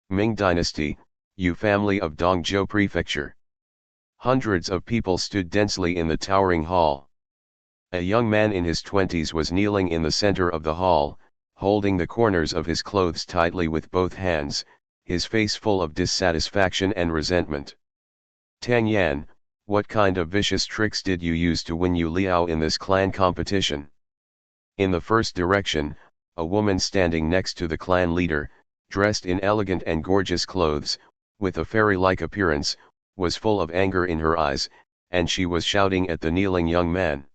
Ming Dynasty, Yu family of Dongzhou Prefecture. Hundreds of people stood densely in the towering hall. A young man in his 20s was kneeling in the center of the hall, holding the corners of his clothes tightly with both hands, his face full of dissatisfaction and resentment. Tang Yan, what kind of vicious tricks did you use to win Yu Liao in this clan competition? In the first direction, a woman standing next to the clan leader, dressed in elegant and gorgeous clothes, with a fairy-like appearance, was full of anger in her eyes, and she was shouting at the kneeling young man.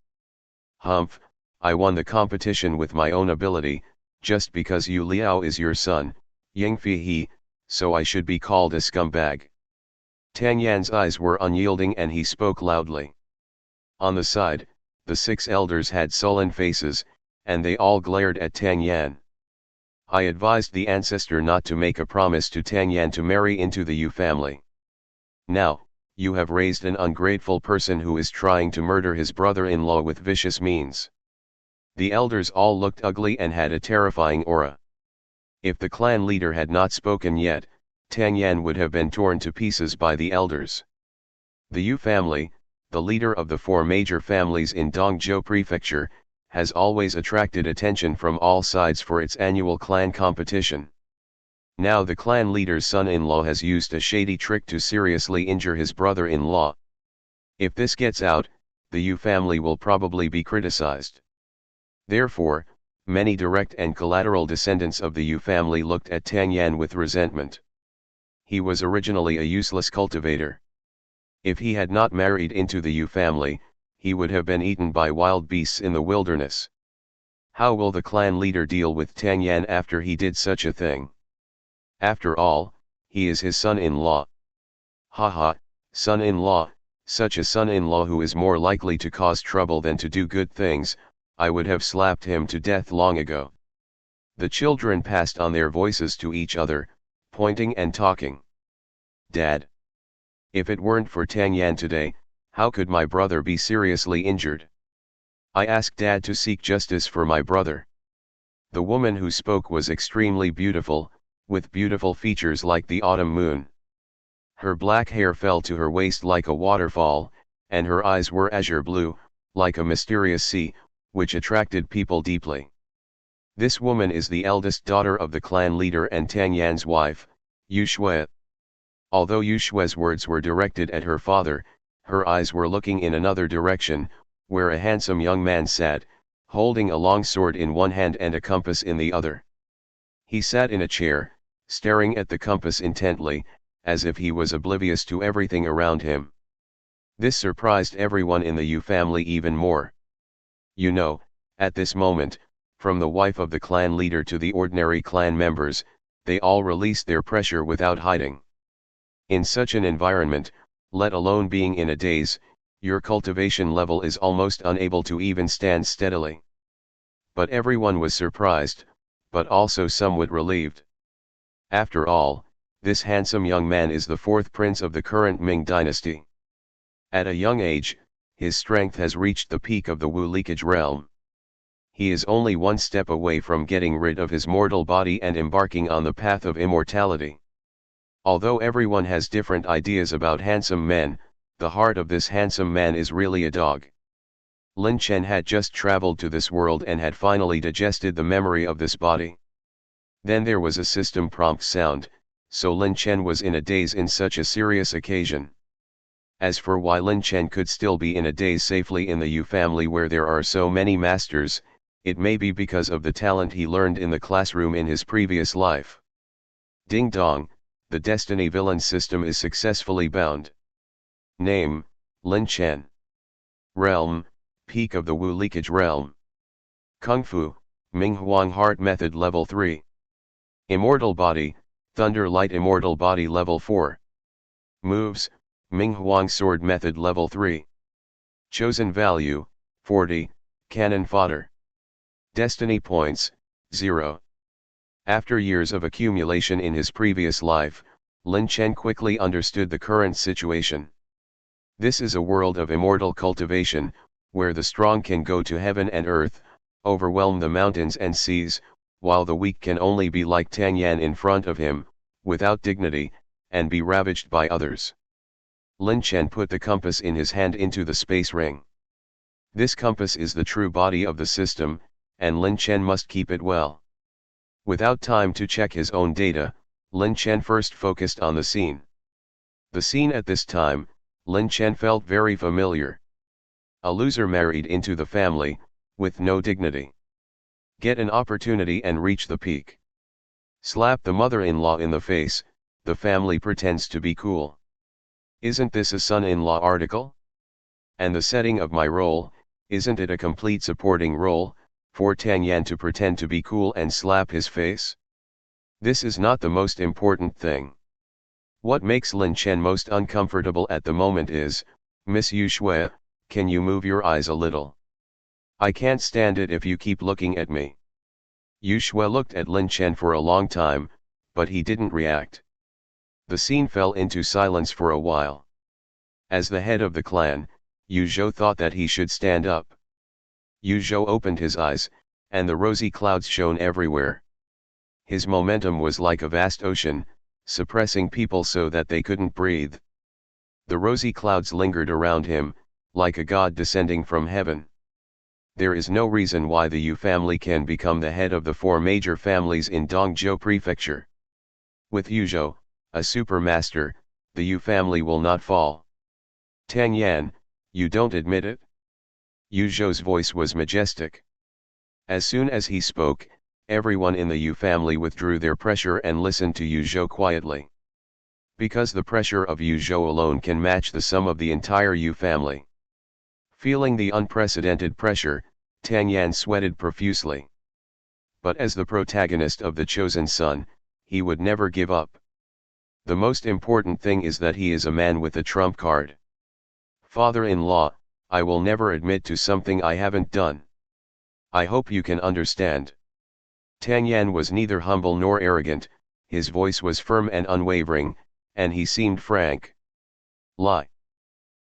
Humph, I won the competition with my own ability, just because Yu Liao is your son, Yingfi he, so I should be called a scumbag. Tang Yan's eyes were unyielding and he spoke loudly. On the side, the 6 elders had sullen faces, and they all glared at Tang Yan. I advised the ancestor not to make a promise to Tang Yan to marry into the Yu family. Now, you have raised an ungrateful person who is trying to murder his brother-in-law with vicious means. The elders all looked ugly and had a terrifying aura. If the clan leader had not spoken yet, Tang Yan would have been torn to pieces by the elders. The Yu family, the leader of the 4 major families in Dongzhou Prefecture, has always attracted attention from all sides for its annual clan competition. Now the clan leader's son-in-law has used a shady trick to seriously injure his brother-in-law. If this gets out, the Yu family will probably be criticized. Therefore, many direct and collateral descendants of the Yu family looked at Tang Yan with resentment. He was originally a useless cultivator. If he had not married into the Yu family, he would have been eaten by wild beasts in the wilderness. How will the clan leader deal with Tang Yan after he did such a thing? After all, he is his son-in-law. Haha, son-in-law, such a son-in-law who is more likely to cause trouble than to do good things, I would have slapped him to death long ago. The children passed on their voices to each other, pointing and talking. Dad. If it weren't for Tang Yan today, how could my brother be seriously injured? I asked Dad to seek justice for my brother. The woman who spoke was extremely beautiful, with beautiful features like the autumn moon. Her black hair fell to her waist like a waterfall, and her eyes were azure blue, like a mysterious sea, which attracted people deeply. This woman is the eldest daughter of the clan leader and Tang Yan's wife, Yu Shui. Although Yu Shui's words were directed at her father, her eyes were looking in another direction, where a handsome young man sat, holding a long sword in one hand and a compass in the other. He sat in a chair, staring at the compass intently, as if he was oblivious to everything around him. This surprised everyone in the Yu family even more. You know, at this moment, from the wife of the clan leader to the ordinary clan members, they all released their pressure without hiding. In such an environment, let alone being in a daze, your cultivation level is almost unable to even stand steadily. But everyone was surprised, but also somewhat relieved. After all, this handsome young man is the 4th prince of the current Ming dynasty. At a young age, his strength has reached the peak of the Wu leakage realm. He is only one step away from getting rid of his mortal body and embarking on the path of immortality. Although everyone has different ideas about handsome men, the heart of this handsome man is really a dog. Lin Chen had just traveled to this world and had finally digested the memory of this body. Then there was a system prompt sound, so Lin Chen was in a daze in such a serious occasion. As for why Lin Chen could still be in a daze safely in the Yu family where there are so many masters, it may be because of the talent he learned in the classroom in his previous life. Ding dong, the Destiny villain system is successfully bound. Name, Lin Chen. Realm, Peak of the Wu leakage realm. Kung Fu, Ming Huang Heart Method Level 3. Immortal Body, Thunder Light Immortal Body Level 4. Moves, Ming Huang Sword Method Level 3. Chosen Value, 40, Cannon Fodder. Destiny Points, 0. After years of accumulation in his previous life, Lin Chen quickly understood the current situation. This is a world of immortal cultivation, where the strong can go to heaven and earth, overwhelm the mountains and seas, while the weak can only be like Tang Yan in front of him, without dignity, and be ravaged by others. Lin Chen put the compass in his hand into the space ring. This compass is the true body of the system, and Lin Chen must keep it well. Without time to check his own data, Lin Chen first focused on the scene. The scene at this time, Lin Chen felt very familiar. A loser married into the family, with no dignity. Get an opportunity and reach the peak. Slap the mother-in-law in the face, the family pretends to be cool. Isn't this a son-in-law article? And the setting of my role, isn't it a complete supporting role, for Tang Yan to pretend to be cool and slap his face? This is not the most important thing. What makes Lin Chen most uncomfortable at the moment is, Miss Yu Shui, can you move your eyes a little? I can't stand it if you keep looking at me. Yu Shui looked at Lin Chen for a long time, but he didn't react. The scene fell into silence for a while. As the head of the clan, Yu Zhou thought that he should stand up. Yu Zhou opened his eyes, and the rosy clouds shone everywhere. His momentum was like a vast ocean, suppressing people so that they couldn't breathe. The rosy clouds lingered around him, like a god descending from heaven. There is no reason why the Yu family can become the head of the 4 major families in Dongzhou Prefecture. With Yu Zhou, a super master, the Yu family will not fall. Tang Yan, you don't admit it? Yu Zhou's voice was majestic. As soon as he spoke, everyone in the Yu family withdrew their pressure and listened to Yu Zhou quietly. Because the pressure of Yu Zhou alone can match the sum of the entire Yu family. Feeling the unprecedented pressure, Tang Yan sweated profusely. But as the protagonist of the chosen son, he would never give up. The most important thing is that he is a man with a trump card. Father-in-law, I will never admit to something I haven't done. I hope you can understand. Tang Yan was neither humble nor arrogant, his voice was firm and unwavering, and he seemed frank. Lie.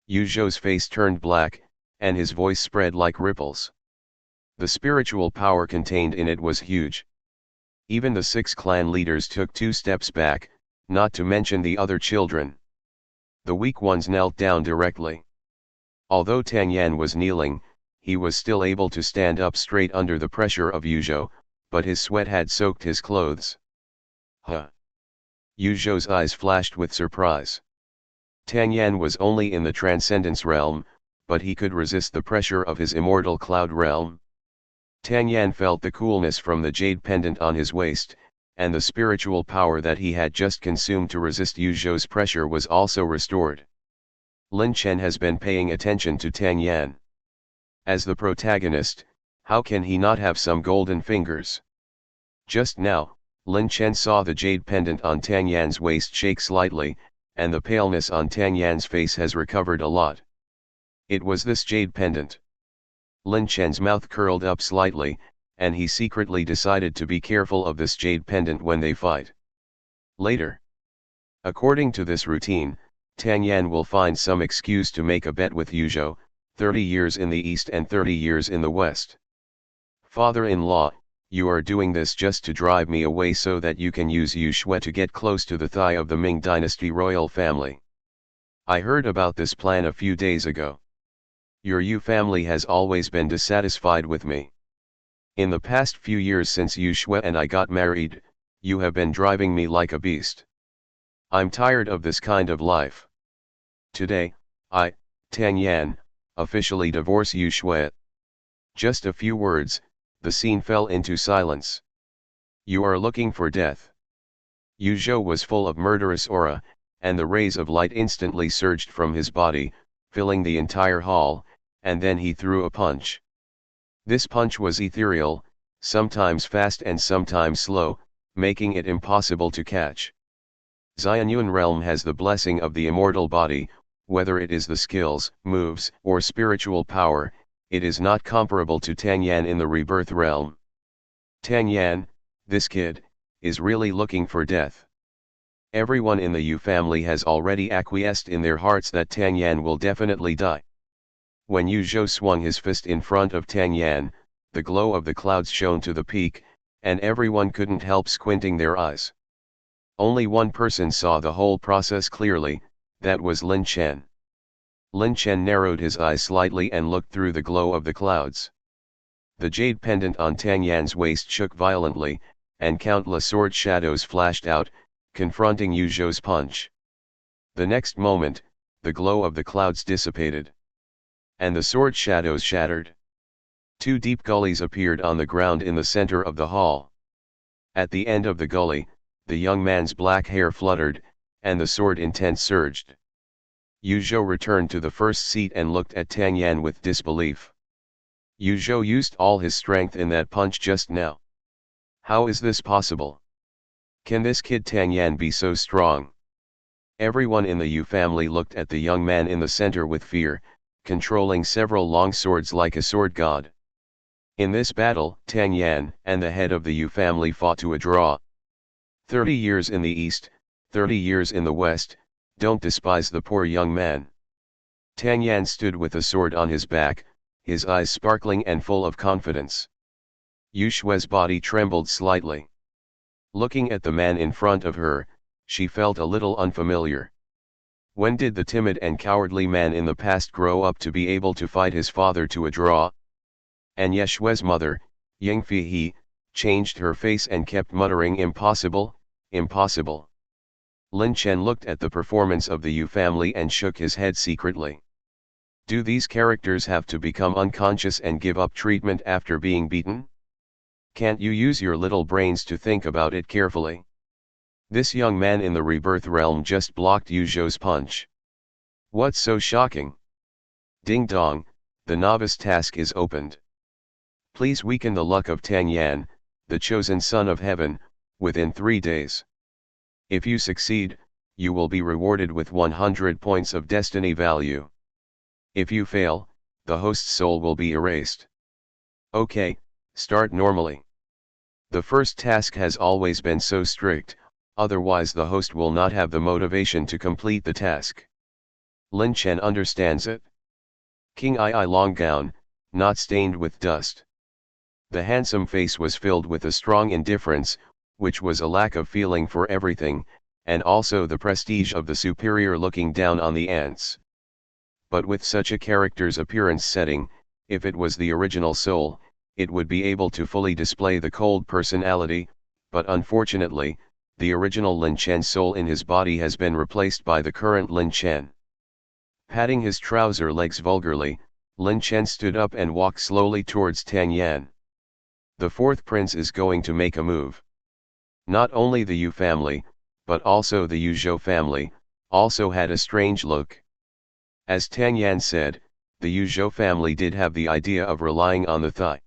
Yu Zhou's face turned black, and his voice spread like ripples. The spiritual power contained in it was huge. Even the 6 clan leaders took 2 steps back, not to mention the other children. The weak ones knelt down directly. Although Tang Yan was kneeling, he was still able to stand up straight under the pressure of Yu Zhou, but his sweat had soaked his clothes. Huh! Yu Zhou's eyes flashed with surprise. Tang Yan was only in the transcendence realm, but he could resist the pressure of his immortal cloud realm. Tang Yan felt the coolness from the jade pendant on his waist, and the spiritual power that he had just consumed to resist Yu Zhou's pressure was also restored. Lin Chen has been paying attention to Tang Yan. As the protagonist, how can he not have some golden fingers? Just now, Lin Chen saw the jade pendant on Tang Yan's waist shake slightly, and the paleness on Tang Yan's face has recovered a lot. It was this jade pendant. Lin Chen's mouth curled up slightly, and he secretly decided to be careful of this jade pendant when they fight. Later. According to this routine, Tang Yan will find some excuse to make a bet with Yu Zhou, 30 years in the east and 30 years in the west. Father-in-law, you are doing this just to drive me away so that you can use Yu Shui to get close to the thigh of the Ming dynasty royal family. I heard about this plan a few days ago. Your Yu family has always been dissatisfied with me. In the past few years since Yu Shui and I got married, you have been driving me like a beast. I'm tired of this kind of life. Today, I, Tang Yan, officially divorce Yu Shui. Just a few words, the scene fell into silence. You are looking for death. Yu Zhou was full of murderous aura, and the rays of light instantly surged from his body, filling the entire hall, and then he threw a punch. This punch was ethereal, sometimes fast and sometimes slow, making it impossible to catch. Xianyuan realm has the blessing of the immortal body, whether it is the skills, moves, or spiritual power, it is not comparable to Tang Yan in the rebirth realm. Tang Yan, this kid, is really looking for death. Everyone in the Yu family has already acquiesced in their hearts that Tang Yan will definitely die. When Yu Zhou swung his fist in front of Tang Yan, the glow of the clouds shone to the peak, and everyone couldn't help squinting their eyes. Only one person saw the whole process clearly, that was Lin Chen. Lin Chen narrowed his eyes slightly and looked through the glow of the clouds. The jade pendant on Tang Yan's waist shook violently, and countless sword shadows flashed out, confronting Yu Zhou's punch. The next moment, the glow of the clouds dissipated. And the sword shadows shattered. Two deep gullies appeared on the ground in the center of the hall. At the end of the gully, the young man's black hair fluttered, and the sword intent surged. Yu Zhou returned to the first seat and looked at Tang Yan with disbelief. Yu Zhou used all his strength in that punch just now. How is this possible? Can this kid Tang Yan be so strong? Everyone in the Yu family looked at the young man in the center with fear, controlling several long swords like a sword god. In this battle, Tang Yan and the head of the Yu family fought to a draw. 30 years in the east, 30 years in the west, don't despise the poor young man. Tang Yan stood with a sword on his back, his eyes sparkling and full of confidence. Yu Shui's body trembled slightly. Looking at the man in front of her, she felt a little unfamiliar. When did the timid and cowardly man in the past grow up to be able to fight his father to a draw? And Ye Shui's mother, Yang Feihe, changed her face and kept muttering impossible, impossible. Lin Chen looked at the performance of the Yu family and shook his head secretly. Do these characters have to become unconscious and give up treatment after being beaten? Can't you use your little brains to think about it carefully? This young man in the rebirth realm just blocked Yu Zhou's punch. What's so shocking? Ding dong, the novice task is opened. Please weaken the luck of Tang Yan, the chosen son of heaven, within 3 days. If you succeed, you will be rewarded with 100 points of destiny value. If you fail, the host's soul will be erased. Okay, start normally. The first task has always been so strict, otherwise the host will not have the motivation to complete the task. Lin Chen understands it. King Ai long gown, not stained with dust. The handsome face was filled with a strong indifference, which was a lack of feeling for everything, and also the prestige of the superior looking down on the ants. But with such a character's appearance setting, if it was the original soul, it would be able to fully display the cold personality, but unfortunately, the original Lin Chen's soul in his body has been replaced by the current Lin Chen. Patting his trouser legs vulgarly, Lin Chen stood up and walked slowly towards Tang Yan. The fourth prince is going to make a move. Not only the Yu family, but also the Yu Zhou family, also had a strange look. As Tang Yan said, the Yu Zhou family did have the idea of relying on the thigh.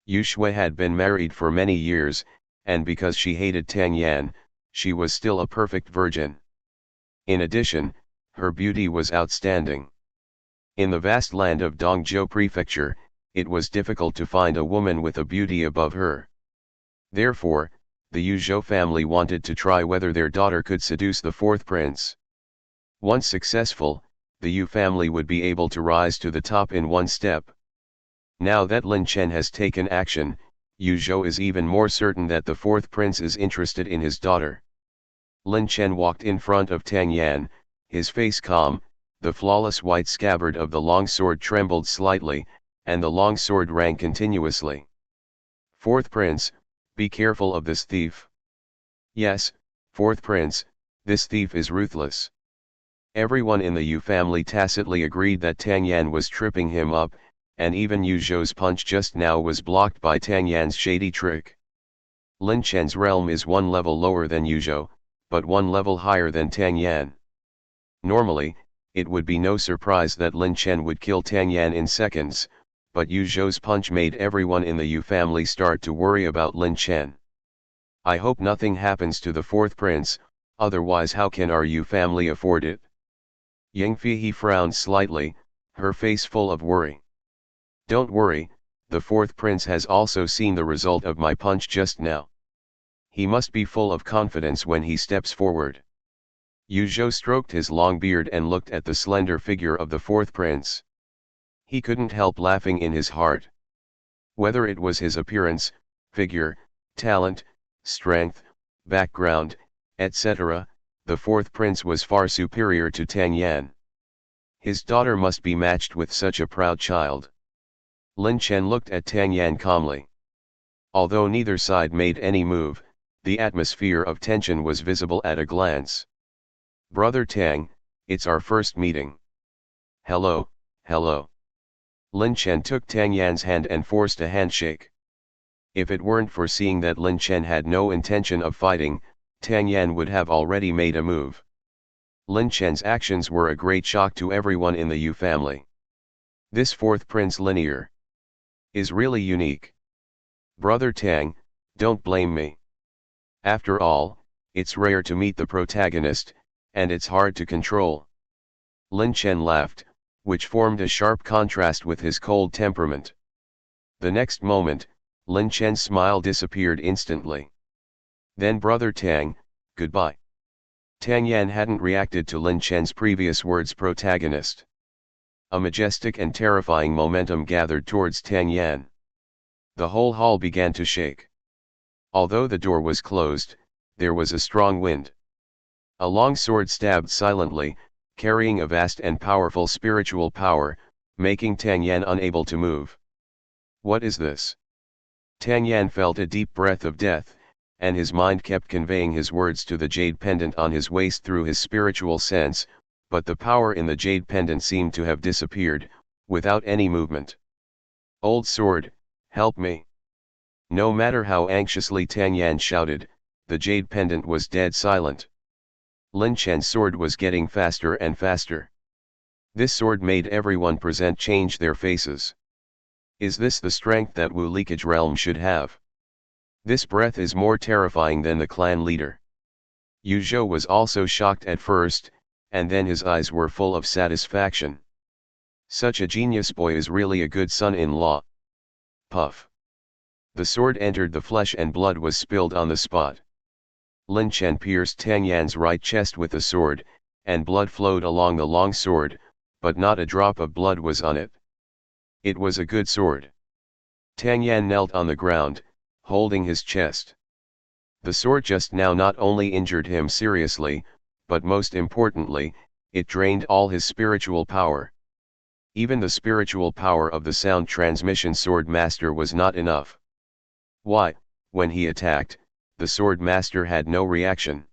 Yu Shui had been married for many years, and because she hated Tang Yan, she was still a perfect virgin. In addition, her beauty was outstanding. In the vast land of Dongzhou Prefecture, it was difficult to find a woman with a beauty above her. Therefore, the Yu Zhou family wanted to try whether their daughter could seduce the fourth prince. Once successful, the Yu family would be able to rise to the top in one step. Now that Lin Chen has taken action, Yu Zhou is even more certain that the fourth prince is interested in his daughter. Lin Chen walked in front of Tang Yan, his face calm, the flawless white scabbard of the long sword trembled slightly, and the long sword rang continuously. Fourth prince, be careful of this thief. Yes, fourth prince, this thief is ruthless. Everyone in the Yu family tacitly agreed that Tang Yan was tripping him up, and even Yu Zhou's punch just now was blocked by Tang Yan's shady trick. Lin Chen's realm is one level lower than Yu Zhou, but one level higher than Tang Yan. Normally, it would be no surprise that Lin Chen would kill Tang Yan in seconds, but Yu Zhou's punch made everyone in the Yu family start to worry about Lin Chen. I hope nothing happens to the fourth prince, otherwise how can our Yu family afford it? Yang Feihe frowned slightly, her face full of worry. Don't worry, the fourth prince has also seen the result of my punch just now. He must be full of confidence when he steps forward. Yu Zhou stroked his long beard and looked at the slender figure of the fourth prince. He couldn't help laughing in his heart. Whether it was his appearance, figure, talent, strength, background, etc., the fourth prince was far superior to Tang Yan. His daughter must be matched with such a proud child. Lin Chen looked at Tang Yan calmly. Although neither side made any move, the atmosphere of tension was visible at a glance. "Brother Tang, it's our first meeting." "Hello, hello." Lin Chen took Tang Yan's hand and forced a handshake. If it weren't for seeing that Lin Chen had no intention of fighting, Tang Yan would have already made a move. Lin Chen's actions were a great shock to everyone in the Yu family. This fourth prince linear is really unique. "Brother Tang, don't blame me. After all, it's rare to meet the protagonist, and it's hard to control." Lin Chen laughed, which formed a sharp contrast with his cold temperament. The next moment, Lin Chen's smile disappeared instantly. "Then Brother Tang, goodbye." Tang Yan hadn't reacted to Lin Chen's previous words protagonist. A majestic and terrifying momentum gathered towards Tang Yan. The whole hall began to shake. Although the door was closed, there was a strong wind. A long sword stabbed silently, carrying a vast and powerful spiritual power, making Tang Yan unable to move. "What is this?" Tang Yan felt a deep breath of death, and his mind kept conveying his words to the jade pendant on his waist through his spiritual sense, but the power in the jade pendant seemed to have disappeared, without any movement. "Old sword, help me." No matter how anxiously Tang Yan shouted, the jade pendant was dead silent. Lin Chen's sword was getting faster and faster. This sword made everyone present change their faces. Is this the strength that Wu leakage realm should have? This breath is more terrifying than the clan leader. Yu Zhou was also shocked at first, and then his eyes were full of satisfaction. Such a genius boy is really a good son-in-law. Puff. The sword entered the flesh and blood was spilled on the spot. Lin Chen pierced Tang Yan's right chest with the sword, and blood flowed along the long sword, but not a drop of blood was on it. It was a good sword. Tang Yan knelt on the ground, holding his chest. The sword just now not only injured him seriously, but most importantly, it drained all his spiritual power. Even the spiritual power of the sound transmission sword master was not enough. Why, when he attacked, the sword master had no reaction.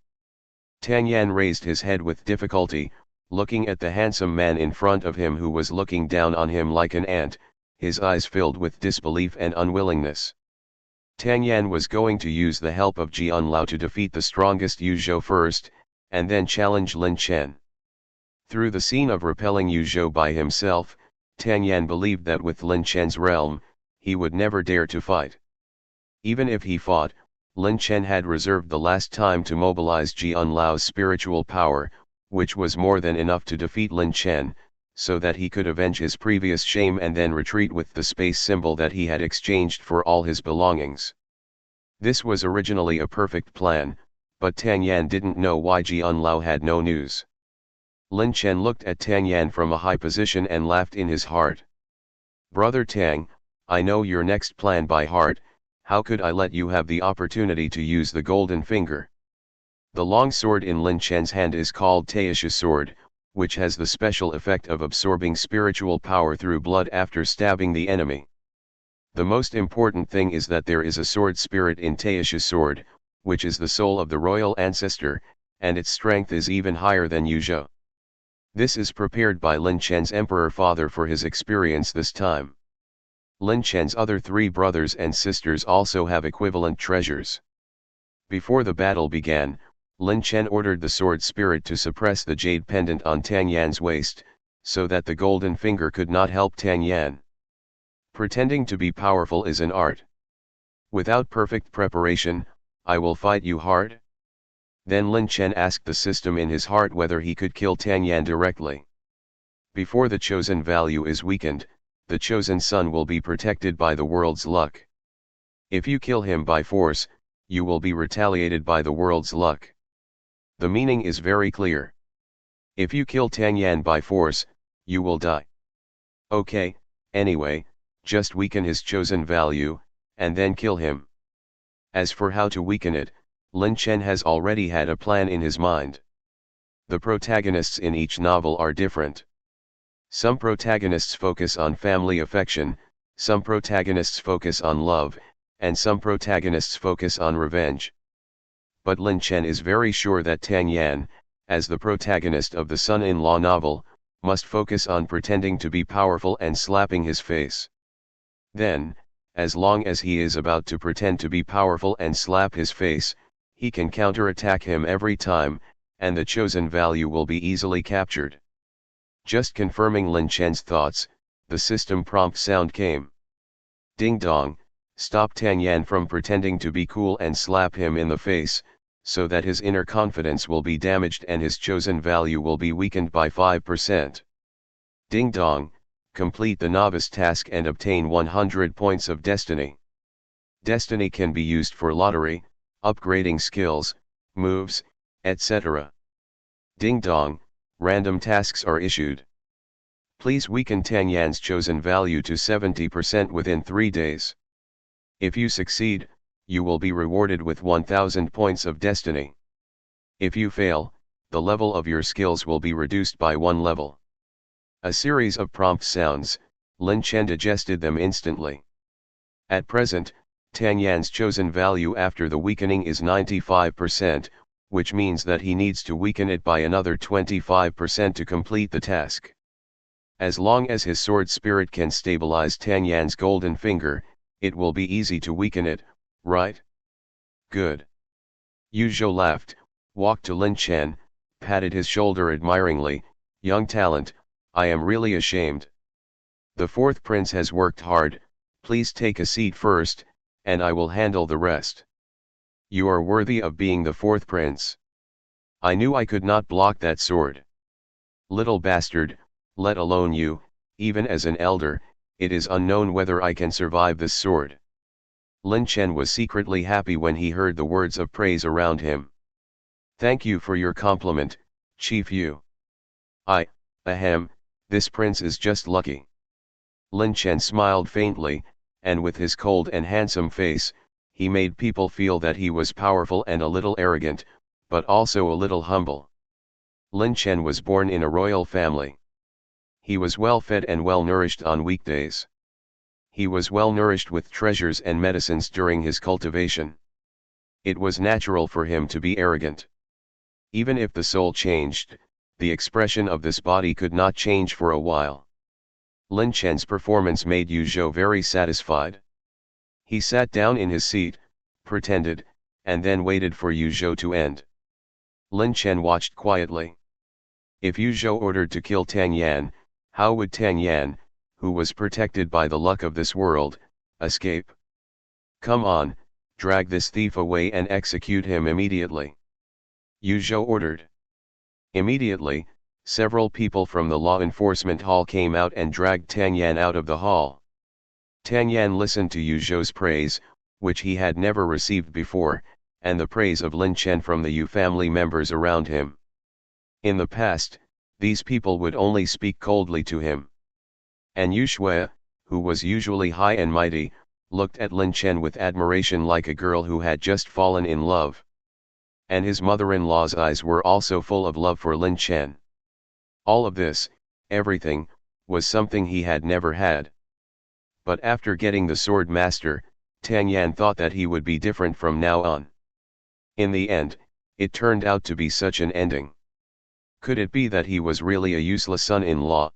Tang Yan raised his head with difficulty, looking at the handsome man in front of him who was looking down on him like an ant, his eyes filled with disbelief and unwillingness. Tang Yan was going to use the help of Jian Lao to defeat the strongest Yu Zhou first, and then challenge Lin Chen. Through the scene of repelling Yu Zhou by himself, Tang Yan believed that with Lin Chen's realm, he would never dare to fight. Even if he fought, Lin Chen had reserved the last time to mobilize Jian Lao's spiritual power, which was more than enough to defeat Lin Chen, so that he could avenge his previous shame and then retreat with the space symbol that he had exchanged for all his belongings. This was originally a perfect plan, but Tang Yan didn't know why Jian Lao had no news. Lin Chen looked at Tang Yan from a high position and laughed in his heart. "Brother Tang, I know your next plan by heart, how could I let you have the opportunity to use the golden finger?" The long sword in Lin Chen's hand is called Taisha sword, which has the special effect of absorbing spiritual power through blood after stabbing the enemy. The most important thing is that there is a sword spirit in Taisha sword, which is the soul of the royal ancestor, and its strength is even higher than Yu Zhou. This is prepared by Lin Chen's emperor father for his experience this time. Lin Chen's other three brothers and sisters also have equivalent treasures. Before the battle began, Lin Chen ordered the sword spirit to suppress the jade pendant on Tang Yan's waist, so that the golden finger could not help Tang Yan. Pretending to be powerful is an art. Without perfect preparation, I will fight you hard? Then Lin Chen asked the system in his heart whether he could kill Tang Yan directly. Before the chosen value is weakened, the chosen son will be protected by the world's luck. If you kill him by force, you will be retaliated by the world's luck. The meaning is very clear. If you kill Tang Yan by force, you will die. Okay, anyway, just weaken his chosen value, and then kill him. As for how to weaken it, Lin Chen has already had a plan in his mind. The protagonists in each novel are different. Some protagonists focus on family affection, some protagonists focus on love, and some protagonists focus on revenge. But Lin Chen is very sure that Tang Yan, as the protagonist of the son-in-law novel, must focus on pretending to be powerful and slapping his face. Then, as long as he is about to pretend to be powerful and slap his face, he can counterattack him every time, and the chosen value will be easily captured. Just confirming Lin Chen's thoughts, the system prompt sound came. Ding dong, stop Tang Yan from pretending to be cool and slap him in the face, so that his inner confidence will be damaged and his chosen value will be weakened by 5%. Ding dong, complete the novice task and obtain 100 points of Destiny. Destiny can be used for lottery, upgrading skills, moves, etc. Ding dong, random tasks are issued. Please weaken Tang Yan's chosen value to 70% within 3 days. If you succeed, you will be rewarded with 1000 points of Destiny. If you fail, the level of your skills will be reduced by 1 level. A series of prompt sounds, Lin Chen digested them instantly. At present, Tang Yan's chosen value after the weakening is 95%, which means that he needs to weaken it by another 25% to complete the task. As long as his sword spirit can stabilize Tang Yan's golden finger, it will be easy to weaken it, right? Good. Yu Zhou laughed, walked to Lin Chen, patted his shoulder admiringly. Young talent, I am really ashamed. The fourth prince has worked hard, please take a seat first, and I will handle the rest. You are worthy of being the fourth prince. I knew I could not block that sword. Little bastard, let alone you, even as an elder, it is unknown whether I can survive this sword. Lin Chen was secretly happy when he heard the words of praise around him. Thank you for your compliment, Chief Yu. Ahem, this prince is just lucky. Lin Chen smiled faintly, and with his cold and handsome face, he made people feel that he was powerful and a little arrogant, but also a little humble. Lin Chen was born in a royal family. He was well fed and well nourished on weekdays. He was well nourished with treasures and medicines during his cultivation. It was natural for him to be arrogant. Even if the soul changed, the expression of this body could not change for a while. Lin Chen's performance made Yu Zhou very satisfied. He sat down in his seat, pretended, and then waited for Yu Zhou to end. Lin Chen watched quietly. If Yu Zhou ordered to kill Tang Yan, how would Tang Yan, who was protected by the luck of this world, escape? Come on, drag this thief away and execute him immediately. Yu Zhou ordered. Immediately, several people from the law enforcement hall came out and dragged Tang Yan out of the hall. Tang Yan listened to Yu Zhou's praise, which he had never received before, and the praise of Lin Chen from the Yu family members around him. In the past, these people would only speak coldly to him. And Yu Shui, who was usually high and mighty, looked at Lin Chen with admiration like a girl who had just fallen in love. And his mother-in-law's eyes were also full of love for Lin Chen. All of this, everything, was something he had never had. But after getting the sword master, Tang Yan thought that he would be different from now on. In the end, it turned out to be such an ending. Could it be that he was really a useless son-in-law?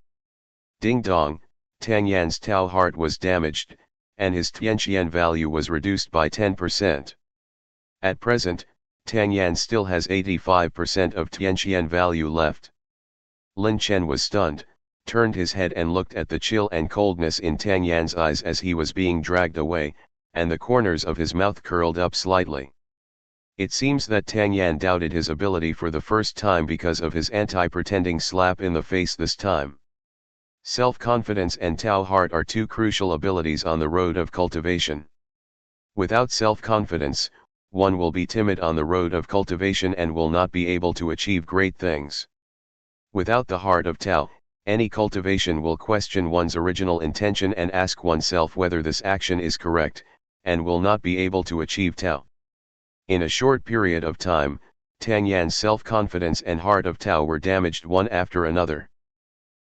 Ding dong, Tang Yan's Tao heart was damaged, and his Tianqian value was reduced by 10%. At present, Tang Yan still has 85% of Tianqian value left. Lin Chen was stunned, turned his head and looked at the chill and coldness in Tang Yan's eyes as he was being dragged away, and the corners of his mouth curled up slightly. It seems that Tang Yan doubted his ability for the first time because of his anti-pretending slap in the face this time. Self-confidence and Tao heart are two crucial abilities on the road of cultivation. Without self-confidence, one will be timid on the road of cultivation and will not be able to achieve great things. Without the heart of Tao, any cultivation will question one's original intention and ask oneself whether this action is correct, and will not be able to achieve Tao. In a short period of time, Tang Yan's self-confidence and heart of Tao were damaged one after another.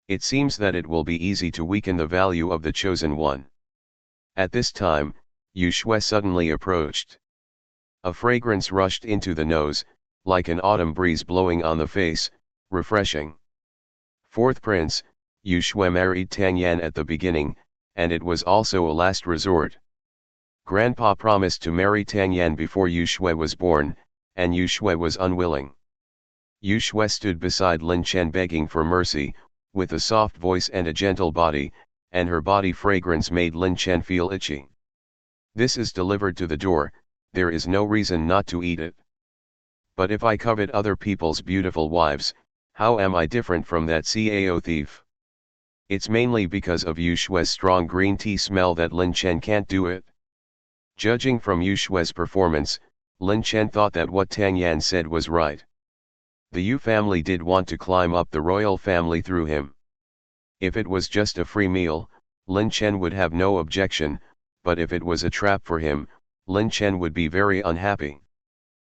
It seems that it will be easy to weaken the value of the chosen one. At this time, Yu Shui suddenly approached. A fragrance rushed into the nose, like an autumn breeze blowing on the face, refreshing. Fourth prince, Yu Shui married Tang Yan at the beginning, and it was also a last resort. Grandpa promised to marry Tang Yan before Yu Shui was born, and Yu Shui was unwilling. Yu Shui stood beside Lin Chen begging for mercy, with a soft voice and a gentle body, and her body fragrance made Lin Chen feel itchy. This is delivered to the door, there is no reason not to eat it. But if I covet other people's beautiful wives, how am I different from that CAO thief? It's mainly because of Yu Shui's strong green tea smell that Lin Chen can't do it. Judging from Yu Shui's performance, Lin Chen thought that what Tang Yan said was right. The Yu family did want to climb up the royal family through him. If it was just a free meal, Lin Chen would have no objection, but if it was a trap for him, Lin Chen would be very unhappy.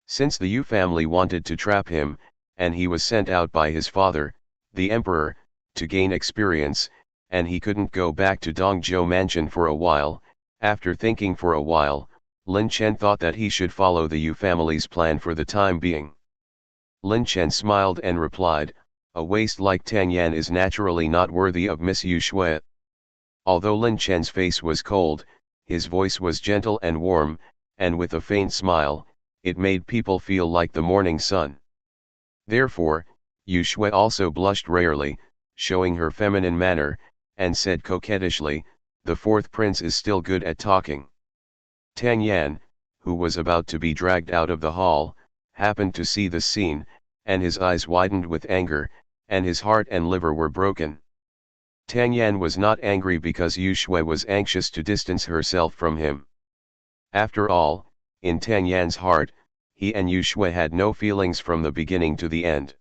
Since the Yu family wanted to trap him, and he was sent out by his father, the emperor, to gain experience, and he couldn't go back to Dongzhou mansion for a while, after thinking for a while, Lin Chen thought that he should follow the Yu family's plan for the time being. Lin Chen smiled and replied, "A waste like Tang Yan is naturally not worthy of Miss Yu Shui." Although Lin Chen's face was cold, his voice was gentle and warm, and with a faint smile, it made people feel like the morning sun. Therefore, Yu Shui also blushed rarely, showing her feminine manner, and said coquettishly, "The fourth prince is still good at talking." Tang Yan, who was about to be dragged out of the hall, happened to see this scene, and his eyes widened with anger, and his heart and liver were broken. Tang Yan was not angry because Yu Shui was anxious to distance herself from him. After all, in Tang Yan's heart, he and Yu Shui had no feelings from the beginning to the end.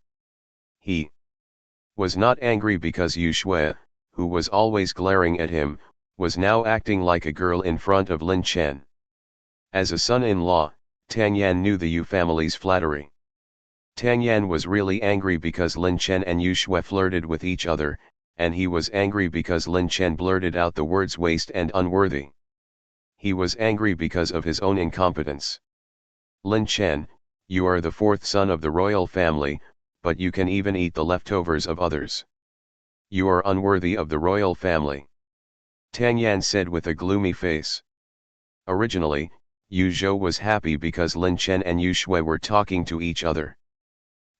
He was not angry because Yu Shui, who was always glaring at him, was now acting like a girl in front of Lin Chen. As a son-in-law, Tang Yan knew the Yu family's flattery. Tang Yan was really angry because Lin Chen and Yu Shui flirted with each other, and he was angry because Lin Chen blurted out the words waste and unworthy. He was angry because of his own incompetence. "Lin Chen, you are the fourth son of the royal family, but you can even eat the leftovers of others. You are unworthy of the royal family," Tang Yan said with a gloomy face. Originally, Yu Zhou was happy because Lin Chen and Yu Shui were talking to each other.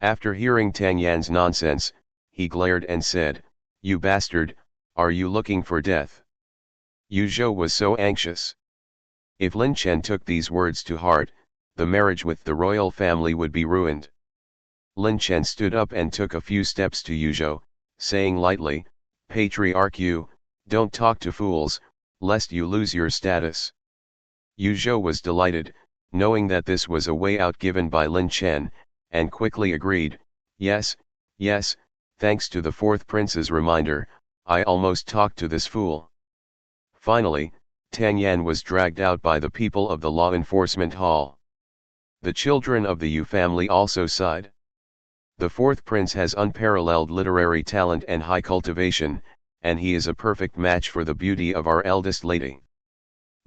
After hearing Tang Yan's nonsense, he glared and said, "You bastard, are you looking for death?" Yu Zhou was so anxious. If Lin Chen took these words to heart, the marriage with the royal family would be ruined. Lin Chen stood up and took a few steps to Yu Zhou, saying lightly, "Patriarch Yu, don't talk to fools, lest you lose your status." Yu Zhou was delighted, knowing that this was a way out given by Lin Chen, and quickly agreed, "Yes, yes, thanks to the fourth prince's reminder, I almost talked to this fool." Finally, Tang Yan was dragged out by the people of the law enforcement hall. The children of the Yu family also sighed. The fourth prince has unparalleled literary talent and high cultivation, and he is a perfect match for the beauty of our eldest lady.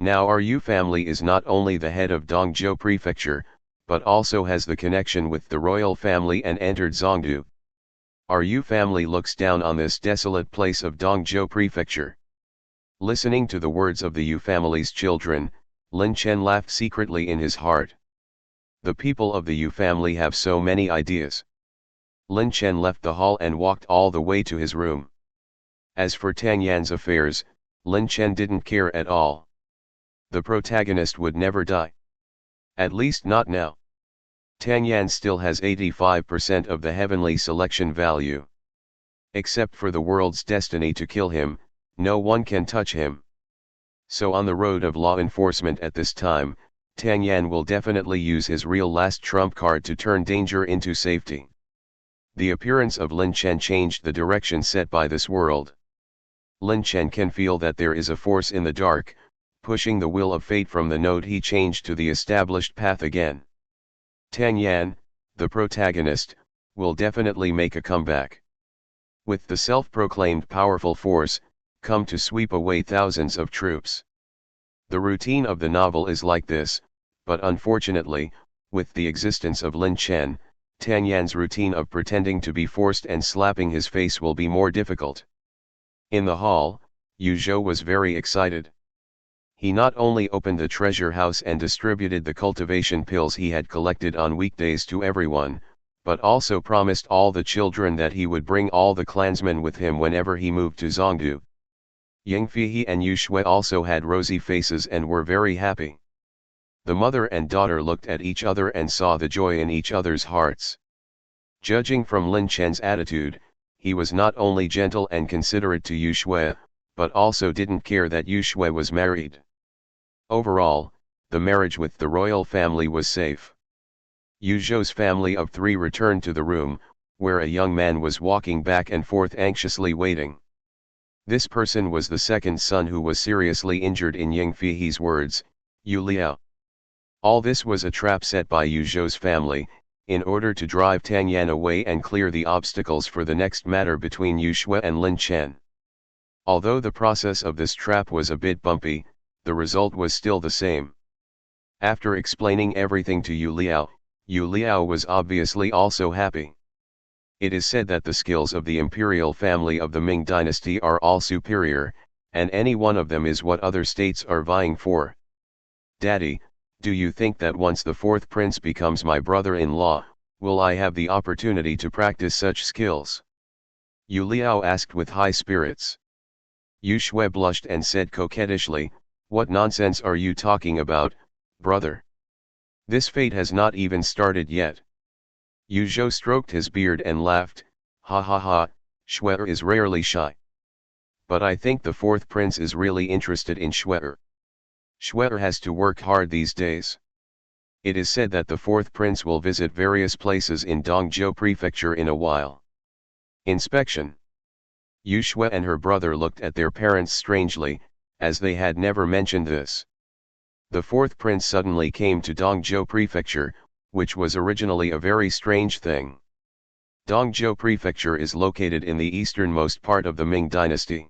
Now our Yu family is not only the head of Dongzhou prefecture, but also has the connection with the royal family and entered Zhongdu. Our Yu family looks down on this desolate place of Dongzhou prefecture. Listening to the words of the Yu family's children, Lin Chen laughed secretly in his heart. The people of the Yu family have so many ideas. Lin Chen left the hall and walked all the way to his room. As for Tang Yan's affairs, Lin Chen didn't care at all. The protagonist would never die. At least not now. Tang Yan still has 85% of the heavenly selection value. Except for the world's destiny to kill him, no one can touch him. So on the road of law enforcement at this time, Tang Yan will definitely use his real last trump card to turn danger into safety. The appearance of Lin Chen changed the direction set by this world. Lin Chen can feel that there is a force in the dark, pushing the will of fate from the node he changed to the established path again. Tang Yan, the protagonist, will definitely make a comeback. With the self-proclaimed powerful force, come to sweep away thousands of troops. The routine of the novel is like this, but unfortunately, with the existence of Lin Chen, Tang Yan's routine of pretending to be forced and slapping his face will be more difficult. In the hall, Yu Zhou was very excited. He not only opened the treasure house and distributed the cultivation pills he had collected on weekdays to everyone, but also promised all the children that he would bring all the clansmen with him whenever he moved to Zhongdu. Ying Feihe and Yu Shui also had rosy faces and were very happy. The mother and daughter looked at each other and saw the joy in each other's hearts. Judging from Lin Chen's attitude, he was not only gentle and considerate to Yu Shui, but also didn't care that Yu Shui was married. Overall, the marriage with the royal family was safe. Yu Zhou's family of 3 returned to the room, where a young man was walking back and forth anxiously waiting. This person was the second son who was seriously injured in Ying Feihe's words, Yu Liao. All this was a trap set by Yu Zhou's family, in order to drive Tang Yan away and clear the obstacles for the next matter between Yu Shui and Lin Chen. Although the process of this trap was a bit bumpy, the result was still the same. After explaining everything to Yu Liao was obviously also happy. It is said that the skills of the imperial family of the Ming dynasty are all superior, and any one of them is what other states are vying for. Daddy, do you think that once the 4th prince becomes my brother-in-law, will I have the opportunity to practice such skills? Yu Liao asked with high spirits. Yu Shui blushed and said coquettishly, what nonsense are you talking about, brother? This fate has not even started yet. Yu Zhou stroked his beard and laughed, ha ha ha, Shui is rarely shy. But I think the 4th prince is really interested in Shui. Shui has to work hard these days. It is said that the 4th prince will visit various places in Dongzhou prefecture in a while. Inspection. Yu Shui and her brother looked at their parents strangely, as they had never mentioned this. The 4th prince suddenly came to Dongzhou prefecture, which was originally a very strange thing. Dongzhou prefecture is located in the easternmost part of the Ming dynasty.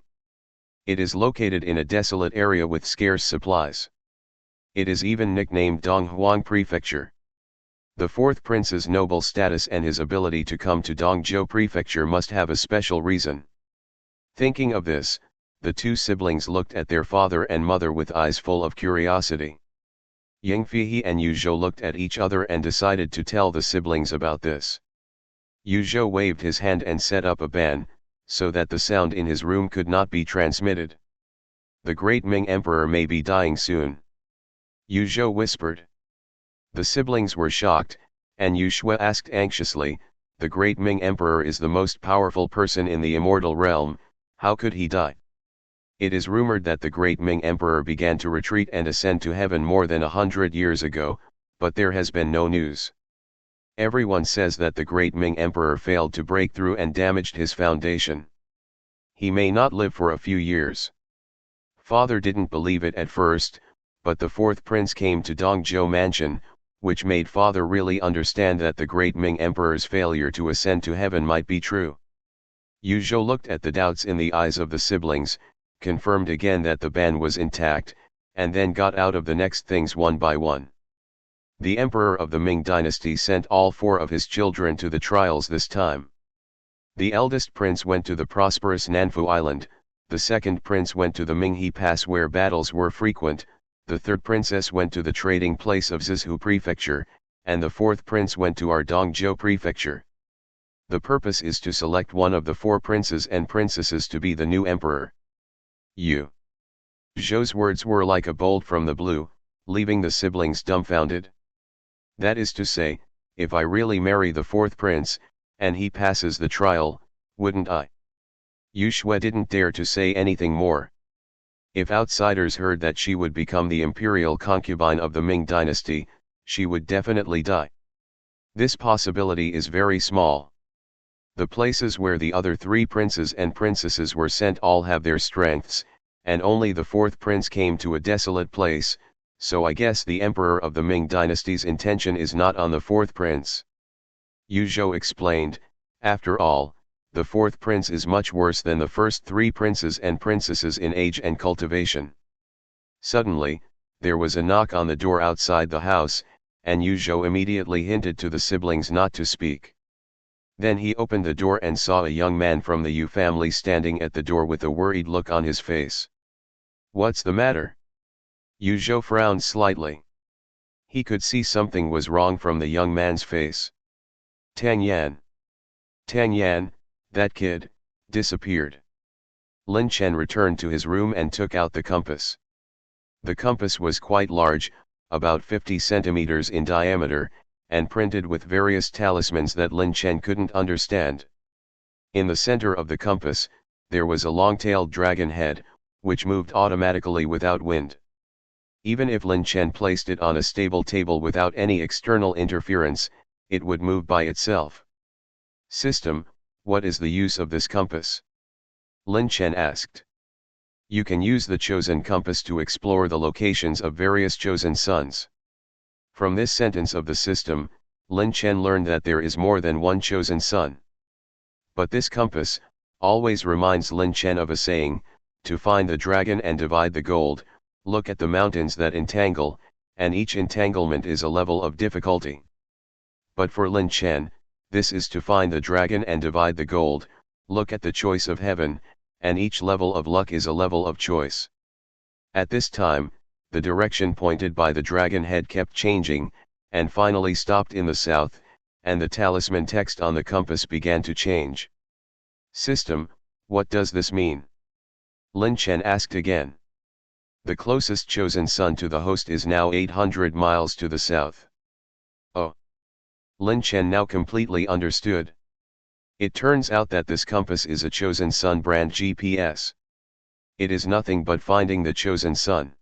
It is located in a desolate area with scarce supplies. It is even nicknamed Donghuang prefecture. The 4th prince's noble status and his ability to come to Dongzhou prefecture must have a special reason. Thinking of this, the 2 siblings looked at their father and mother with eyes full of curiosity. Ying Feihe and Yu Zhou looked at each other and decided to tell the siblings about this. Yu Zhou waved his hand and set up a ban, so that the sound in his room could not be transmitted. The great Ming Emperor may be dying soon. Yu Zhou whispered. The siblings were shocked, and Yu Shui asked anxiously, the great Ming Emperor is the most powerful person in the immortal realm, how could he die? It is rumored that the great Ming Emperor began to retreat and ascend to heaven more than 100 years ago, but there has been no news. Everyone says that the great Ming Emperor failed to break through and damaged his foundation. He may not live for a few years. Father didn't believe it at first, but the 4th prince came to Dongzhou mansion, which made father really understand that the great Ming Emperor's failure to ascend to heaven might be true. Yu Zhou looked at the doubts in the eyes of the siblings, confirmed again that the ban was intact, and then got out of the next things one by one. The emperor of the Ming dynasty sent all 4 of his children to the trials this time. The eldest prince went to the prosperous Nanfu Island, the second prince went to the Minghe Pass where battles were frequent, the third princess went to the trading place of Zizhu prefecture, and the 4th prince went to our Dongzhou prefecture. The purpose is to select one of the 4 princes and princesses to be the new emperor. Yu Zhou's words were like a bolt from the blue, leaving the siblings dumbfounded. That is to say, if I really marry the 4th prince, and he passes the trial, wouldn't I? Yu Shui didn't dare to say anything more. If outsiders heard that she would become the imperial concubine of the Ming dynasty, she would definitely die. This possibility is very small. The places where the other 3 princes and princesses were sent all have their strengths, and only the 4th prince came to a desolate place, so I guess the emperor of the Ming dynasty's intention is not on the fourth prince. Yu Zhou explained, after all, the fourth prince is much worse than the first three princes and princesses in age and cultivation. Suddenly, there was a knock on the door outside the house, and Yu Zhou immediately hinted to the siblings not to speak. Then he opened the door and saw a young man from the Yu family standing at the door with a worried look on his face. "What's the matter?" Yu Zhou frowned slightly. He could see something was wrong from the young man's face. Tang Yan. Tang Yan, that kid, disappeared. Lin Chen returned to his room and took out the compass. The compass was quite large, about 50 centimeters in diameter, and printed with various talismans that Lin Chen couldn't understand. In the center of the compass, there was a long-tailed dragon head, which moved automatically without wind. Even if Lin Chen placed it on a stable table without any external interference, it would move by itself. "System, what is the use of this compass?" Lin Chen asked. "You can use the chosen compass to explore the locations of various chosen suns." From this sentence of the system, Lin Chen learned that there is more than one chosen sun. But this compass always reminds Lin Chen of a saying, "To find the dragon and divide the gold, look at the mountains that entangle, and each entanglement is a level of difficulty." But for Lin Chen, this is to find the dragon and divide the gold, look at the choice of heaven, and each level of luck is a level of choice. At this time, the direction pointed by the dragon head kept changing, and finally stopped in the south, and the talisman text on the compass began to change. "System, what does this mean?" Lin Chen asked again. "The closest chosen sun to the host is now 800 miles to the south." Oh! Lin Chen now completely understood. It turns out that this compass is a chosen sun brand GPS. It is nothing but finding the chosen sun.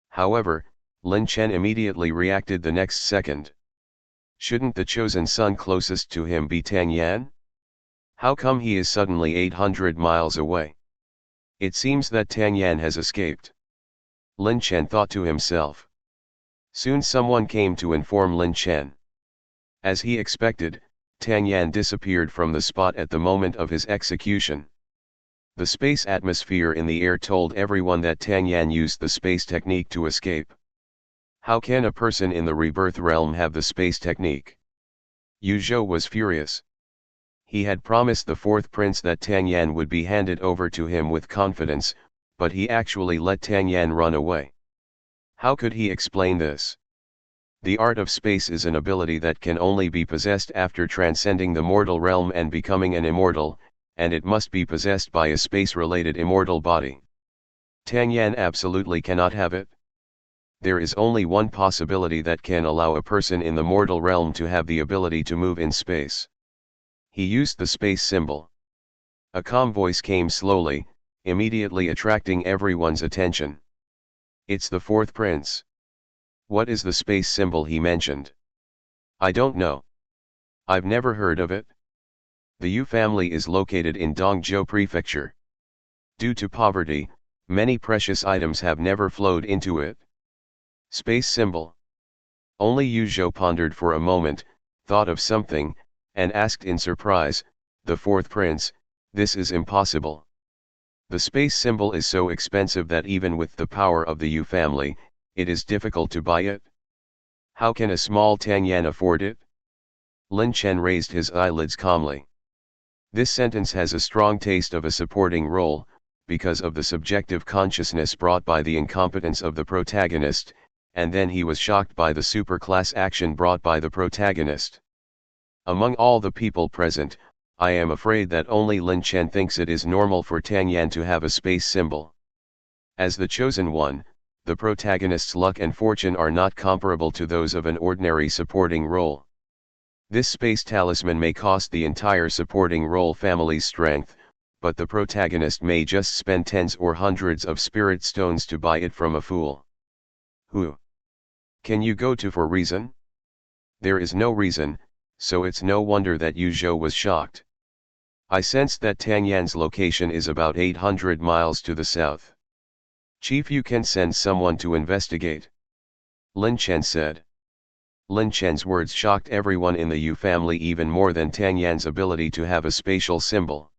However, Lin Chen immediately reacted the next second. Shouldn't the chosen sun closest to him be Tang Yan? How come he is suddenly 800 miles away? It seems that Tang Yan has escaped. Lin Chen thought to himself. Soon someone came to inform Lin Chen. As he expected, Tang Yan disappeared from the spot at the moment of his execution. The space atmosphere in the air told everyone that Tang Yan used the space technique to escape. How can a person in the rebirth realm have the space technique? Yu Zhou was furious. He had promised the fourth prince that Tang Yan would be handed over to him with confidence, but he actually let Tang Yan run away. How could he explain this? The art of space is an ability that can only be possessed after transcending the mortal realm and becoming an immortal, and it must be possessed by a space-related immortal body. Tang Yan absolutely cannot have it. There is only one possibility that can allow a person in the mortal realm to have the ability to move in space. He used the space symbol. A calm voice came slowly, immediately attracting everyone's attention. "It's the fourth prince. What is the space symbol he mentioned?" "I don't know. I've never heard of it." The Yu family is located in Dongzhou Prefecture. Due to poverty, many precious items have never flowed into it. Space symbol. Only Yu Zhou pondered for a moment, thought of something, and asked in surprise, "The fourth prince, this is impossible. The space symbol is so expensive that even with the power of the Yu family, it is difficult to buy it. How can a small Tang Yan afford it?" Lin Chen raised his eyelids calmly. This sentence has a strong taste of a supporting role, because of the subjective consciousness brought by the incompetence of the protagonist, and then he was shocked by the superclass action brought by the protagonist. Among all the people present, I am afraid that only Lin Chen thinks it is normal for Tang Yan to have a space symbol. As the chosen one, the protagonist's luck and fortune are not comparable to those of an ordinary supporting role. This space talisman may cost the entire supporting role family's strength, but the protagonist may just spend tens or hundreds of spirit stones to buy it from a fool. Who can you go to for reason? There is no reason, so it's no wonder that Yu Zhou was shocked. I sensed that Tang Yan's location is about 800 miles to the south. Chief, you can send someone to investigate. Lin Chen said. Lin Chen's words shocked everyone in the Yu family even more than Tang Yan's ability to have a spatial symbol.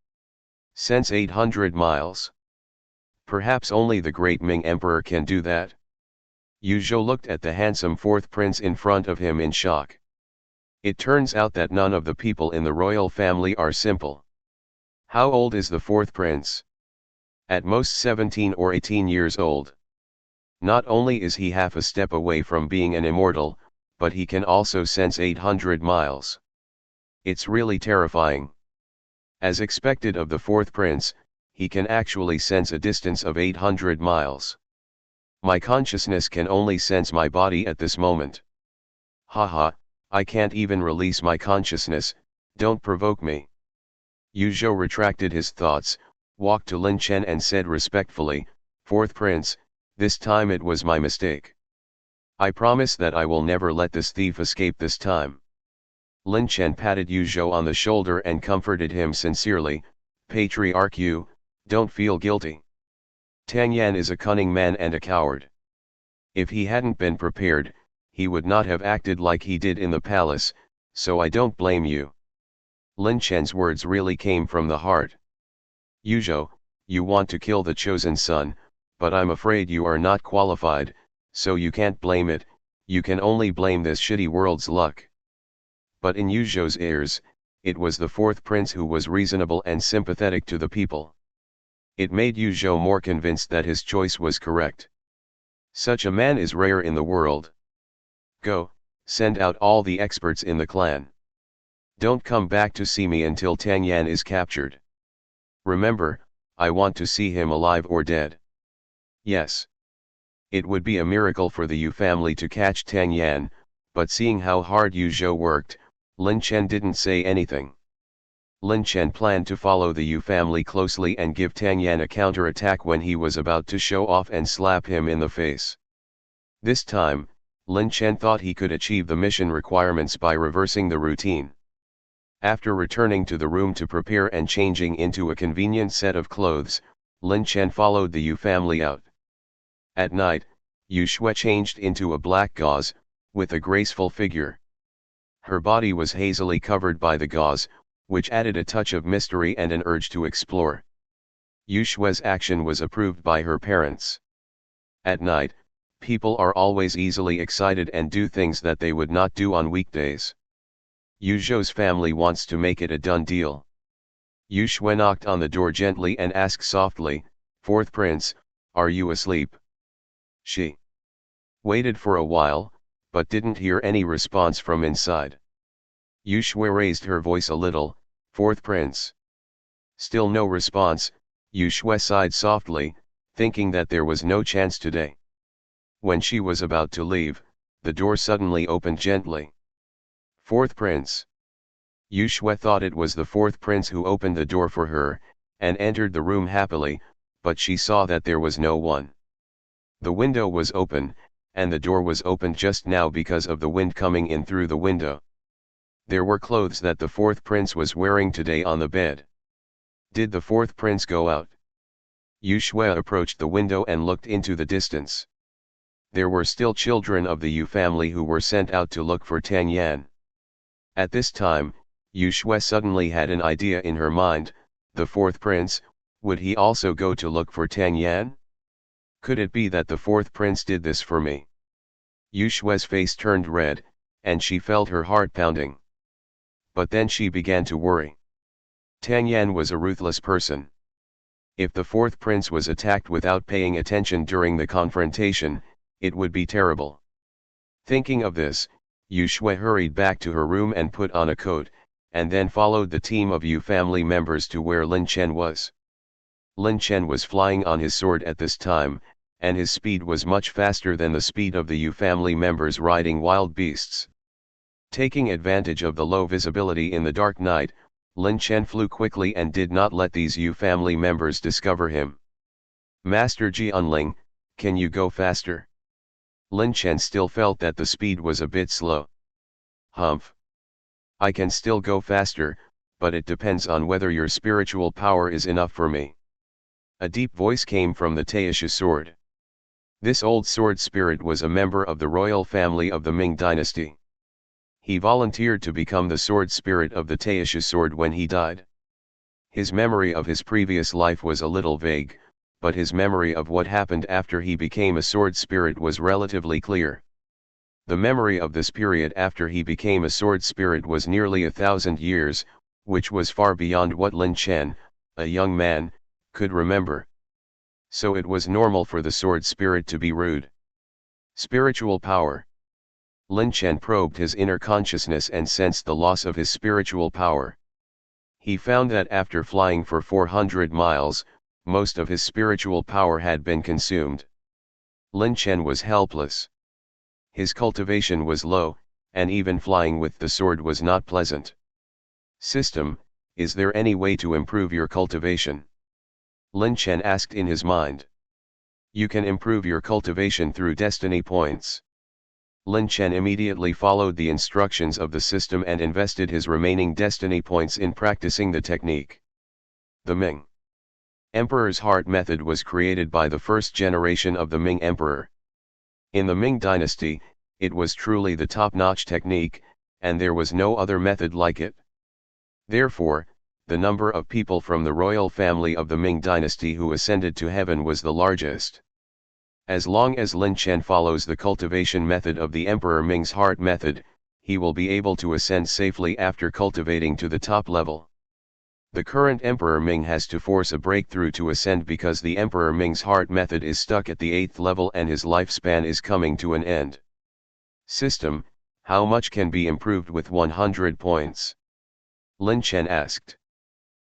Sense 800 miles. Perhaps only the great Ming Emperor can do that. Yu Zhou looked at the handsome fourth prince in front of him in shock. It turns out that none of the people in the royal family are simple. How old is the fourth prince? At most 17 or 18 years old. Not only is he half a step away from being an immortal, but he can also sense 800 miles. It's really terrifying. As expected of the fourth prince, he can actually sense a distance of 800 miles. My consciousness can only sense my body at this moment. Haha, I can't even release my consciousness, don't provoke me. Yu Zhou retracted his thoughts, walked to Lin Chen and said respectfully, "Fourth prince, this time it was my mistake. I promise that I will never let this thief escape this time." Lin Chen patted Yu Zhou on the shoulder and comforted him sincerely, "Patriarch Yu, don't feel guilty. Tang Yan is a cunning man and a coward. If he hadn't been prepared, he would not have acted like he did in the palace, so I don't blame you." Lin Chen's words really came from the heart. "Yu Zhou, you want to kill the chosen son, but I'm afraid you are not qualified, so you can't blame it, you can only blame this shitty world's luck." But in Yu Zhou's ears, it was the fourth prince who was reasonable and sympathetic to the people. It made Yu Zhou more convinced that his choice was correct. Such a man is rare in the world. Go, send out all the experts in the clan. Don't come back to see me until Tang Yan is captured. Remember, I want to see him alive or dead. Yes. It would be a miracle for the Yu family to catch Tang Yan, but seeing how hard Yu Zhou worked, Lin Chen didn't say anything. Lin Chen planned to follow the Yu family closely and give Tang Yan a counterattack when he was about to show off and slap him in the face. This time, Lin Chen thought he could achieve the mission requirements by reversing the routine. After returning to the room to prepare and changing into a convenient set of clothes, Lin Chen followed the Yu family out. At night, Yu Shui changed into a black gauze, with a graceful figure. Her body was hazily covered by the gauze, which added a touch of mystery and an urge to explore. Yu Shui's action was approved by her parents. At night, people are always easily excited and do things that they would not do on weekdays. Yu Zhou's family wants to make it a done deal. Yu Shui knocked on the door gently and asked softly, "Fourth prince, are you asleep?" She waited for a while, but didn't hear any response from inside. Yu Shui raised her voice a little, "Fourth prince." Still no response. Yu Shui sighed softly, thinking that there was no chance today. When she was about to leave, the door suddenly opened gently. "Fourth prince." Yu Shui thought it was the fourth prince who opened the door for her, and entered the room happily, but she saw that there was no one. The window was open, and the door was opened just now because of the wind coming in through the window. There were clothes that the fourth prince was wearing today on the bed. Did the fourth prince go out? Yu Shui approached the window and looked into the distance. There were still children of the Yu family who were sent out to look for Tang Yan. At this time, Yu Shui suddenly had an idea in her mind, the fourth prince, would he also go to look for Tang Yan? Could it be that the fourth prince did this for me? Yu Shui's face turned red, and she felt her heart pounding. But then she began to worry. Tang Yan was a ruthless person. If the fourth prince was attacked without paying attention during the confrontation, it would be terrible. Thinking of this, Yu Shui hurried back to her room and put on a coat, and then followed the team of Yu family members to where Lin Chen was. Lin Chen was flying on his sword at this time, and his speed was much faster than the speed of the Yu family members riding wild beasts. Taking advantage of the low visibility in the dark night, Lin Chen flew quickly and did not let these Yu family members discover him. "Master Jianling, can you go faster?" Lin Chen still felt that the speed was a bit slow. "Humph. I can still go faster, but it depends on whether your spiritual power is enough for me." A deep voice came from the Taisha sword. This old sword spirit was a member of the royal family of the Ming dynasty. He volunteered to become the sword spirit of the Taisha sword when he died. His memory of his previous life was a little vague, but his memory of what happened after he became a sword spirit was relatively clear. The memory of this period after he became a sword spirit was nearly 1,000 years, which was far beyond what Lin Chen, a young man, could remember. So it was normal for the sword spirit to be rude. Spiritual power. Lin Chen probed his inner consciousness and sensed the loss of his spiritual power. He found that after flying for 400 miles, most of his spiritual power had been consumed. Lin Chen was helpless. His cultivation was low, and even flying with the sword was not pleasant. System, is there any way to improve your cultivation? Lin Chen asked in his mind. You can improve your cultivation through destiny points. Lin Chen immediately followed the instructions of the system and invested his remaining destiny points in practicing the technique. The Ming Emperor's Heart method was created by the first generation of the Ming Emperor. In the Ming dynasty, it was truly the top-notch technique, and there was no other method like it. Therefore, the number of people from the royal family of the Ming dynasty who ascended to heaven was the largest. As long as Lin Chen follows the cultivation method of the Emperor Ming's Heart method, he will be able to ascend safely after cultivating to the top level. The current Emperor Ming has to force a breakthrough to ascend because the Emperor Ming's Heart method is stuck at the 8th level and his lifespan is coming to an end. System, how much can be improved with 100 points? Lin Chen asked.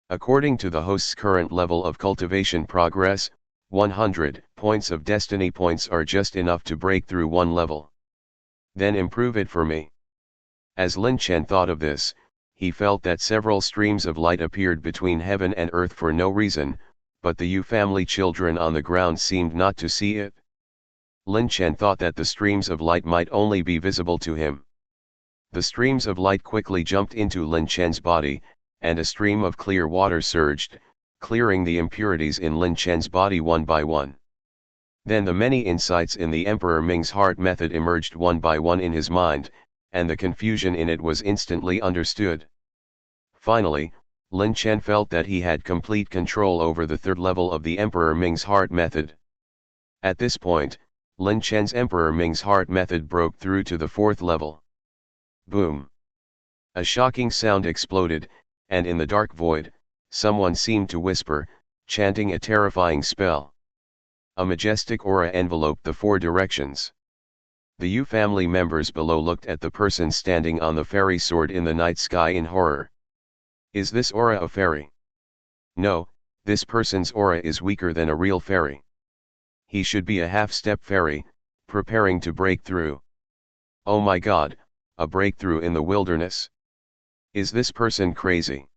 According to the host's current level of cultivation progress, 100 points of destiny points are just enough to break through one level. Then improve it for me. As Lin Chen thought of this, he felt that several streams of light appeared between heaven and earth for no reason, but the Yu family children on the ground seemed not to see it. Lin Chen thought that the streams of light might only be visible to him. The streams of light quickly jumped into Lin Chen's body, and a stream of clear water surged, clearing the impurities in Lin Chen's body one by one. Then the many insights in the Emperor Ming's Heart method emerged one by one in his mind, and the confusion in it was instantly understood. Finally, Lin Chen felt that he had complete control over the third level of the Emperor Ming's Heart method. At this point, Lin Chen's Emperor Ming's Heart method broke through to the 4th level. Boom! A shocking sound exploded, and in the dark void, someone seemed to whisper, chanting a terrifying spell. A majestic aura enveloped the 4 directions. The Yu family members below looked at the person standing on the fairy sword in the night sky in horror. Is this aura a fairy? No, this person's aura is weaker than a real fairy. He should be a half-step fairy, preparing to break through. Oh my God, a breakthrough in the wilderness. Is this person crazy?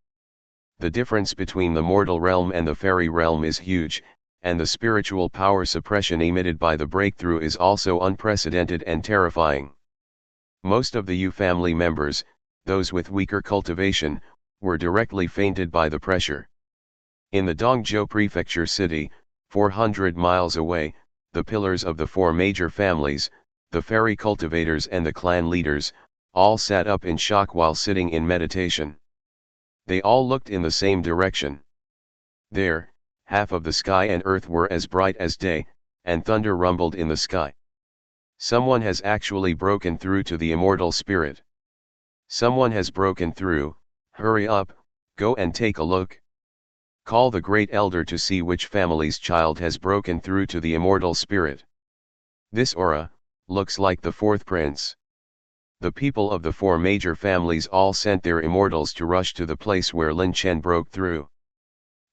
The difference between the mortal realm and the fairy realm is huge, and the spiritual power suppression emitted by the breakthrough is also unprecedented and terrifying. Most of the Yu family members, those with weaker cultivation, were directly fainted by the pressure. In the Dongzhou prefecture city, 400 miles away, the pillars of the 4 major families, the fairy cultivators and the clan leaders, all sat up in shock while sitting in meditation. They all looked in the same direction. There, half of the sky and earth were as bright as day, and thunder rumbled in the sky. Someone has actually broken through to the immortal spirit. Someone has broken through, hurry up, go and take a look. Call the great elder to see which family's child has broken through to the immortal spirit. This aura, looks like the 4th prince. The people of the 4 major families all sent their immortals to rush to the place where Lin Chen broke through.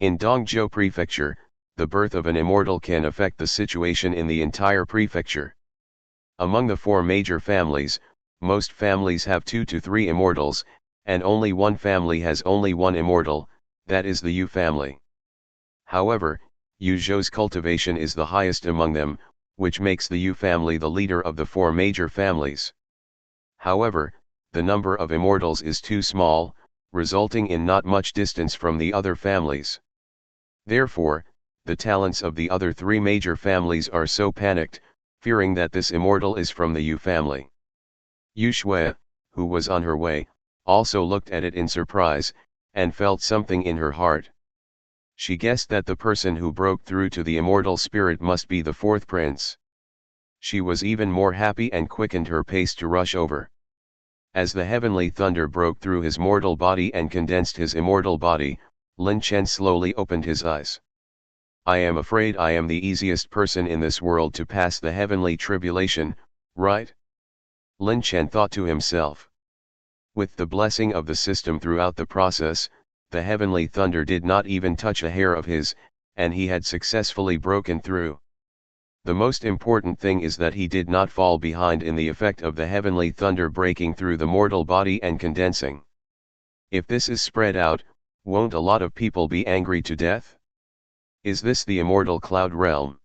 In Dongzhou prefecture, the birth of an immortal can affect the situation in the entire prefecture. Among the 4 major families, most families have 2 to 3 immortals, and only one family has only 1 immortal, that is the Yu family. However, Yu Zhou's cultivation is the highest among them, which makes the Yu family the leader of the 4 major families. However, the number of immortals is too small, resulting in not much distance from the other families. Therefore, the talents of the other three major families are so panicked, fearing that this immortal is from the Yu family. Yu Shui, who was on her way, also looked at it in surprise, and felt something in her heart. She guessed that the person who broke through to the immortal spirit must be the fourth prince. She was even more happy and quickened her pace to rush over. As the heavenly thunder broke through his mortal body and condensed his immortal body, Lin Chen slowly opened his eyes. I am afraid I am the easiest person in this world to pass the heavenly tribulation, right? Lin Chen thought to himself. With the blessing of the system throughout the process, the heavenly thunder did not even touch a hair of his, and he had successfully broken through. The most important thing is that he did not fall behind in the effect of the heavenly thunder breaking through the mortal body and condensing. If this is spread out, won't a lot of people be angry to death? Is this the immortal cloud realm?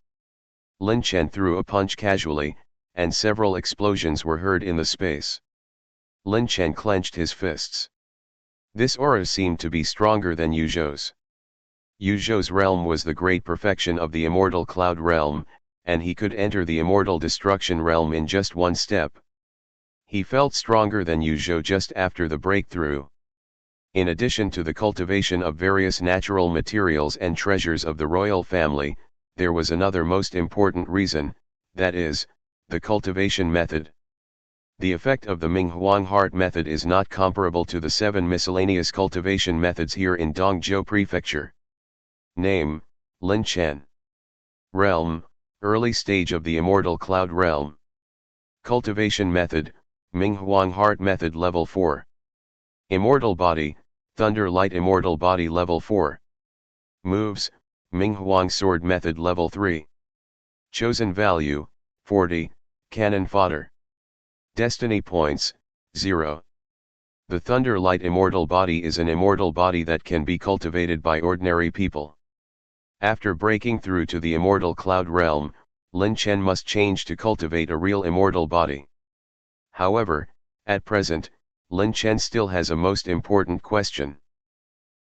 Lin Chen threw a punch casually, and several explosions were heard in the space. Lin Chen clenched his fists. This aura seemed to be stronger than Yu Zhou's. Yu Zhou's realm was the great perfection of the immortal cloud realm, and he could enter the immortal destruction realm in just one step. He felt stronger than Yu Zhou just after the breakthrough. In addition to the cultivation of various natural materials and treasures of the royal family, there was another most important reason, that is, the cultivation method. The effect of the Minghuang heart method is not comparable to the 7 miscellaneous cultivation methods here in Dongzhou Prefecture. Name, Lin Chen. Realm, early stage of the immortal cloud realm. Cultivation method, Minghuang heart method level 4. Immortal body, thunder light immortal body level 4. Moves, Minghuang sword method level 3. Chosen value, 40, cannon fodder. Destiny points, 0. The thunder light immortal body is an immortal body that can be cultivated by ordinary people. After breaking through to the immortal cloud realm, Lin Chen must change to cultivate a real immortal body. However, at present, Lin Chen still has a most important question.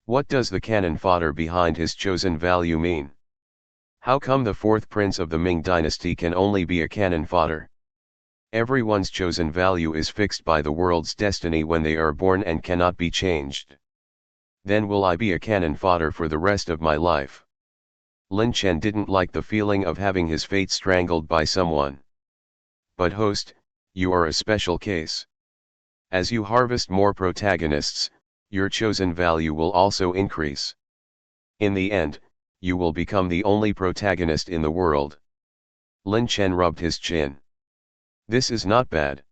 What does the cannon fodder behind his chosen value mean? How come the fourth prince of the Ming dynasty can only be a cannon fodder? Everyone's chosen value is fixed by the world's destiny when they are born and cannot be changed. Then will I be a cannon fodder for the rest of my life? Lin Chen didn't like the feeling of having his fate strangled by someone. But host, you are a special case. As you harvest more protagonists, your chosen value will also increase. In the end, you will become the only protagonist in the world. Lin Chen rubbed his chin. This is not bad.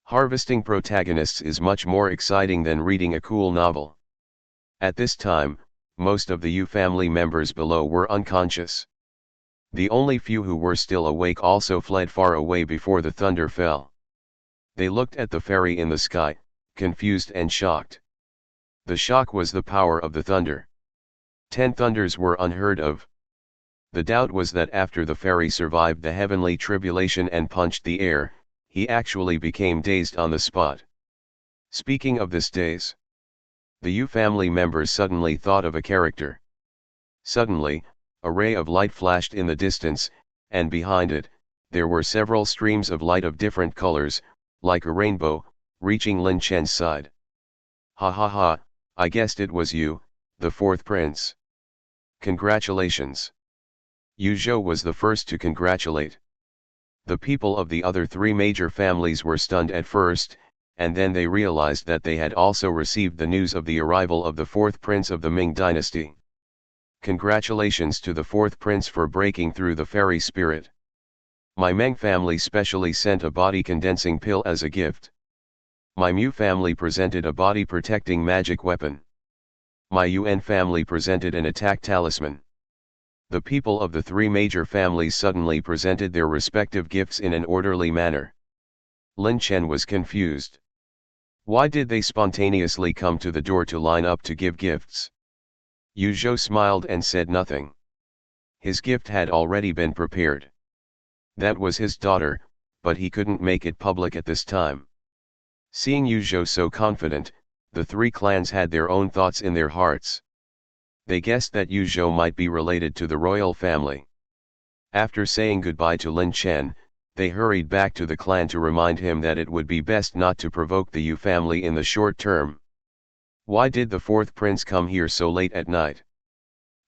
Harvesting protagonists is much more exciting than reading a cool novel. At this time, most of the Yu family members below were unconscious. The only few who were still awake also fled far away before the thunder fell. They looked at the fairy in the sky, confused and shocked. The shock was the power of the thunder. 10 thunders were unheard of. The doubt was that after the fairy survived the heavenly tribulation and punched the air, he actually became dazed on the spot. Speaking of this daze, the Yu family members suddenly thought of a character. Suddenly, a ray of light flashed in the distance, and behind it, there were several streams of light of different colors, like a rainbow, reaching Lin Chen's side. Ha ha ha, I guessed it was you, the fourth prince. Congratulations. Yu Zhou was the first to congratulate. The people of the other 3 major families were stunned at first, and then they realized that they had also received the news of the arrival of the fourth prince of the Ming dynasty. Congratulations to the fourth prince for breaking through the fairy spirit. My Meng family specially sent a body condensing pill as a gift. My Mu family presented a body protecting magic weapon. My Yuan family presented an attack talisman. The people of the 3 major families suddenly presented their respective gifts in an orderly manner. Lin Chen was confused. Why did they spontaneously come to the door to line up to give gifts? Yu Zhou smiled and said nothing. His gift had already been prepared. That was his daughter, but he couldn't make it public at this time. Seeing Yu Zhou so confident, the 3 clans had their own thoughts in their hearts. They guessed that Yu Zhou might be related to the royal family. After saying goodbye to Lin Chen, they hurried back to the clan to remind him that it would be best not to provoke the Yu family in the short term. Why did the fourth prince come here so late at night?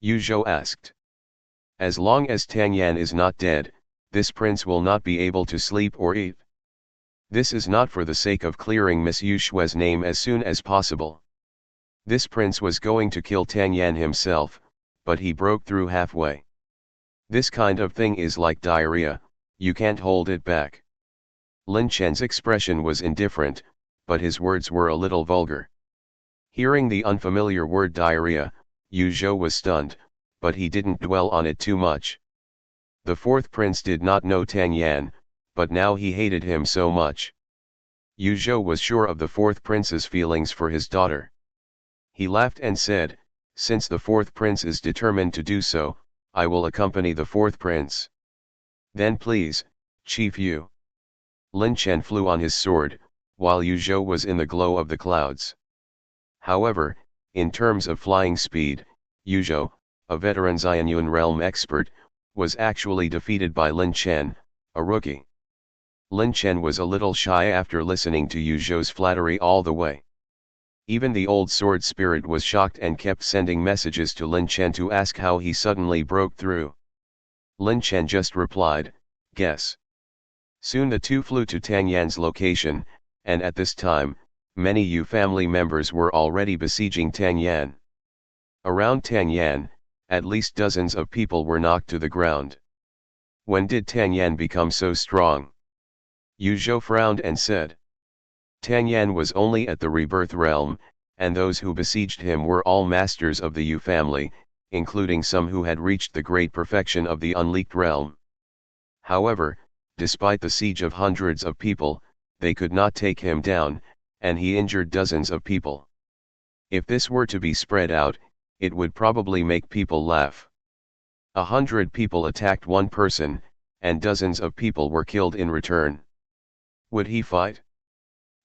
Yu Zhou asked. As long as Tang Yan is not dead, this prince will not be able to sleep or eat. This is not for the sake of clearing Miss Yu Shue's name as soon as possible. This prince was going to kill Tang Yan himself, but he broke through halfway. This kind of thing is like diarrhea, you can't hold it back. Lin Chen's expression was indifferent, but his words were a little vulgar. Hearing the unfamiliar word diarrhea, Yu Zhou was stunned, but he didn't dwell on it too much. The fourth prince did not know Tang Yan, but now he hated him so much. Yu Zhou was sure of the fourth prince's feelings for his daughter. He laughed and said, since the fourth prince is determined to do so, I will accompany the fourth prince. Then please, Chief Yu. Lin Chen flew on his sword, while Yu Zhou was in the glow of the clouds. However, in terms of flying speed, Yu Zhou, a veteran Xianyuan realm expert, was actually defeated by Lin Chen, a rookie. Lin Chen was a little shy after listening to Yu Zhou's flattery all the way. Even the old sword spirit was shocked and kept sending messages to Lin Chen to ask how he suddenly broke through. Lin Chen just replied, guess. Soon the two flew to Tang Yan's location, and at this time, many Yu family members were already besieging Tang Yan. Around Tang Yan, at least dozens of people were knocked to the ground. When did Tang Yan become so strong? Yu Zhou frowned and said. Tang Yan was only at the rebirth realm, and those who besieged him were all masters of the Yu family, including some who had reached the great perfection of the unleaked realm. However, despite the siege of hundreds of people, they could not take him down, and he injured dozens of people. If this were to be spread out, it would probably make people laugh. 100 people attacked one person, and dozens of people were killed in return. Would he fight?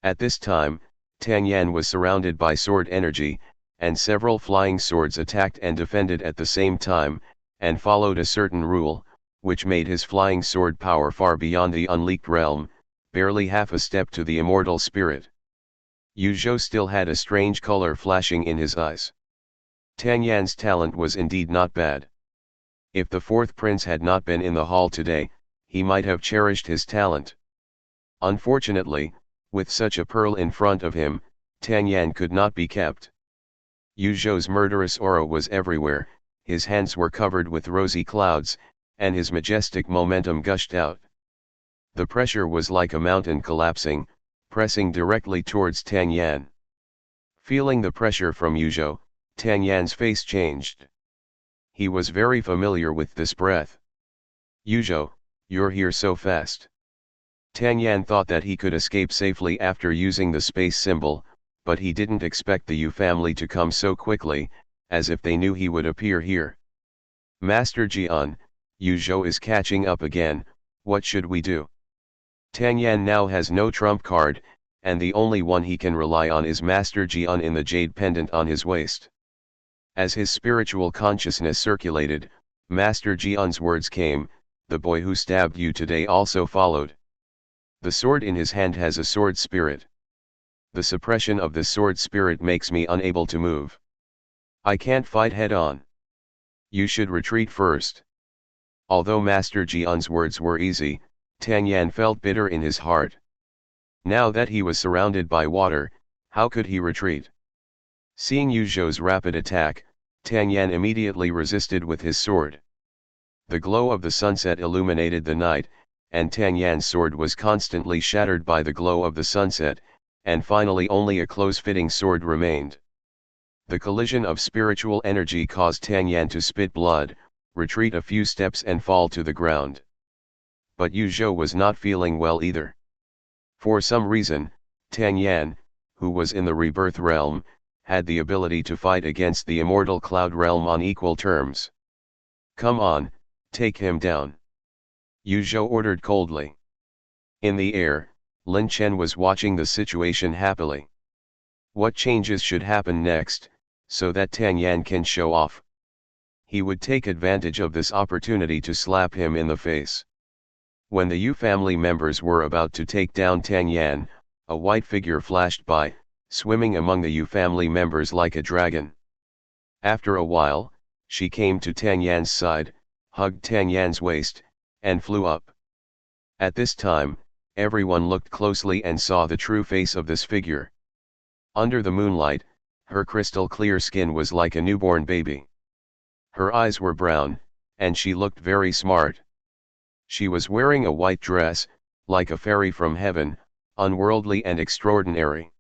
At this time, Tang Yan was surrounded by sword energy, and several flying swords attacked and defended at the same time, and followed a certain rule, which made his flying sword power far beyond the unleaked realm, barely half a step to the immortal spirit. Yu Zhou still had a strange color flashing in his eyes. Tang Yan's talent was indeed not bad. If the fourth prince had not been in the hall today, he might have cherished his talent. Unfortunately, with such a pearl in front of him, Tang Yan could not be kept. Yu Zhou's murderous aura was everywhere, his hands were covered with rosy clouds, and his majestic momentum gushed out. The pressure was like a mountain collapsing, pressing directly towards Tang Yan. Feeling the pressure from Yu Zhou, Tang Yan's face changed. He was very familiar with this breath. Yu Zhou, you're here so fast. Tang Yan thought that he could escape safely after using the space symbol, but he didn't expect the Yu family to come so quickly, as if they knew he would appear here. Master Jian, Yu Zhou is catching up again, what should we do? Tang Yan now has no trump card, and the only one he can rely on is Master Jian in the jade pendant on his waist. As his spiritual consciousness circulated, Master Jian's words came, the boy who stabbed you today also followed. The sword in his hand has a sword spirit. The suppression of the sword spirit makes me unable to move. I can't fight head on. You should retreat first. Although Master Jian's words were easy, Tang Yan felt bitter in his heart. Now that he was surrounded by water, how could he retreat? Seeing Yu Zhou's rapid attack, Tang Yan immediately resisted with his sword. The glow of the sunset illuminated the night, and Tang Yan's sword was constantly shattered by the glow of the sunset, and finally only a close-fitting sword remained. The collision of spiritual energy caused Tang Yan to spit blood, retreat a few steps and fall to the ground. But Yu Zhou was not feeling well either. For some reason, Tang Yan, who was in the rebirth realm, had the ability to fight against the immortal cloud realm on equal terms. Come on, take him down. Yu Zhou ordered coldly. In the air, Lin Chen was watching the situation happily. What changes should happen next, so that Tang Yan can show off. He would take advantage of this opportunity to slap him in the face. When the Yu family members were about to take down Tang Yan, a white figure flashed by, swimming among the Yu family members like a dragon. After a while, she came to Tang Yan's side, hugged Tang Yan's waist, and flew up. At this time, everyone looked closely and saw the true face of this figure. Under the moonlight, her crystal clear skin was like a newborn baby. Her eyes were brown, and she looked very smart. She was wearing a white dress, like a fairy from heaven, unworldly and extraordinary.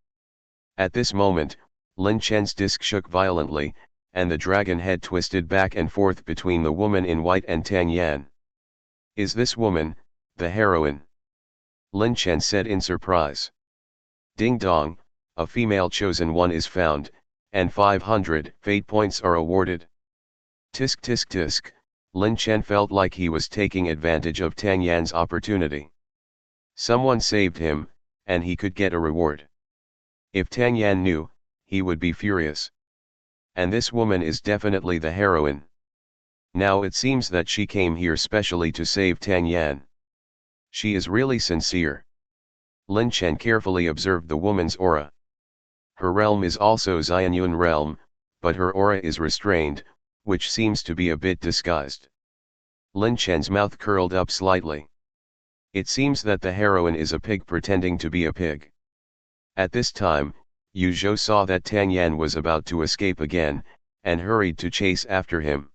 At this moment, Lin Chen's disc shook violently, and the dragon head twisted back and forth between the woman in white and Tang Yan. "Is this woman the heroine?" Lin Chen said in surprise. "Ding dong, a female chosen one is found, and 500 fate points are awarded." Tisk tisk tisk, Lin Chen felt like he was taking advantage of Tang Yan's opportunity. Someone saved him, and he could get a reward. If Tang Yan knew, he would be furious. And this woman is definitely the heroine. Now it seems that she came here specially to save Tang Yan. She is really sincere. Lin Chen carefully observed the woman's aura. Her realm is also Xianyun realm, but her aura is restrained, which seems to be a bit disguised. Lin Chen's mouth curled up slightly. It seems that the heroine is a pig pretending to be a pig. At this time, Yu Zhou saw that Tang Yan was about to escape again, and hurried to chase after him.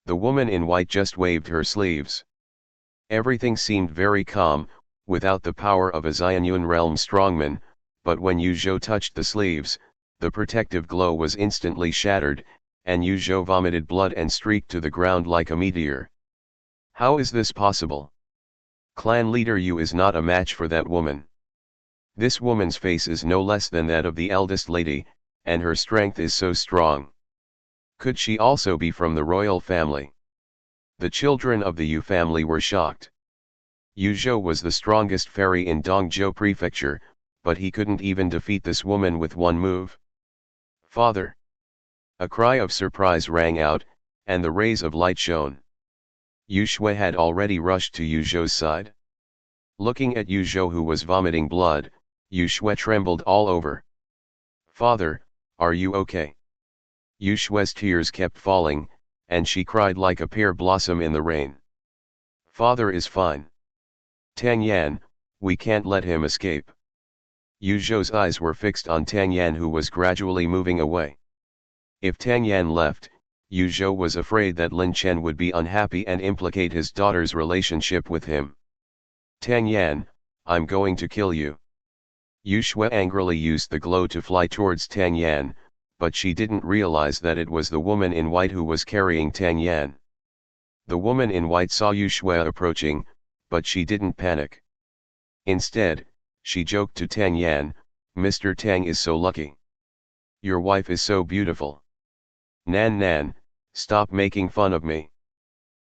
The woman in white just waved her sleeves. Everything seemed very calm, without the power of a Xianyun realm strongman, but when Yu Zhou touched the sleeves, the protective glow was instantly shattered, and Yu Zhou vomited blood and streaked to the ground like a meteor. How is this possible? Clan leader Yu is not a match for that woman. This woman's face is no less than that of the eldest lady, and her strength is so strong. Could she also be from the royal family? The children of the Yu family were shocked. Yu Zhou was the strongest fairy in Dongzhou Prefecture, but he couldn't even defeat this woman with one move. "Father!" A cry of surprise rang out, and the rays of light shone. Yu Shui had already rushed to Yu Zhou's side. Looking at Yu Zhou, who was vomiting blood, Yu Shui trembled all over. "Father, are you okay?" Yu Shui's tears kept falling, and she cried like a pear blossom in the rain. "Father is fine. Tang Yan, we can't let him escape." Yu Zhou's eyes were fixed on Tang Yan, who was gradually moving away. If Tang Yan left, Yu Zhou was afraid that Lin Chen would be unhappy and implicate his daughter's relationship with him. "Tang Yan, I'm going to kill you." Yu Shui angrily used the glow to fly towards Tang Yan, but she didn't realize that it was the woman in white who was carrying Tang Yan. The woman in white saw Yu Shui approaching, but she didn't panic. Instead, she joked to Tang Yan, "Mr. Tang is so lucky. Your wife is so beautiful. Nan Nan, stop making fun of me."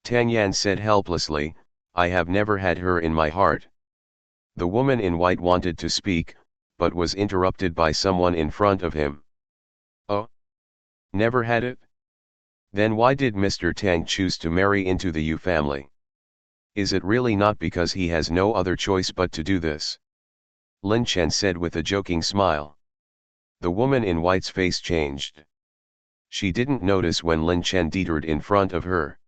Tang Yan said helplessly, "I have never had her in my heart." The woman in white wanted to speak, but was interrupted by someone in front of him. "Oh? Never had it? Then why did Mr. Tang choose to marry into the Yu family? Is it really not because he has no other choice but to do this?" Lin Chen said with a joking smile. The woman in white's face changed. She didn't notice when Lin Chen teetered in front of her.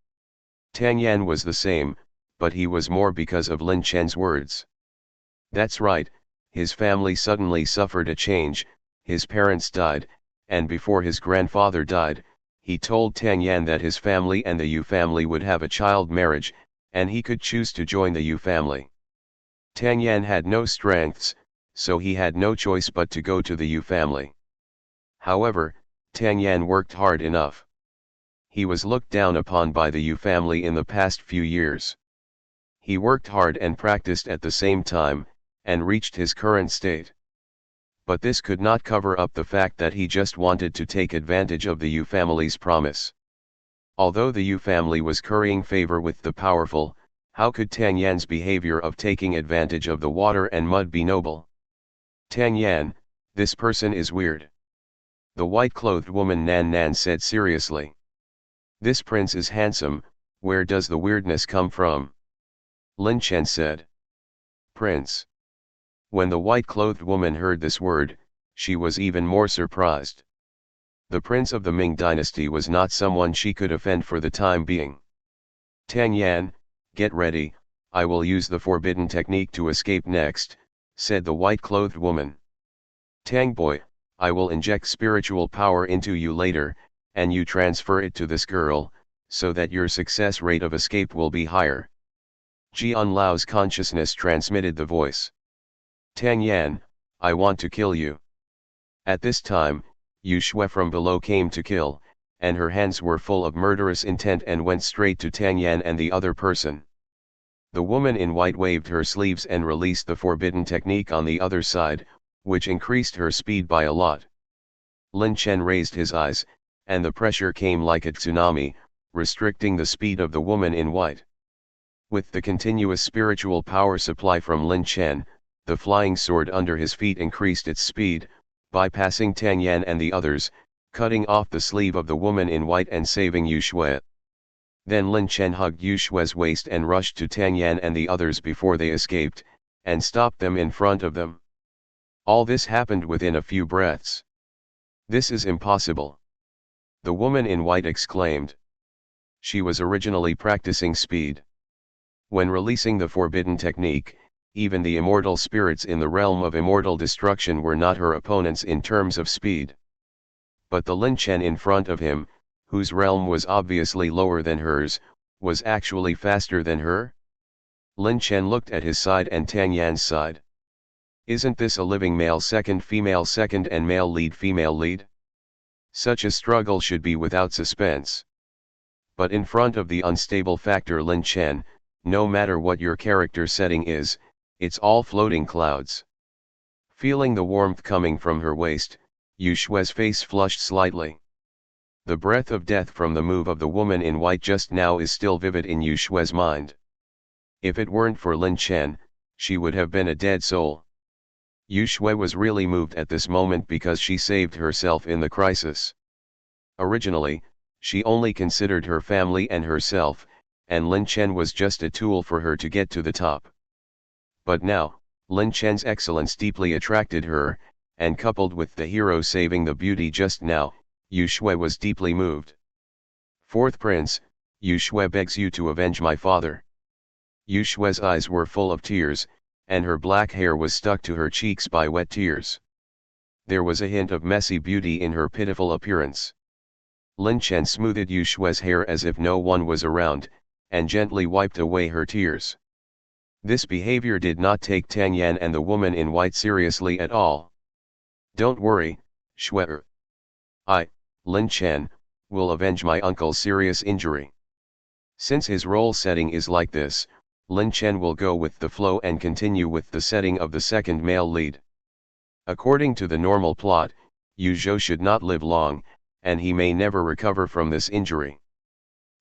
Tang Yan was the same, but he was more because of Lin Chen's words. That's right, his family suddenly suffered a change, his parents died, and before his grandfather died, he told Tang Yan that his family and the Yu family would have a child marriage, and he could choose to join the Yu family. Tang Yan had no strengths, so he had no choice but to go to the Yu family. However, Tang Yan worked hard enough. He was looked down upon by the Yu family in the past few years. He worked hard and practiced at the same time, and reached his current state. But this could not cover up the fact that he just wanted to take advantage of the Yu family's promise. Although the Yu family was currying favor with the powerful, how could Tang Yan's behavior of taking advantage of the water and mud be noble? "Tang Yan, this person is weird. The white-clothed woman Nan Nan said seriously. This prince is handsome, where does the weirdness come from? Lin Chen said. Prince. When the white-clothed woman heard this word, she was even more surprised. The prince of the Ming dynasty was not someone she could offend for the time being. Tang Yan, get ready, I will use the forbidden technique to escape next, said the white-clothed woman. Tang boy, I will inject spiritual power into you later, and you transfer it to this girl, so that your success rate of escape will be higher. Jian Lao's consciousness transmitted the voice. Tang Yan, I want to kill you. At this time, Yu Shui from below came to kill, and her hands were full of murderous intent and went straight to Tang Yan and the other person. The woman in white waved her sleeves and released the forbidden technique on the other side, which increased her speed by a lot. Lin Chen raised his eyes, and the pressure came like a tsunami, restricting the speed of the woman in white. With the continuous spiritual power supply from Lin Chen, the flying sword under his feet increased its speed, bypassing Tang Yan and the others, cutting off the sleeve of the woman in white and saving Yu Shui. Then Lin Chen hugged Yu Shui's waist and rushed to Tang Yan and the others before they escaped, and stopped them in front of them. All this happened within a few breaths. This is impossible. The woman in white exclaimed. She was originally practicing speed. When releasing the forbidden technique, even the immortal spirits in the realm of immortal destruction were not her opponents in terms of speed. But the Lin Chen in front of him, whose realm was obviously lower than hers, was actually faster than her? Lin Chen looked at his side and Tang Yan's side. Isn't this a living male second and male lead female lead? Such a struggle should be without suspense. But in front of the unstable factor Lin Chen, no matter what your character setting is, it's all floating clouds. Feeling the warmth coming from her waist, Yu Shui's face flushed slightly. The breath of death from the move of the woman in white just now is still vivid in Yu Shui's mind. If it weren't for Lin Chen, she would have been a dead soul. Yu Shui was really moved at this moment because she saved herself in the crisis. Originally, she only considered her family and herself, and Lin Chen was just a tool for her to get to the top. But now, Lin Chen's excellence deeply attracted her, and coupled with the hero saving the beauty just now, Yu Shui was deeply moved. Fourth prince, Yu Shui begs you to avenge my father. Yu Shui's eyes were full of tears, and her black hair was stuck to her cheeks by wet tears. There was a hint of messy beauty in her pitiful appearance. Lin Chen smoothed Yu Shui's hair as if no one was around, and gently wiped away her tears. This behavior did not take Tang Yan and the woman in white seriously at all. Don't worry, Shui. I, Lin Chen, will avenge my uncle's serious injury. Since his role setting is like this, Lin Chen will go with the flow and continue with the setting of the second male lead. According to the normal plot, Yu Zhou should not live long, and he may never recover from this injury.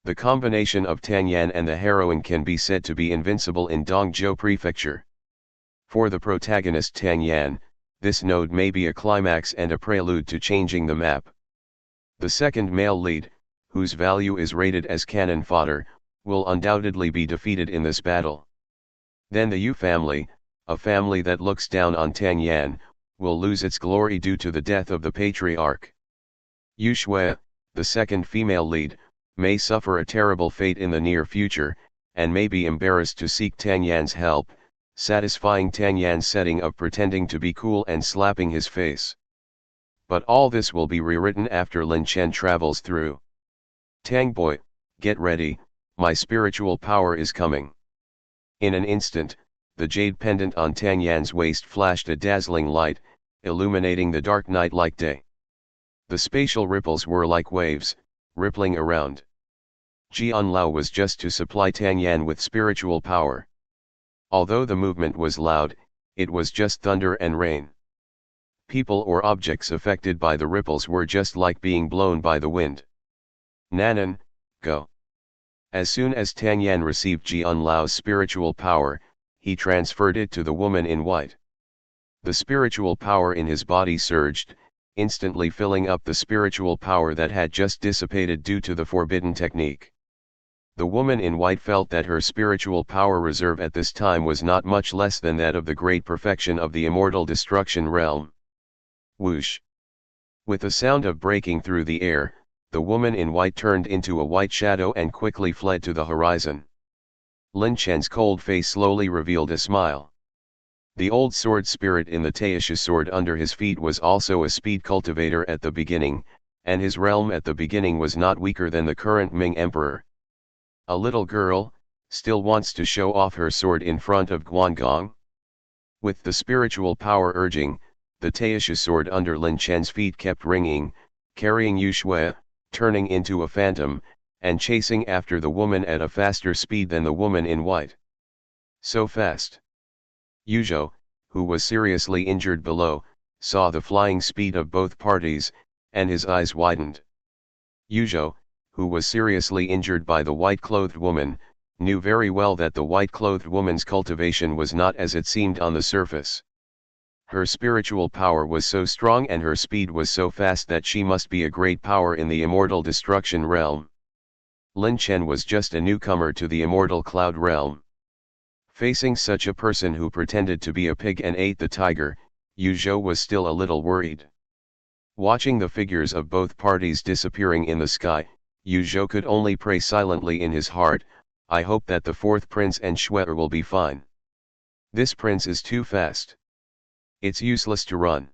The combination of Tang Yan and the heroine can be said to be invincible in Dongzhou Prefecture. For the protagonist Tang Yan, this node may be a climax and a prelude to changing the map. The second male lead, whose value is rated as cannon fodder, will undoubtedly be defeated in this battle. Then the Yu family, a family that looks down on Tang Yan, will lose its glory due to the death of the patriarch. Yu Shui, the second female lead, may suffer a terrible fate in the near future, and may be embarrassed to seek Tang Yan's help, satisfying Tang Yan's setting of pretending to be cool and slapping his face. But all this will be rewritten after Lin Chen travels through. Tang boy, get ready, my spiritual power is coming. In an instant, the jade pendant on Tang Yan's waist flashed a dazzling light, illuminating the dark night like day. The spatial ripples were like waves, rippling around. Jian Lao was just to supply Tang Yan with spiritual power. Although the movement was loud, it was just thunder and rain. People or objects affected by the ripples were just like being blown by the wind. Nanan, go. As soon as Tang Yan received Jian Lao's spiritual power, he transferred it to the woman in white. The spiritual power in his body surged, instantly filling up the spiritual power that had just dissipated due to the forbidden technique. The woman in white felt that her spiritual power reserve at this time was not much less than that of the great perfection of the immortal destruction realm. Whoosh! With a sound of breaking through the air, the woman in white turned into a white shadow and quickly fled to the horizon. Lin Chen's cold face slowly revealed a smile. The old sword spirit in the Taisha sword under his feet was also a speed cultivator at the beginning, and his realm at the beginning was not weaker than the current Ming Emperor. A little girl, still wants to show off her sword in front of Guangong? With the spiritual power urging, the Taisha sword under Lin Chen's feet kept ringing, carrying Yu Shui, turning into a phantom, and chasing after the woman at a faster speed than the woman in white. So fast. Yu Zhou, who was seriously injured below, saw the flying speed of both parties, and his eyes widened. Yu Zhou, who was seriously injured by the white-clothed woman, knew very well that the white-clothed woman's cultivation was not as it seemed on the surface. Her spiritual power was so strong and her speed was so fast that she must be a great power in the immortal destruction realm. Lin Chen was just a newcomer to the immortal cloud realm. Facing such a person who pretended to be a pig and ate the tiger, Yu Zhou was still a little worried. Watching the figures of both parties disappearing in the sky, Yu Zhou could only pray silently in his heart, "I hope that the fourth prince and Shuer will be fine. This prince is too fast. It's useless to run.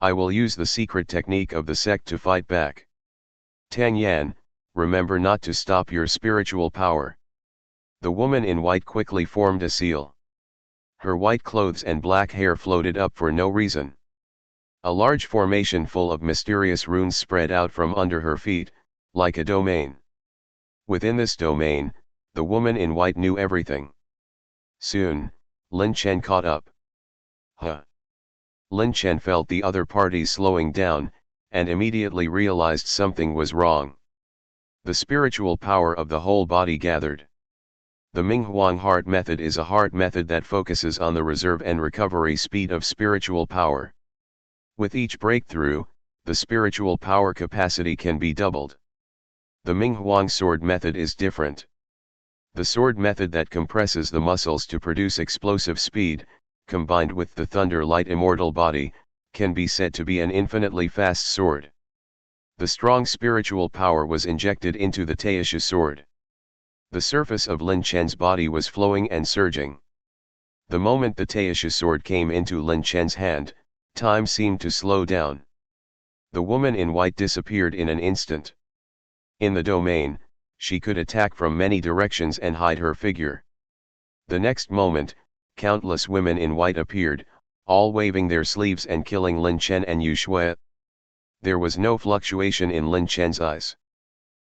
I will use the secret technique of the sect to fight back. Tang Yan, remember not to stop your spiritual power." The woman in white quickly formed a seal. Her white clothes and black hair floated up for no reason. A large formation full of mysterious runes spread out from under her feet, like a domain. Within this domain, the woman in white knew everything. Soon, Lin Chen caught up. Huh! Lin Chen felt the other parties slowing down, and immediately realized something was wrong. The spiritual power of the whole body gathered. The Minghuang heart method is a heart method that focuses on the reserve and recovery speed of spiritual power. With each breakthrough, the spiritual power capacity can be doubled. The Minghuang sword method is different. The sword method that compresses the muscles to produce explosive speed, combined with the thunder light immortal body, can be said to be an infinitely fast sword. The strong spiritual power was injected into the Taisha sword. The surface of Lin Chen's body was flowing and surging. The moment the Taisha sword came into Lin Chen's hand, time seemed to slow down. The woman in white disappeared in an instant. In the domain, she could attack from many directions and hide her figure. The next moment, countless women in white appeared, all waving their sleeves and killing Lin Chen and Yu Shui. There was no fluctuation in Lin Chen's eyes.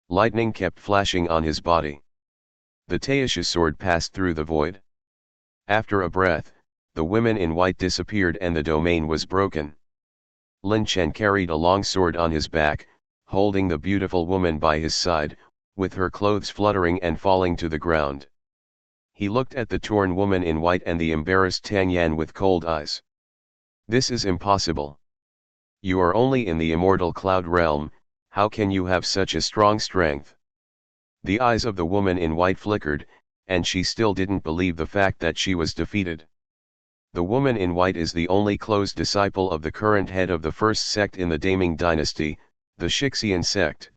Lightning kept flashing on his body. The Taisha sword passed through the void. After a breath, the women in white disappeared and the domain was broken. Lin Chen carried a long sword on his back, holding the beautiful woman by his side, with her clothes fluttering and falling to the ground. He looked at the torn woman in white and the embarrassed Tang Yan with cold eyes. "This is impossible. You are only in the immortal cloud realm, how can you have such a strong strength?" The eyes of the woman in white flickered, and she still didn't believe the fact that she was defeated. The woman in white is the only close disciple of the current head of the first sect in the Daming dynasty, the Shixian sect.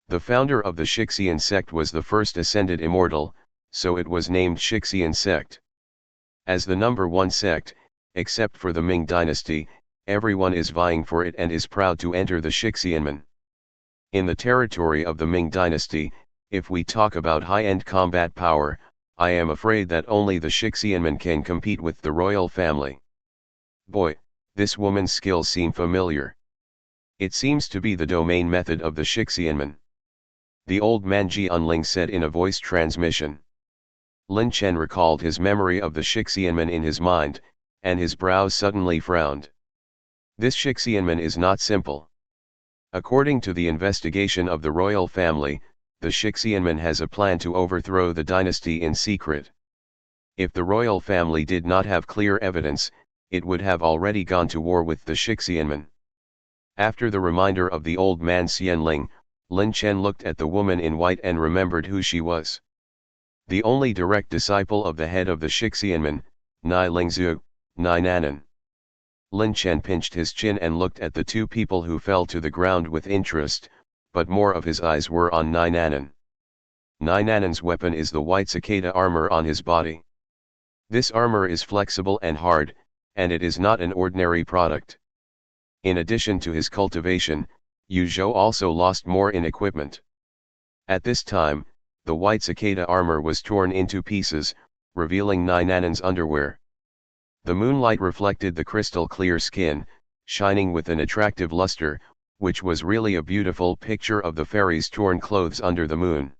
The founder of the Shixian sect was the first ascended immortal, so it was named Shixian sect. As the number one sect, except for the Ming dynasty, everyone is vying for it and is proud to enter the Shixianmen. In the territory of the Ming dynasty, if we talk about high-end combat power, I am afraid that only the Shixianmen can compete with the royal family. Boy, this woman's skills seem familiar. It seems to be the domain method of the Shixianmen. The old man Ji Unling said in a voice transmission. Lin Chen recalled his memory of the Shixianmen in his mind, and his brows suddenly frowned. This Shixianmen is not simple. According to the investigation of the royal family, the Shixianmen has a plan to overthrow the dynasty in secret. If the royal family did not have clear evidence, it would have already gone to war with the Shixianmen. After the reminder of the old man Xianling, Lin Chen looked at the woman in white and remembered who she was. The only direct disciple of the head of the Shixianmen, Nai Lingzhu, Nai Nanan. Lin Chen pinched his chin and looked at the two people who fell to the ground with interest, but more of his eyes were on Nai Nanan. Nai Nanan's weapon is the white cicada armor on his body. This armor is flexible and hard, and it is not an ordinary product. In addition to his cultivation, Yu Zhou also lost more in equipment. At this time, the white cicada armor was torn into pieces, revealing Nai Nanan's underwear. The moonlight reflected the crystal clear skin, shining with an attractive luster, which was really a beautiful picture of the fairy's torn clothes under the moon.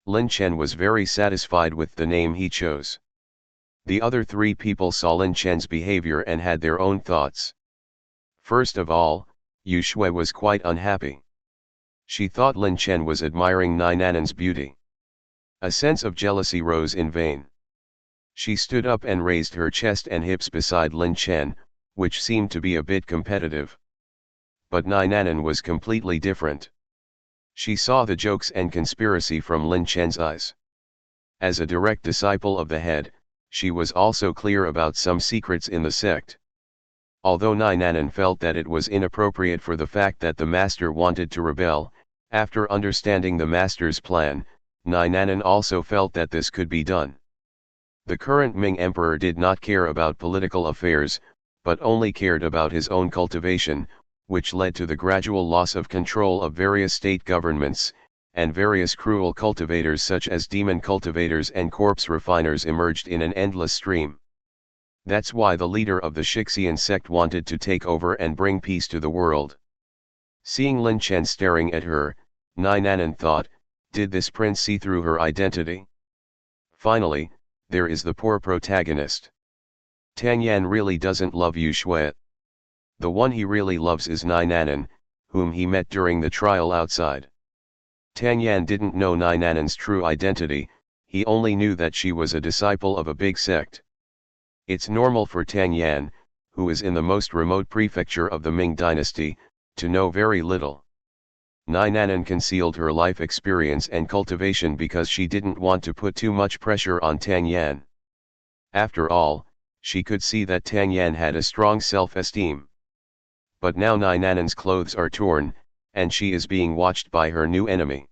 Lin Chen was very satisfied with the name he chose. The other three people saw Lin Chen's behavior and had their own thoughts. First of all, Yu Shui was quite unhappy. She thought Lin Chen was admiring Nai Nanan's beauty. A sense of jealousy rose in vain. She stood up and raised her chest and hips beside Lin Chen, which seemed to be a bit competitive. But Nai Nanan was completely different. She saw the jokes and conspiracy from Lin Chen's eyes. As a direct disciple of the head, she was also clear about some secrets in the sect. Although Nai Nanan felt that it was inappropriate for the fact that the master wanted to rebel, after understanding the master's plan, Nai Nanan also felt that this could be done. The current Ming emperor did not care about political affairs, but only cared about his own cultivation, which led to the gradual loss of control of various state governments, and various cruel cultivators such as demon cultivators and corpse refiners emerged in an endless stream. That's why the leader of the Shixian sect wanted to take over and bring peace to the world. Seeing Lin Chen staring at her, Nai Nanan thought, did this prince see through her identity? Finally, there is the poor protagonist. Tang Yan really doesn't love Yu Shui. The one he really loves is Nai Nanan, whom he met during the trial outside. Tang Yan didn't know Nai Nanan's true identity, he only knew that she was a disciple of a big sect. It's normal for Tang Yan, who is in the most remote prefecture of the Ming dynasty, to know very little. Nai Nanan concealed her life experience and cultivation because she didn't want to put too much pressure on Tang Yan. After all, she could see that Tang Yan had a strong self-esteem. But now Nai Nanan's clothes are torn, and she is being watched by her new enemy.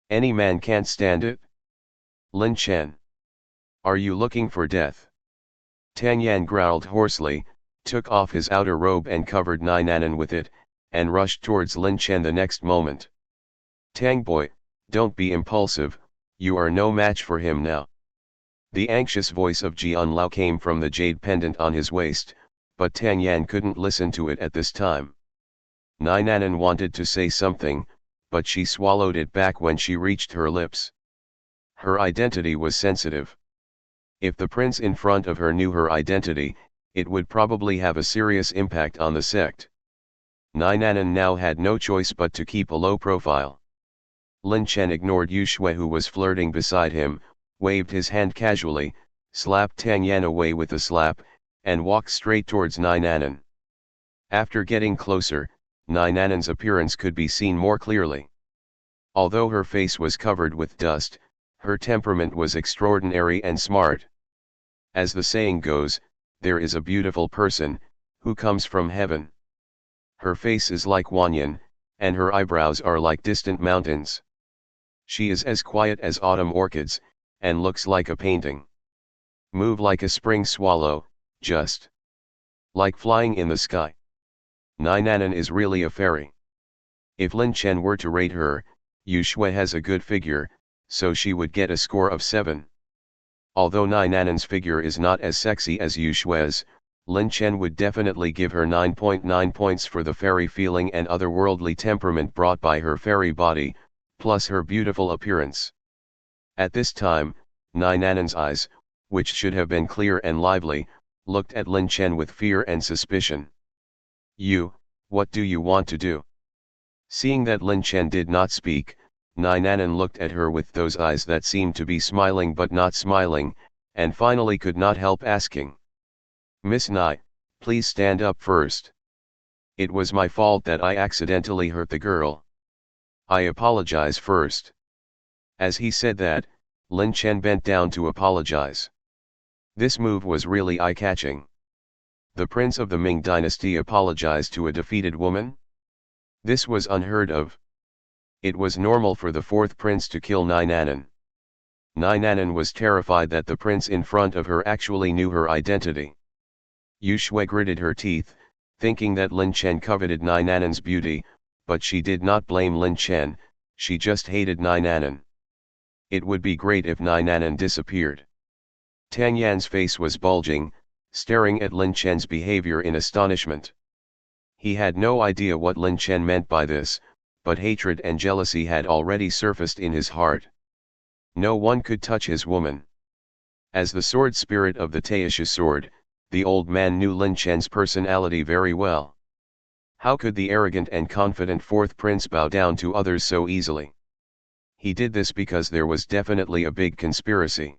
Any man can't stand it. Lin Chen. Are you looking for death? Tang Yan growled hoarsely, took off his outer robe and covered Nai Nanan with it, and rushed towards Lin Chen the next moment. Tang boy, don't be impulsive, you are no match for him now. The anxious voice of Jian Lao came from the jade pendant on his waist, but Tang Yan couldn't listen to it at this time. Nai Nanan wanted to say something, but she swallowed it back when she reached her lips. Her identity was sensitive. If the prince in front of her knew her identity, it would probably have a serious impact on the sect. Nai Nanan now had no choice but to keep a low profile. Lin Chen ignored Yu Shui who was flirting beside him, waved his hand casually, slapped Tang Yan away with a slap, and walked straight towards Nai Nanan. After getting closer, Nai Nanan's appearance could be seen more clearly. Although her face was covered with dust, her temperament was extraordinary and smart. As the saying goes, there is a beautiful person, who comes from heaven. Her face is like Wanyan, and her eyebrows are like distant mountains. She is as quiet as autumn orchids, and looks like a painting. Move like a spring swallow, just like flying in the sky. Nai Nanan is really a fairy. If Lin Chen were to rate her, Yu Shui has a good figure, so she would get a score of 7. Although Nai Nanan's figure is not as sexy as Yu Shui's, Lin Chen would definitely give her 9.9 points for the fairy feeling and otherworldly temperament brought by her fairy body, plus her beautiful appearance. At this time, Nai Nanan's eyes, which should have been clear and lively, looked at Lin Chen with fear and suspicion. You, what do you want to do? Seeing that Lin Chen did not speak, Nai Nanan looked at her with those eyes that seemed to be smiling but not smiling, and finally could not help asking. Miss Nai, please stand up first. It was my fault that I accidentally hurt the girl. I apologize first. As he said that, Lin Chen bent down to apologize. This move was really eye-catching. The prince of the Ming dynasty apologized to a defeated woman? This was unheard of. It was normal for the fourth prince to kill Nanan. Nanan was terrified that the prince in front of her actually knew her identity. Yu Shui gritted her teeth, thinking that Lin Chen coveted Nanan's beauty, but she did not blame Lin Chen, she just hated Nanan. It would be great if Nanan disappeared. Tang Yan's face was bulging, staring at Lin Chen's behavior in astonishment. He had no idea what Lin Chen meant by this, but hatred and jealousy had already surfaced in his heart. No one could touch his woman. As the sword spirit of the Taisha sword, the old man knew Lin Chen's personality very well. How could the arrogant and confident fourth prince bow down to others so easily? He did this because there was definitely a big conspiracy.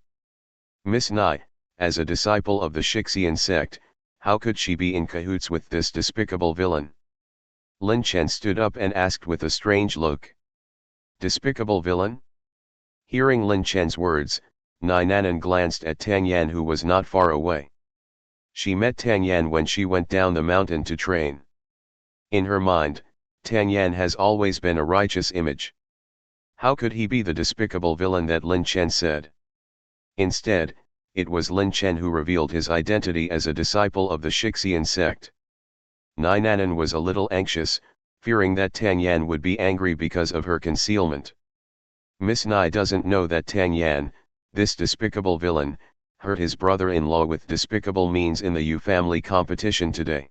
Miss Nai, as a disciple of the Shixian sect, how could she be in cahoots with this despicable villain? Lin Chen stood up and asked with a strange look. Despicable villain? Hearing Lin Chen's words, Nanan glanced at Tang Yan, who was not far away. She met Tang Yan when she went down the mountain to train. In her mind, Tang Yan has always been a righteous image. How could he be the despicable villain that Lin Chen said? Instead, it was Lin Chen who revealed his identity as a disciple of the Shixian sect. Nanan was a little anxious, fearing that Tang Yan would be angry because of her concealment. Miss Nai doesn't know that Tang Yan, this despicable villain, hurt his brother-in-law with despicable means in the Yu family competition today.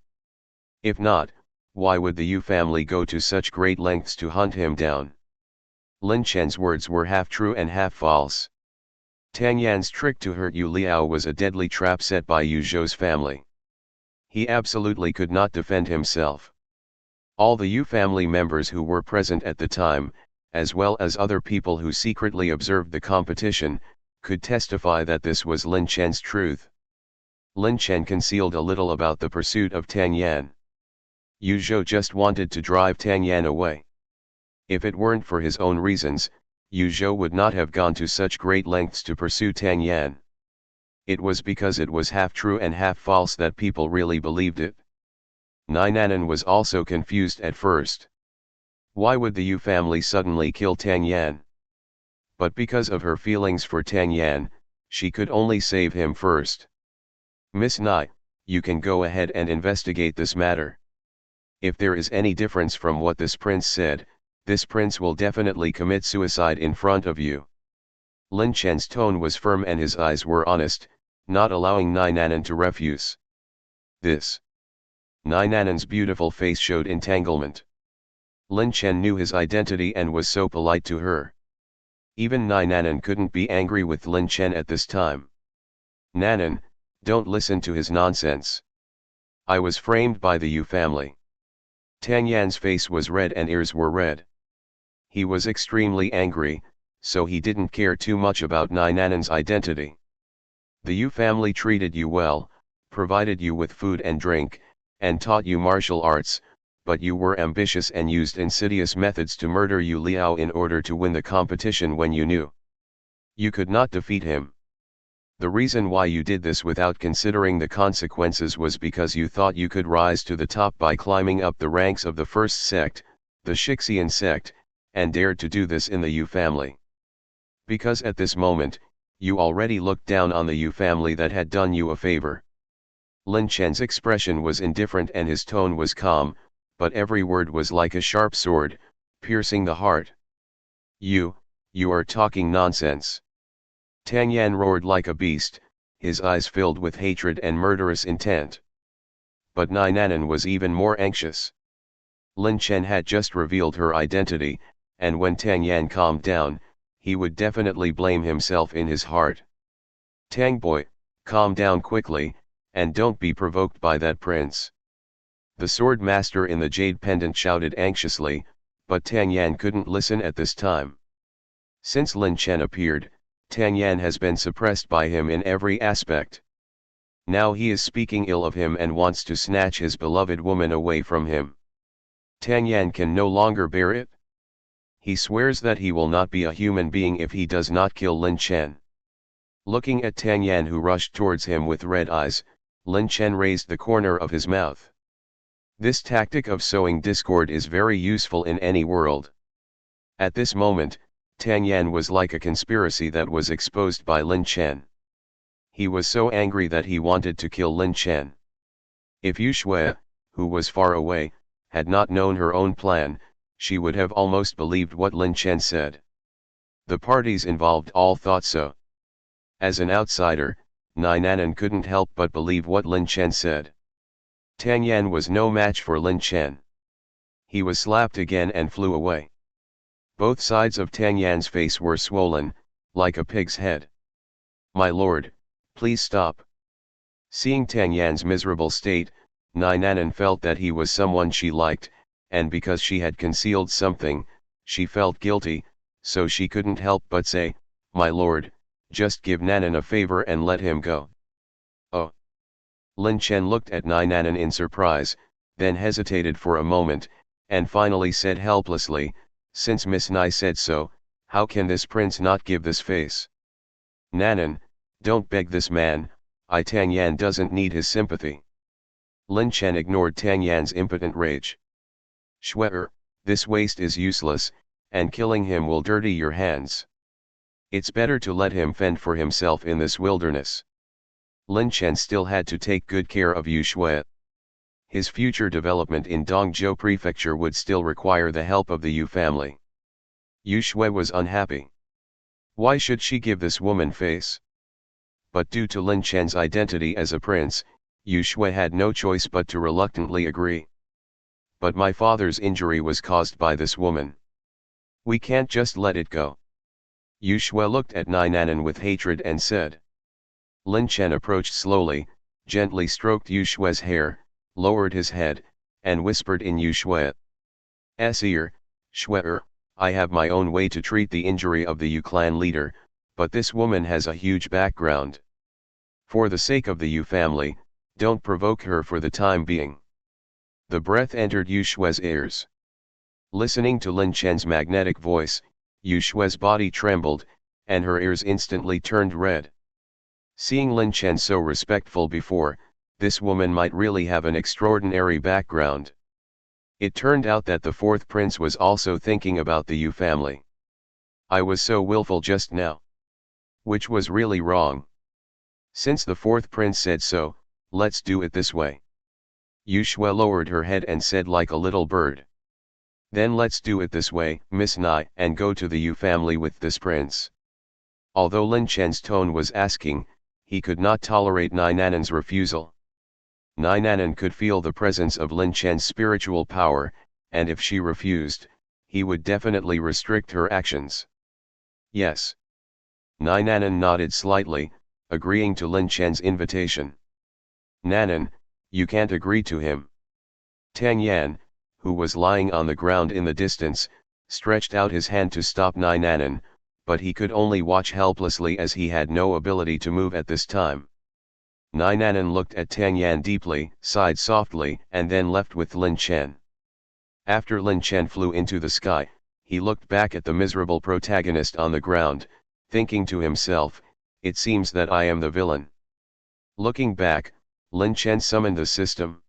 If not, why would the Yu family go to such great lengths to hunt him down? Lin Chen's words were half true and half false. Tang Yan's trick to hurt Yu Liao was a deadly trap set by Yu Zhou's family. He absolutely could not defend himself. All the Yu family members who were present at the time, as well as other people who secretly observed the competition, could testify that this was Lin Chen's truth. Lin Chen concealed a little about the pursuit of Tang Yan. Yu Zhou just wanted to drive Tang Yan away. If it weren't for his own reasons, Yu Zhou would not have gone to such great lengths to pursue Tang Yan. It was because it was half true and half false that people really believed it. Nanan was also confused at first. Why would the Yu family suddenly kill Tang Yan? But because of her feelings for Tang Yan, she could only save him first. Miss Nai, you can go ahead and investigate this matter. If there is any difference from what this prince said, this prince will definitely commit suicide in front of you. Lin Chen's tone was firm and his eyes were honest, not allowing Nanan to refuse. This. Nanan's beautiful face showed entanglement. Lin Chen knew his identity and was so polite to her. Even Nanan couldn't be angry with Lin Chen at this time. Nanan, don't listen to his nonsense. I was framed by the Yu family. Tang Yan's face was red and ears were red. He was extremely angry, so he didn't care too much about Nanan's identity. The Yu family treated you well, provided you with food and drink, and taught you martial arts, but you were ambitious and used insidious methods to murder Yu Liao in order to win the competition when you knew you could not defeat him. The reason why you did this without considering the consequences was because you thought you could rise to the top by climbing up the ranks of the first sect, the Shixian sect, and dared to do this in the Yu family. Because at this moment, you already looked down on the Yu family that had done you a favor. Lin Chen's expression was indifferent and his tone was calm, but every word was like a sharp sword, piercing the heart. You are talking nonsense. Tang Yan roared like a beast, his eyes filled with hatred and murderous intent. But Nanan was even more anxious. Lin Chen had just revealed her identity, and when Tang Yan calmed down, he would definitely blame himself in his heart. Tang boy, calm down quickly, and don't be provoked by that prince. The sword master in the jade pendant shouted anxiously, but Tang Yan couldn't listen at this time. Since Lin Chen appeared, Tang Yan has been suppressed by him in every aspect. Now he is speaking ill of him and wants to snatch his beloved woman away from him. Tang Yan can no longer bear it. He swears that he will not be a human being if he does not kill Lin Chen. Looking at Tang Yan, who rushed towards him with red eyes, Lin Chen raised the corner of his mouth. This tactic of sowing discord is very useful in any world. At this moment, Tang Yan was like a conspiracy that was exposed by Lin Chen. He was so angry that he wanted to kill Lin Chen. If Yu Shui, who was far away, had not known her own plan, she would have almost believed what Lin Chen said. The parties involved all thought so. As an outsider, Nanan couldn't help but believe what Lin Chen said. Tang Yan was no match for Lin Chen. He was slapped again and flew away. Both sides of Tang Yan's face were swollen, like a pig's head. "My lord, please stop." Seeing Tang Yan's miserable state, Nanan felt that he was someone she liked, and because she had concealed something, she felt guilty, so she couldn't help but say, "My lord, just give Nanan a favor and let him go." "Oh." Lin Chen looked at Nanan in surprise, then hesitated for a moment, and finally said helplessly, "Since Miss Nai said so, how can this prince not give this face?" "Nanan, don't beg this man, Tang Yan doesn't need his sympathy." Lin Chen ignored Tang Yan's impotent rage. "Shuer, this waste is useless, and killing him will dirty your hands. It's better to let him fend for himself in this wilderness." Lin Chen still had to take good care of Yu Shui. His future development in Dongzhou Prefecture would still require the help of the Yu family. Yu Shui was unhappy. Why should she give this woman face? But due to Lin Chen's identity as a prince, Yu Shui had no choice but to reluctantly agree. "But my father's injury was caused by this woman. We can't just let it go." Yu Shui looked at Nanan with hatred and said. Lin Chen approached slowly, gently stroked Yu Shui's hair, lowered his head, and whispered in Yu Shui's ear, "Shui'er, I have my own way to treat the injury of the Yu clan leader, but this woman has a huge background. For the sake of the Yu family, don't provoke her for the time being." The breath entered Yu Shui's ears. Listening to Lin Chen's magnetic voice, Yu Shui's body trembled, and her ears instantly turned red. Seeing Lin Chen so respectful before, this woman might really have an extraordinary background. It turned out that the fourth prince was also thinking about the Yu family. "I was so willful just now." Which was really wrong. Since the fourth prince said so, let's do it this way. Yu Shui lowered her head and said like a little bird. "Then let's do it this way, Miss Nai, and go to the Yu family with this prince." Although Lin Chen's tone was asking, he could not tolerate Nanan's refusal. Nanan could feel the presence of Lin Chen's spiritual power, and if she refused, he would definitely restrict her actions. "Yes." Nanan nodded slightly, agreeing to Lin Chen's invitation. "Nanan, you can't agree to him." Tang Yan, who was lying on the ground in the distance, stretched out his hand to stop Nanan, but he could only watch helplessly as he had no ability to move at this time. Nanan looked at Tang Yan deeply, sighed softly, and then left with Lin Chen. After Lin Chen flew into the sky, he looked back at the miserable protagonist on the ground, thinking to himself, "It seems that I am the villain." Looking back, Lin Chen summoned the system.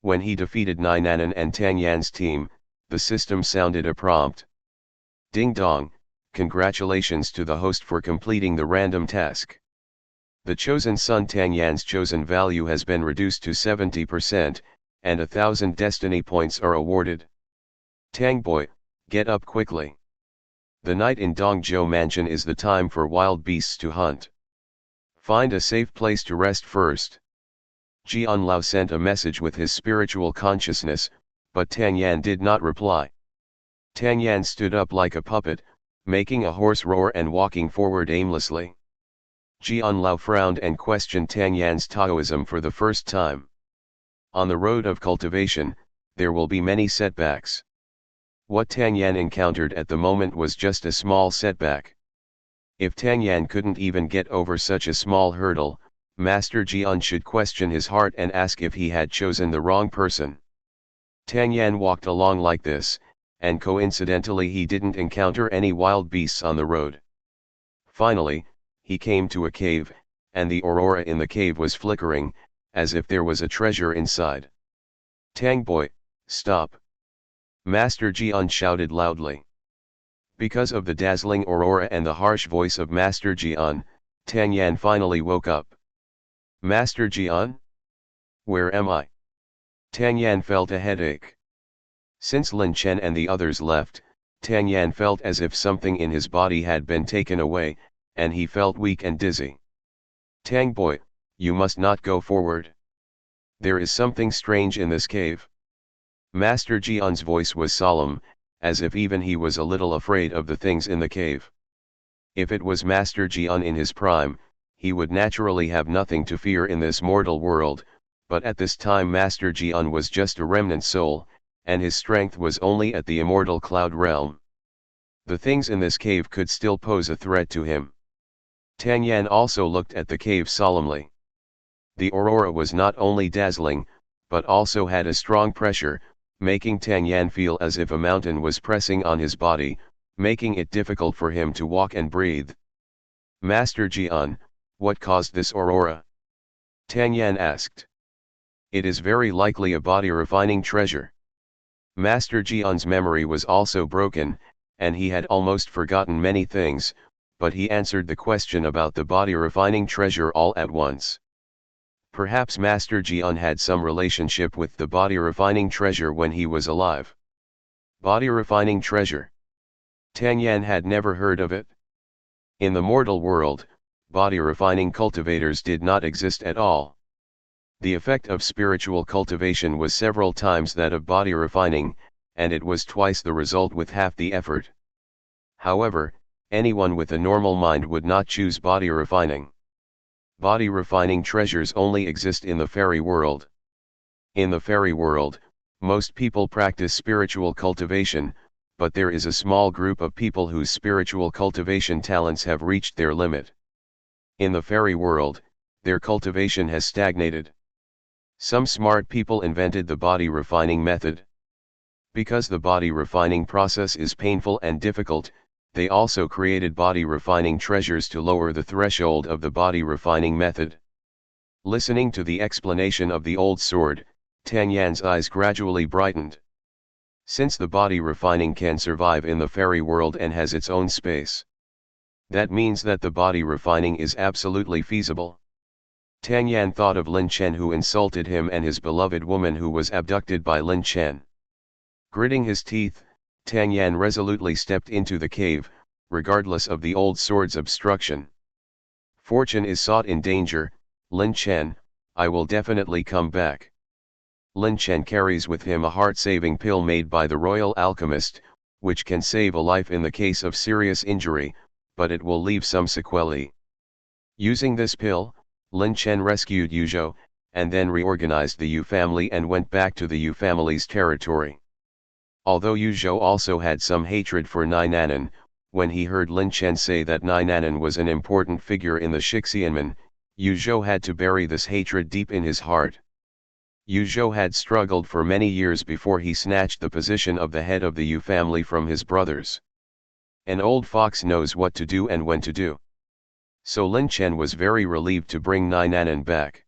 When he defeated Nanan and Tang Yan's team, the system sounded a prompt. "Ding dong, congratulations to the host for completing the random task. The chosen son Tang Yan's chosen value has been reduced to 70%, and 1,000 destiny points are awarded. Tang boy, get up quickly. The night in Dongzhou Mansion is the time for wild beasts to hunt. Find a safe place to rest first." Jian Lao sent a message with his spiritual consciousness, but Tang Yan did not reply. Tang Yan stood up like a puppet, making a hoarse roar and walking forward aimlessly. Jian Lao frowned and questioned Tang Yan's Taoism for the first time. On the road of cultivation, there will be many setbacks. What Tang Yan encountered at the moment was just a small setback. If Tang Yan couldn't even get over such a small hurdle, Master Jian should question his heart and ask if he had chosen the wrong person. Tang Yan walked along like this, and coincidentally he didn't encounter any wild beasts on the road. Finally, he came to a cave, and the aurora in the cave was flickering, as if there was a treasure inside. "Tang boy, stop!" Master Jian shouted loudly. Because of the dazzling aurora and the harsh voice of Master Jian, Tang Yan finally woke up. "Master Jian? Where am I?" Tang Yan felt a headache. Since Lin Chen and the others left, Tang Yan felt as if something in his body had been taken away, and he felt weak and dizzy. "Tang boy, you must not go forward. There is something strange in this cave." Master Jian's voice was solemn, as if even he was a little afraid of the things in the cave. If it was Master Jian in his prime, he would naturally have nothing to fear in this mortal world, but at this time Master Jian was just a remnant soul, and his strength was only at the immortal cloud realm. The things in this cave could still pose a threat to him. Tang Yan also looked at the cave solemnly. The aurora was not only dazzling, but also had a strong pressure, making Tang Yan feel as if a mountain was pressing on his body, making it difficult for him to walk and breathe. "Master Jian, what caused this aurora?" Tang Yan asked. "It is very likely a body refining treasure." Master Jian's memory was also broken, and he had almost forgotten many things, but he answered the question about the body refining treasure all at once. Perhaps Master Jian had some relationship with the body refining treasure when he was alive. Body refining treasure. Tang Yan had never heard of it. In the mortal world, body refining cultivators did not exist at all. The effect of spiritual cultivation was several times that of body refining, and it was twice the result with half the effort. However, anyone with a normal mind would not choose body refining. Body refining treasures only exist in the fairy world. In the fairy world, most people practice spiritual cultivation, but there is a small group of people whose spiritual cultivation talents have reached their limit. In the fairy world, their cultivation has stagnated. Some smart people invented the body refining method. Because the body refining process is painful and difficult, they also created body refining treasures to lower the threshold of the body refining method. Listening to the explanation of the old sword, Tang Yan's eyes gradually brightened. Since the body refining can survive in the fairy world and has its own space, that means that the body refining is absolutely feasible. Tang Yan thought of Lin Chen who insulted him and his beloved woman who was abducted by Lin Chen. Gritting his teeth, Tang Yan resolutely stepped into the cave, regardless of the old sword's obstruction. "Fortune is sought in danger, Lin Chen, I will definitely come back." Lin Chen carries with him a heart-saving pill made by the royal alchemist, which can save a life in the case of serious injury, but it will leave some sequelae. Using this pill, Lin Chen rescued Yuzhou, and then reorganized the Yu family and went back to the Yu family's territory. Although Yuzhou also had some hatred for Nainanan, when he heard Lin Chen say that Nainanan was an important figure in the Shixianmen, Yuzhou had to bury this hatred deep in his heart. Yuzhou had struggled for many years before he snatched the position of the head of the Yu family from his brothers. An old fox knows what to do and when to do. So Lin Chen was very relieved to bring Nainanan back.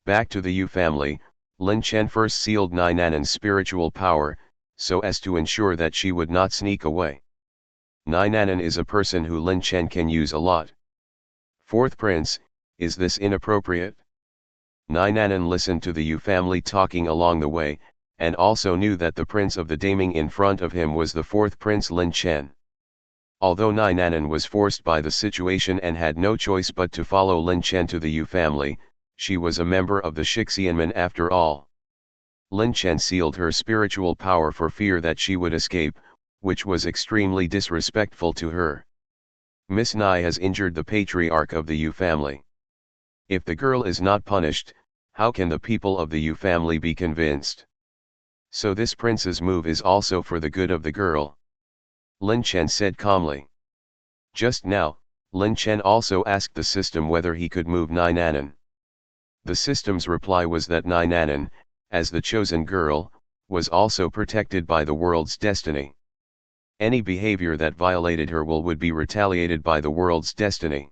Back to the Yu family, Lin Chen first sealed Nainanan's spiritual power, so as to ensure that she would not sneak away. Nainanan is a person who Lin Chen can use a lot. Fourth prince, is this inappropriate? Nainanan listened to the Yu family talking along the way, and also knew that the prince of the Daming in front of him was the fourth prince Lin Chen. Although Nainanan was forced by the situation and had no choice but to follow Lin Chen to the Yu family, she was a member of the Shixianmen after all. Lin Chen sealed her spiritual power for fear that she would escape, which was extremely disrespectful to her. Miss Nai has injured the patriarch of the Yu family. If the girl is not punished, how can the people of the Yu family be convinced? So this prince's move is also for the good of the girl. Lin Chen said calmly. Just now, Lin Chen also asked the system whether he could move Nainanan. The system's reply was that Nainanen, as the chosen girl, was also protected by the world's destiny. Any behavior that violated her will would be retaliated by the world's destiny.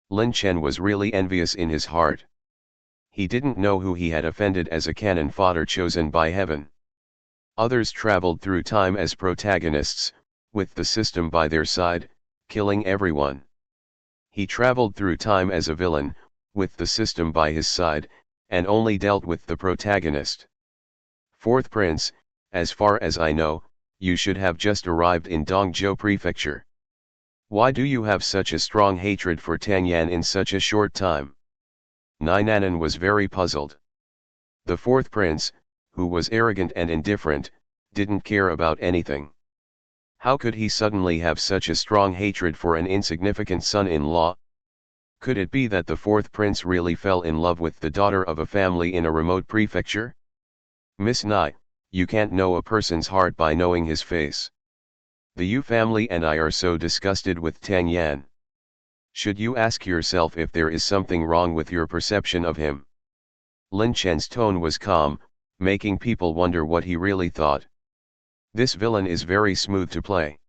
Lin Chen was really envious in his heart. He didn't know who he had offended as a cannon fodder chosen by heaven. Others traveled through time as protagonists, with the system by their side, killing everyone. He traveled through time as a villain, with the system by his side, and only dealt with the protagonist. Fourth Prince, as far as I know, you should have just arrived in Dongzhou Prefecture. Why do you have such a strong hatred for Tangyan in such a short time? Nainanen was very puzzled. The fourth prince, who was arrogant and indifferent, didn't care about anything. How could he suddenly have such a strong hatred for an insignificant son-in-law? Could it be that the fourth prince really fell in love with the daughter of a family in a remote prefecture? Miss Nai, you can't know a person's heart by knowing his face. The Yu family and I are so disgusted with Tang Yan. Should you ask yourself if there is something wrong with your perception of him? Lin Chen's tone was calm, making people wonder what he really thought. This villain is very smooth to play.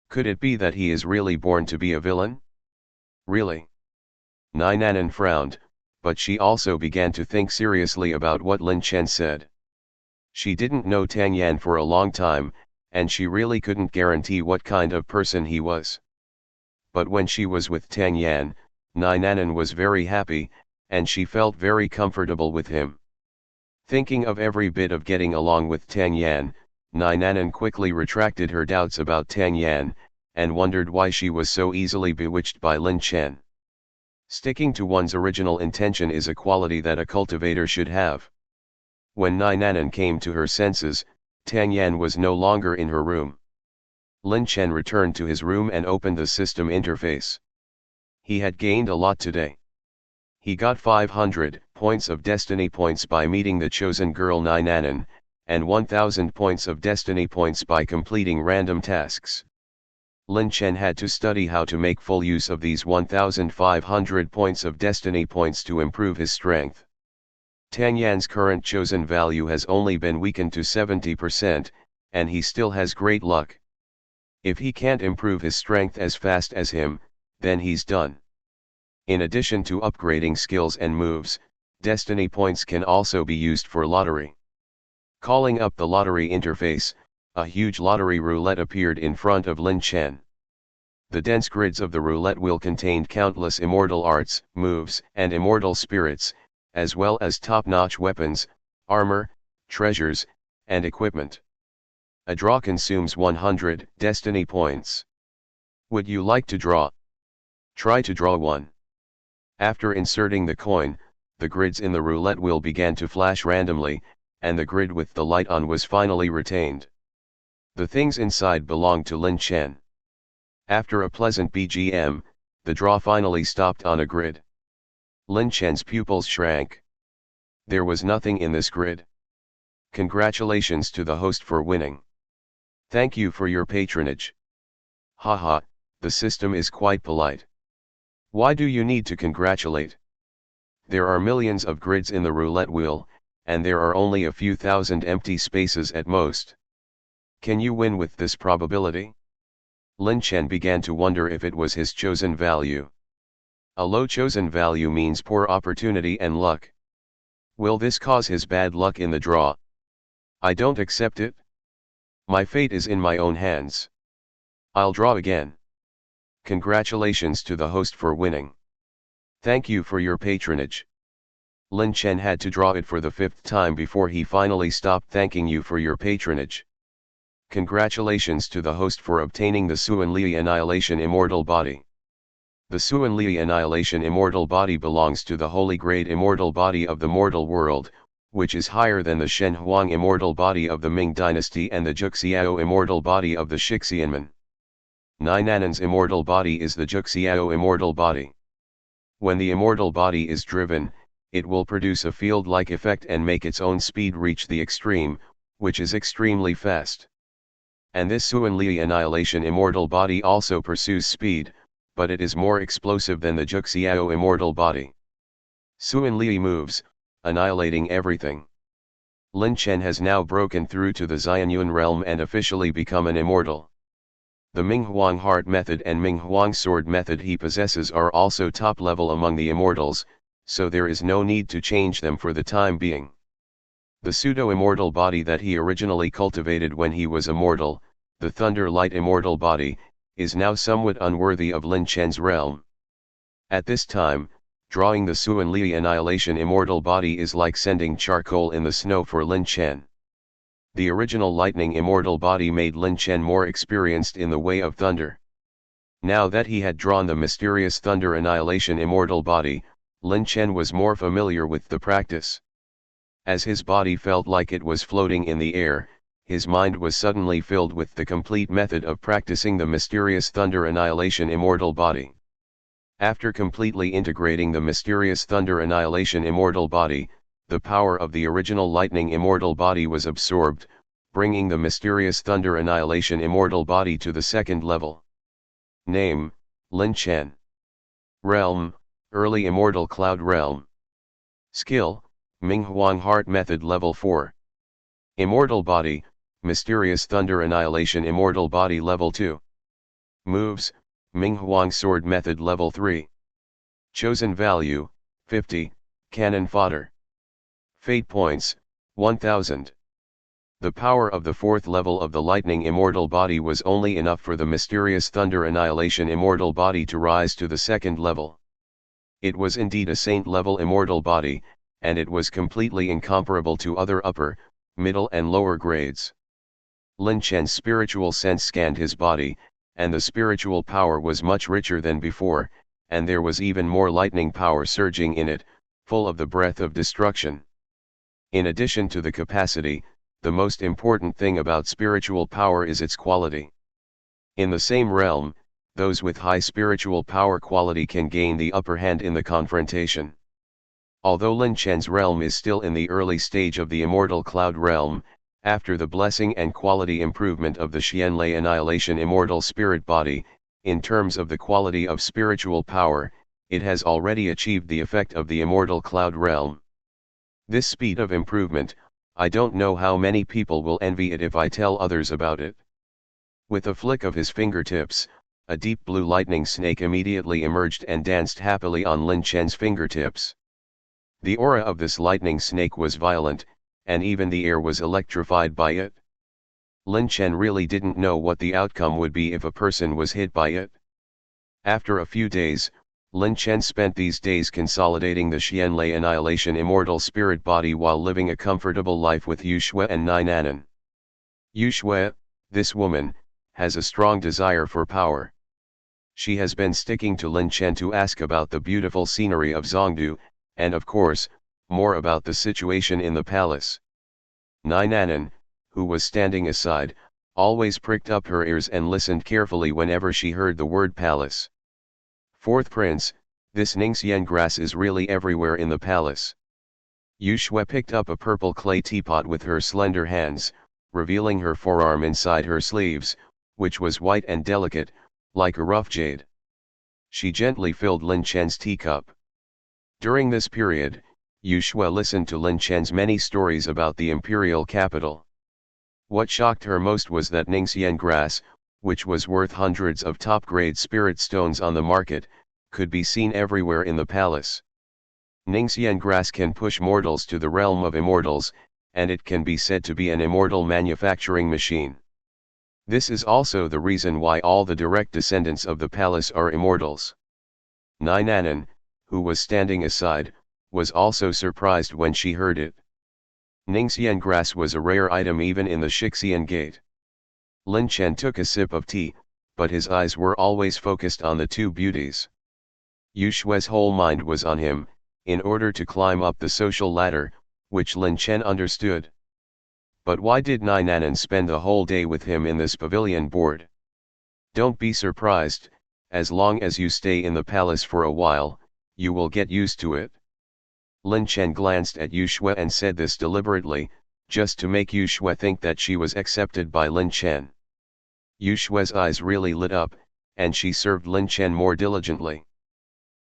Could it be that he is really born to be a villain? Really? Nainanen frowned, but she also began to think seriously about what Lin Chen said. She didn't know Tang Yan for a long time, and she really couldn't guarantee what kind of person he was. But when she was with Tang Yan, Nainanen was very happy, and she felt very comfortable with him. Thinking of every bit of getting along with Tang Yan, Nainanen quickly retracted her doubts about Tang Yan, and wondered why she was so easily bewitched by Lin Chen. Sticking to one's original intention is a quality that a cultivator should have. When Nainanen came to her senses, Tang Yan was no longer in her room. Lin Chen returned to his room and opened the system interface. He had gained a lot today. He got 500 points of destiny points by meeting the chosen girl Nainanen, and 1000 points of destiny points by completing random tasks. Lin Chen had to study how to make full use of these 1500 points of destiny points to improve his strength. Tang Yan's current chosen value has only been weakened to 70%, and he still has great luck. If he can't improve his strength as fast as him, then he's done. In addition to upgrading skills and moves, destiny points can also be used for lottery. Calling up the lottery interface, a huge lottery roulette appeared in front of Lin Chen. The dense grids of the roulette wheel contained countless immortal arts, moves, and immortal spirits, as well as top-notch weapons, armor, treasures, and equipment. A draw consumes 100 destiny points. Would you like to draw? Try to draw one. After inserting the coin, the grids in the roulette wheel began to flash randomly, and the grid with the light on was finally retained. The things inside belonged to Lin Chen. After a pleasant BGM, the draw finally stopped on a grid. Lin Chen's pupils shrank. There was nothing in this grid. Congratulations to the host for winning. Thank you for your patronage. Haha, the system is quite polite. Why do you need to congratulate? There are millions of grids in the roulette wheel, and there are only a few thousand empty spaces at most. Can you win with this probability? Lin Chen began to wonder if it was his chosen value. A low chosen value means poor opportunity and luck. Will this cause his bad luck in the draw? I don't accept it. My fate is in my own hands. I'll draw again. Congratulations to the host for winning. Thank you for your patronage. Lin Chen had to draw it for the 5th time before he finally stopped thanking you for your patronage. Congratulations to the host for obtaining the Suan Li Annihilation Immortal Body. The Suan Li Annihilation Immortal Body belongs to the Holy Grade Immortal Body of the Mortal World, which is higher than the Shen Huang Immortal Body of the Ming Dynasty and the Juxiao Immortal Body of the Shixianmen. Nainanen's Immortal Body is the Juxiao Immortal Body. When the Immortal Body is driven, it will produce a field-like effect and make its own speed reach the extreme, which is extremely fast. And this Suan Li Annihilation Immortal Body also pursues speed, but it is more explosive than the Juxiao Immortal Body. Suan Li moves, annihilating everything. Lin Chen has now broken through to the Xianyuan realm and officially become an immortal. The Minghuang Heart method and Minghuang Sword method he possesses are also top level among the immortals, so there is no need to change them for the time being. The pseudo-immortal body that he originally cultivated when he was immortal, the Thunder Light immortal body, is now somewhat unworthy of Lin Chen's realm. At this time, drawing the Suan Li annihilation immortal body is like sending charcoal in the snow for Lin Chen. The original lightning immortal body made Lin Chen more experienced in the way of thunder. Now that he had drawn the mysterious thunder annihilation immortal body, Lin Chen was more familiar with the practice. As his body felt like it was floating in the air, his mind was suddenly filled with the complete method of practicing the mysterious thunder annihilation immortal body. After completely integrating the mysterious thunder annihilation immortal body, the power of the original lightning immortal body was absorbed, bringing the mysterious thunder annihilation immortal body to the second level. Name, Lin Chen. Realm, Early Immortal Cloud Realm. Skill, Minghuang Heart Method Level 4. Immortal Body, Mysterious Thunder Annihilation Immortal Body Level 2. Moves, Minghuang Sword Method Level 3. Chosen Value, 50, Cannon Fodder. Fate Points, 1000. The power of the fourth level of the Lightning Immortal Body was only enough for the Mysterious Thunder Annihilation Immortal Body to rise to the second level. It was indeed a saint-level immortal body, and it was completely incomparable to other upper, middle and lower grades. Lin Chen's spiritual sense scanned his body, and the spiritual power was much richer than before, and there was even more lightning power surging in it, full of the breath of destruction. In addition to the capacity, the most important thing about spiritual power is its quality. In the same realm, those with high spiritual power quality can gain the upper hand in the confrontation. Although Lin Chen's realm is still in the early stage of the immortal cloud realm, after the blessing and quality improvement of the Xianlei Annihilation Immortal Spirit Body, in terms of the quality of spiritual power, it has already achieved the effect of the immortal cloud realm. This speed of improvement, I don't know how many people will envy it if I tell others about it. With a flick of his fingertips, a deep blue lightning snake immediately emerged and danced happily on Lin Chen's fingertips. The aura of this lightning snake was violent, and even the air was electrified by it. Lin Chen really didn't know what the outcome would be if a person was hit by it. After a few days, Lin Chen spent these days consolidating the Xianlei Annihilation Immortal Spirit Body while living a comfortable life with Yu Shui and Nai Nanan. Yu Shui, this woman, has a strong desire for power. She has been sticking to Lin Chen to ask about the beautiful scenery of Zhongdu, and of course, more about the situation in the palace. Nai Nanan, who was standing aside, always pricked up her ears and listened carefully whenever she heard the word palace. Fourth prince, this Ningxian grass is really everywhere in the palace. Yu Shui picked up a purple clay teapot with her slender hands, revealing her forearm inside her sleeves, which was white and delicate, like a rough jade. She gently filled Lin Chen's teacup. During this period, Yu Shui listened to Lin Chen's many stories about the imperial capital. What shocked her most was that Ningxian grass, which was worth hundreds of top-grade spirit stones on the market, could be seen everywhere in the palace. Ningxian grass can push mortals to the realm of immortals, and it can be said to be an immortal manufacturing machine. This is also the reason why all the direct descendants of the palace are immortals. Nai Nanan, who was standing aside, was also surprised when she heard it. Ningxian grass was a rare item even in the Shixian Gate. Lin Chen took a sip of tea, but his eyes were always focused on the two beauties. Yu Shui's whole mind was on him, in order to climb up the social ladder, which Lin Chen understood. But why did Nai Nanan spend the whole day with him in this pavilion board? Don't be surprised, as long as you stay in the palace for a while, you will get used to it. Lin Chen glanced at Yu Shui and said this deliberately, just to make Yu Shui think that she was accepted by Lin Chen. Yu Shui's eyes really lit up, and she served Lin Chen more diligently.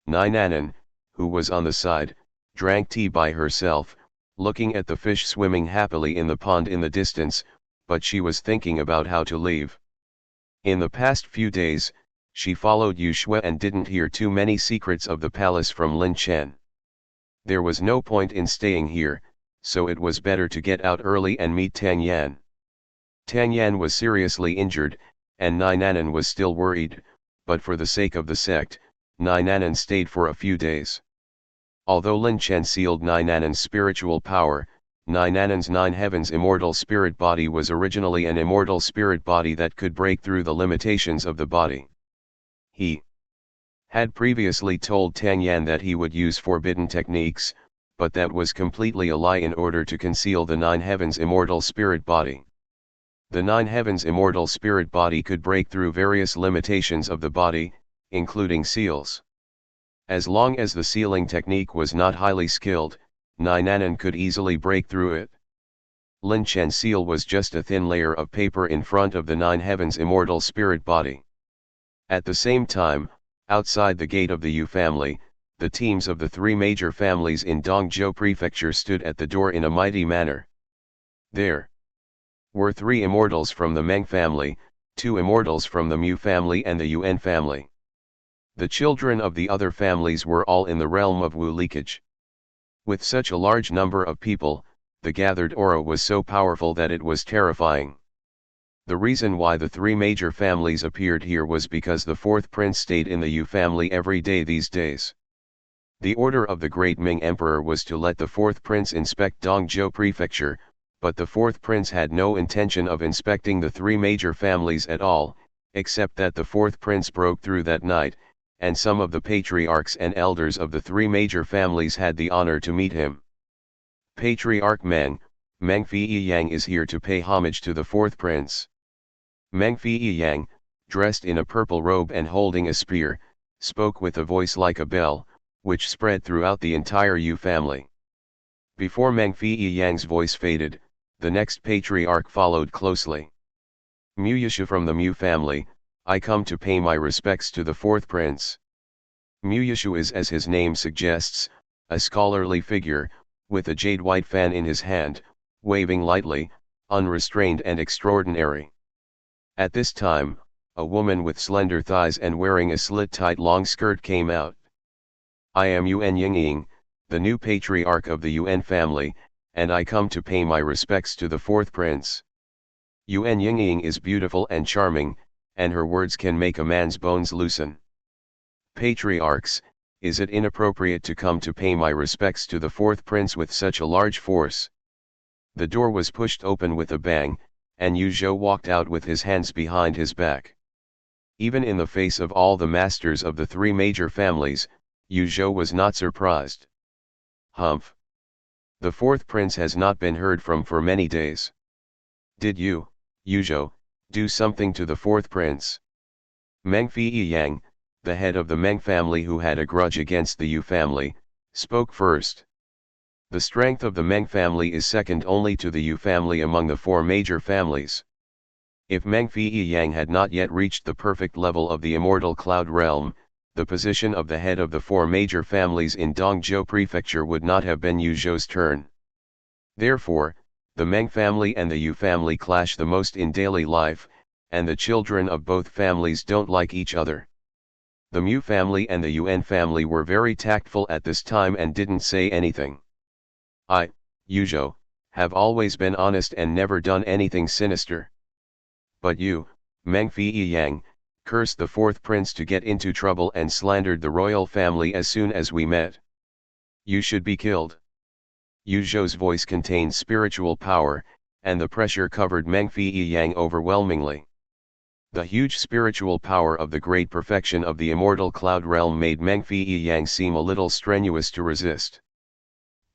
Nai Nanan, who was on the side, drank tea by herself, looking at the fish swimming happily in the pond in the distance, but she was thinking about how to leave. In the past few days, she followed Yu Shui and didn't hear too many secrets of the palace from Lin Chen. There was no point in staying here, so it was better to get out early and meet Tang Yan. Tang Yan was seriously injured, and Nainanan was still worried, but for the sake of the sect, Nainanan stayed for a few days. Although Lin Chen sealed Nainanan's spiritual power, Nainanan's nine heavens immortal spirit body was originally an immortal spirit body that could break through the limitations of the body. He had previously told Tang Yan that he would use forbidden techniques, but that was completely a lie in order to conceal the nine heavens immortal spirit body. The nine heavens immortal spirit body could break through various limitations of the body, including seals. As long as the sealing technique was not highly skilled, Nainanan could easily break through it. Lin Chen's seal was just a thin layer of paper in front of the nine heavens immortal spirit body. At the same time, outside the gate of the Yu family, the teams of the three major families in Dongzhou Prefecture stood at the door in a mighty manner. There were 3 immortals from the Meng family, 2 immortals from the Mu family and the Yuan family. The children of the other families were all in the realm of Wu leakage. With such a large number of people, the gathered aura was so powerful that it was terrifying. The reason why the 3 major families appeared here was because the 4th prince stayed in the Yu family every day these days. The order of the great Ming emperor was to let the 4th prince inspect Dongzhou Prefecture, but the 4th prince had no intention of inspecting the 3 major families at all, except that the 4th prince broke through that night, and some of the patriarchs and elders of the 3 major families had the honor to meet him. Patriarch Meng Fei-Yang is here to pay homage to the 4th prince. Meng Fei-Yang, dressed in a purple robe and holding a spear, spoke with a voice like a bell, which spread throughout the entire Yu family. Before Meng Fei-Yang's voice faded, the next patriarch followed closely. Mu Yushu from the Mu family, I come to pay my respects to the 4th prince. Mu Yushu is, as his name suggests, a scholarly figure, with a jade white fan in his hand, waving lightly, unrestrained and extraordinary. At this time, a woman with slender thighs and wearing a slit-tight long skirt came out. I am Yuan Yingying, the new patriarch of the Yuan family, and I come to pay my respects to the 4th prince. Yuan Yingying is beautiful and charming, and her words can make a man's bones loosen. Patriarchs, is it inappropriate to come to pay my respects to the 4th prince with such a large force? The door was pushed open with a bang, and Yu Zhou walked out with his hands behind his back. Even in the face of all the masters of the 3 major families, Yu Zhou was not surprised. Humph! The 4th prince has not been heard from for many days. Did you, Yu Zhou, do something to the 4th prince? Meng Fei-Yang, the head of the Meng family who had a grudge against the Yu family, spoke first. The strength of the Meng family is second only to the Yu family among the 4 major families. If Meng Fei-Yang had not yet reached the perfect level of the immortal cloud realm, the position of the head of the 4 major families in Dongzhou Prefecture would not have been Yu Zhou's turn. Therefore, the Meng family and the Yu family clash the most in daily life, and the children of both families don't like each other. The Mu family and the Yuan family were very tactful at this time and didn't say anything. I, Yu Zhou, have always been honest and never done anything sinister. But you, Meng Fei-Yang, cursed the 4th prince to get into trouble and slandered the royal family as soon as we met. You should be killed. Yu Zhou's voice contained spiritual power, and the pressure covered Meng Fei-Yang overwhelmingly. The huge spiritual power of the great perfection of the immortal cloud realm made Meng Fei-Yang seem a little strenuous to resist.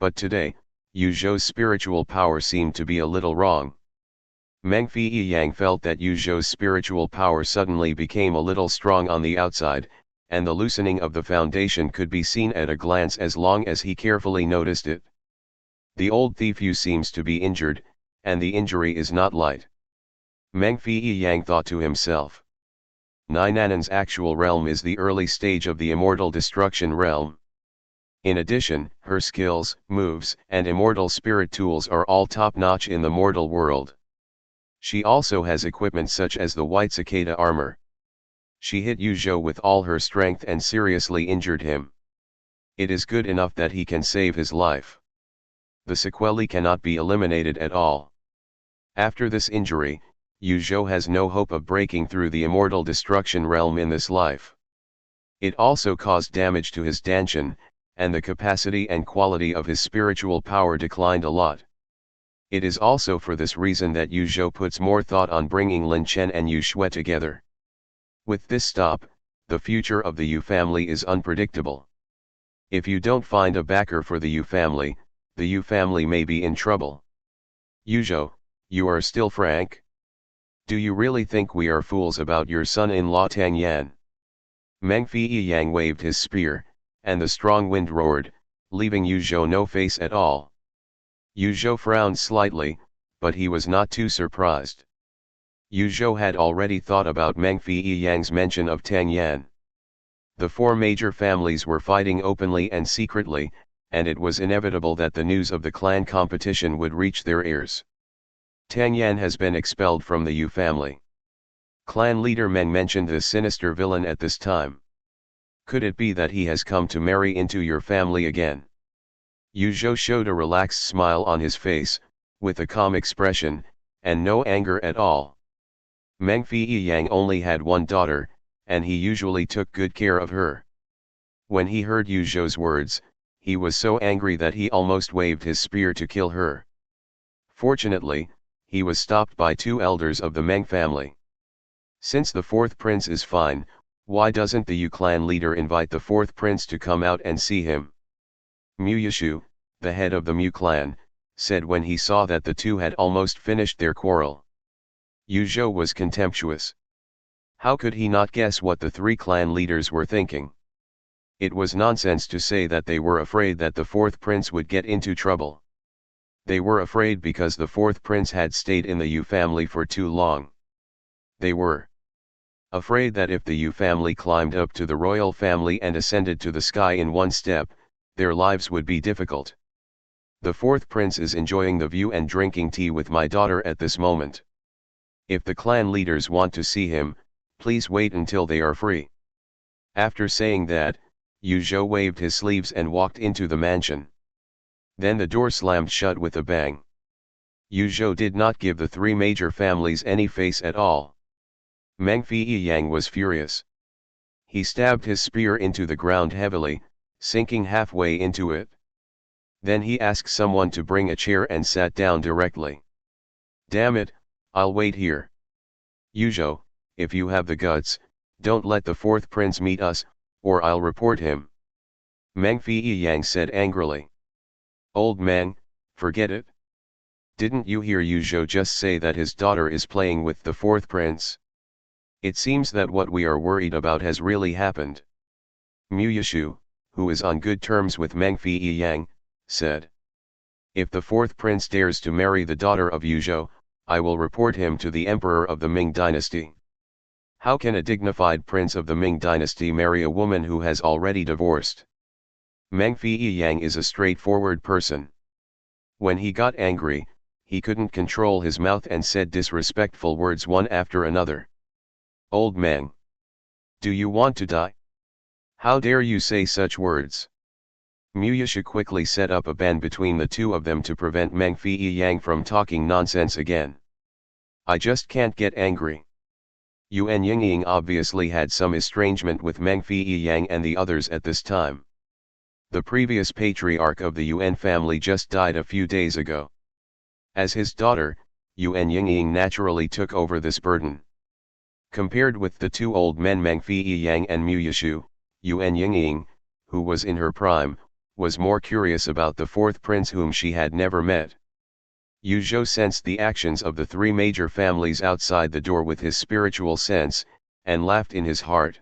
But today, Yu Zhou's spiritual power seemed to be a little wrong. Meng Fei-Yang felt that Yu Zhou's spiritual power suddenly became a little strong on the outside, and the loosening of the foundation could be seen at a glance as long as he carefully noticed it. The old thief Yu seems to be injured, and the injury is not light. Meng Fei-Yang thought to himself. Nainanan's actual realm is the early stage of the immortal destruction realm. In addition, her skills, moves, and immortal spirit tools are all top-notch in the mortal world. She also has equipment such as the white cicada armor. She hit Yuzhou with all her strength and seriously injured him. It is good enough that he can save his life. The sequelae cannot be eliminated at all. After this injury, Yuzhou has no hope of breaking through the immortal destruction realm in this life. It also caused damage to his danshan, and the capacity and quality of his spiritual power declined a lot. It is also for this reason that Yuzhou puts more thought on bringing Lin Chen and Yu Shui together. With this stop, the future of the Yu family is unpredictable. If you don't find a backer for the Yu family may be in trouble. Yuzhou, you are still frank? Do you really think we are fools about your son-in-law Tang Yan? Meng Fei Yang waved his spear, and the strong wind roared, leaving Yuzhou no face at all. Yuzhou frowned slightly, but he was not too surprised. Yuzhou had already thought about Meng Fei Yang's mention of Tang Yan. The four major families were fighting openly and secretly, and it was inevitable that the news of the clan competition would reach their ears. Tang Yan has been expelled from the Yu family. Clan leader Meng mentioned this sinister villain at this time. Could it be that he has come to marry into your family again? Yuzhou showed a relaxed smile on his face, with a calm expression, and no anger at all. Meng Fei Yang only had one daughter, and he usually took good care of her. When he heard Yuzhou's words, he was so angry that he almost waved his spear to kill her. Fortunately, he was stopped by two elders of the Meng family. Since the fourth prince is fine, why doesn't the Yu clan leader invite the fourth prince to come out and see him? Mu Yishu, the head of the Mu clan, said when he saw that the two had almost finished their quarrel. Yuzhou was contemptuous. How could he not guess what the three clan leaders were thinking? It was nonsense to say that they were afraid that the fourth prince would get into trouble. They were afraid because the fourth prince had stayed in the Yu family for too long. They were afraid that if the Yu family climbed up to the royal family and ascended to the sky in one step, their lives would be difficult. The fourth prince is enjoying the view and drinking tea with my daughter at this moment. If the clan leaders want to see him, please wait until they are free. After saying that, Yuzhou waved his sleeves and walked into the mansion. Then the door slammed shut with a bang. Yuzhou did not give the three major families any face at all. Meng Fei Yang was furious. He stabbed his spear into the ground heavily, sinking halfway into it. Then he asked someone to bring a chair and sat down directly. Damn it, I'll wait here. Yuzhou, if you have the guts, don't let the fourth prince meet us, or I'll report him. Meng Fei Yang said angrily. Old man, forget it. Didn't you hear Yuzhou just say that his daughter is playing with the fourth prince? It seems that what we are worried about has really happened. Mu Yishu, who is on good terms with Meng Fei Yang, said. If the fourth prince dares to marry the daughter of Yuzhou, I will report him to the emperor of the Ming dynasty. How can a dignified prince of the Ming dynasty marry a woman who has already divorced? Meng Fei Yang is a straightforward person. When he got angry, he couldn't control his mouth and said disrespectful words one after another. Old man. Do you want to die? How dare you say such words? Mu Yishu quickly set up a ban between the two of them to prevent Meng Fei Yang from talking nonsense again. I just can't get angry. Yuan Yingying obviously had some estrangement with Meng Fei Yang and the others at this time. The previous patriarch of the Yuan family just died a few days ago. As his daughter, Yuan Yingying naturally took over this burden. Compared with the two old men Meng Fei Yang and Mu Yishu, Yuan Yingying, who was in her prime, was more curious about the fourth prince whom she had never met. Yuzhou sensed the actions of the three major families outside the door with his spiritual sense, and laughed in his heart.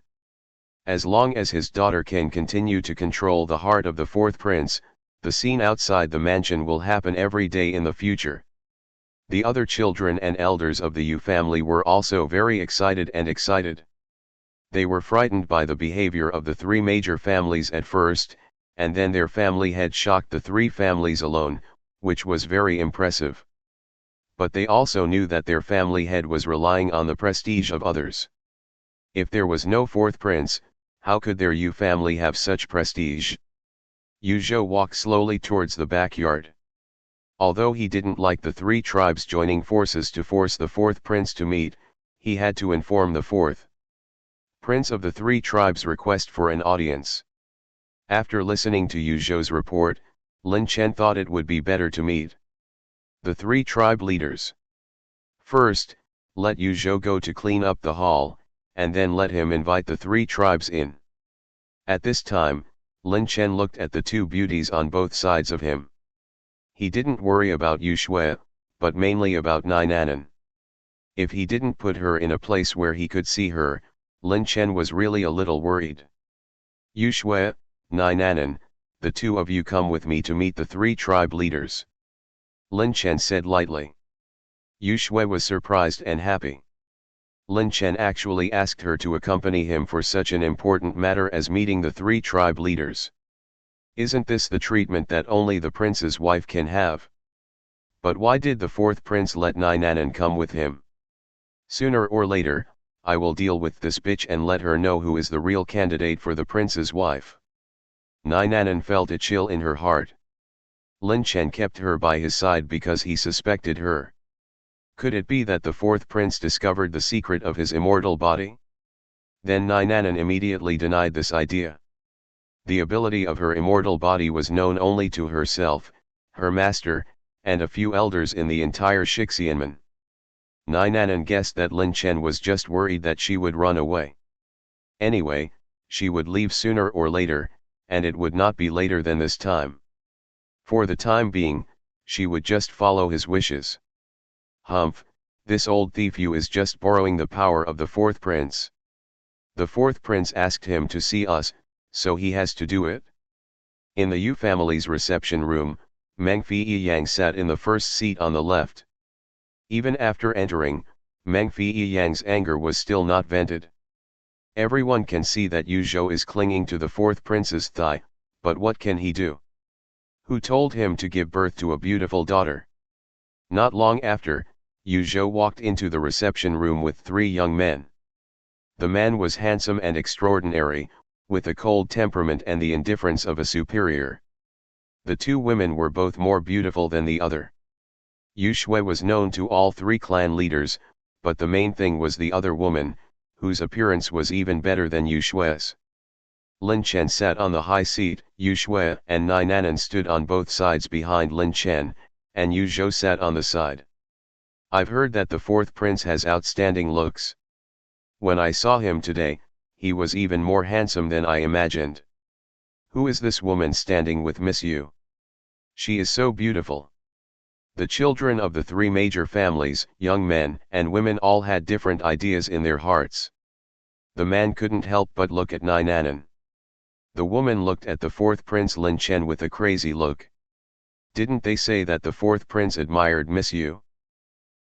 As long as his daughter can continue to control the heart of the fourth prince, the scene outside the mansion will happen every day in the future. The other children and elders of the Yu family were also very excited. They were frightened by the behavior of the three major families at first, and then their family head shocked the three families alone, which was very impressive. But they also knew that their family head was relying on the prestige of others. If there was no fourth prince, how could their Yu family have such prestige? Yu Zhou walked slowly towards the backyard. Although he didn't like the three tribes joining forces to force the fourth prince to meet, he had to inform the fourth prince of the three tribes' request for an audience. After listening to Yu Zhou's report, Lin Chen thought it would be better to meet the three tribe leaders. First, let Yu Zhou go to clean up the hall, and then let him invite the three tribes in. At this time, Lin Chen looked at the two beauties on both sides of him. He didn't worry about Yu Shui, but mainly about Nainanan. If he didn't put her in a place where he could see her, Lin Chen was really a little worried. Yu Shui, Nainanan, the two of you come with me to meet the three tribe leaders. Lin Chen said lightly. Yu Shui was surprised and happy. Lin Chen actually asked her to accompany him for such an important matter as meeting the three tribe leaders. Isn't this the treatment that only the prince's wife can have? But why did the fourth prince let Nainanan come with him? Sooner or later, I will deal with this bitch and let her know who is the real candidate for the prince's wife. Nainanan felt a chill in her heart. Lin Chen kept her by his side because he suspected her. Could it be that the fourth prince discovered the secret of his immortal body? Then Nainanan immediately denied this idea. The ability of her immortal body was known only to herself, her master, and a few elders in the entire Shixianmen. Nainanan guessed that Lin Chen was just worried that she would run away. Anyway, she would leave sooner or later, and it would not be later than this time. For the time being, she would just follow his wishes. Humph, this old thief Yu is just borrowing the power of the fourth prince. The fourth prince asked him to see us, so he has to do it. In the Yu family's reception room, Meng Fei Yang sat in the first seat on the left. Even after entering, Meng Fei Yang's anger was still not vented. Everyone can see that Yu Zhou is clinging to the fourth prince's thigh, but what can he do? Who told him to give birth to a beautiful daughter? Not long after, Yu Zhou walked into the reception room with three young men. The man was handsome and extraordinary, with a cold temperament and the indifference of a superior. The two women were both more beautiful than the other. Yu Shui was known to all three clan leaders, but the main thing was the other woman, whose appearance was even better than Yu Shui's. Lin Chen sat on the high seat, Yu Shui and Nainanan stood on both sides behind Lin Chen, and Yu Zhou sat on the side. I've heard that the fourth prince has outstanding looks. When I saw him today, he was even more handsome than I imagined. Who is this woman standing with Miss Yu? She is so beautiful. The children of the three major families, young men and women, all had different ideas in their hearts. The man couldn't help but look at Nainanan. The woman looked at the fourth prince Lin Chen with a crazy look. Didn't they say that the fourth prince admired Miss Yu?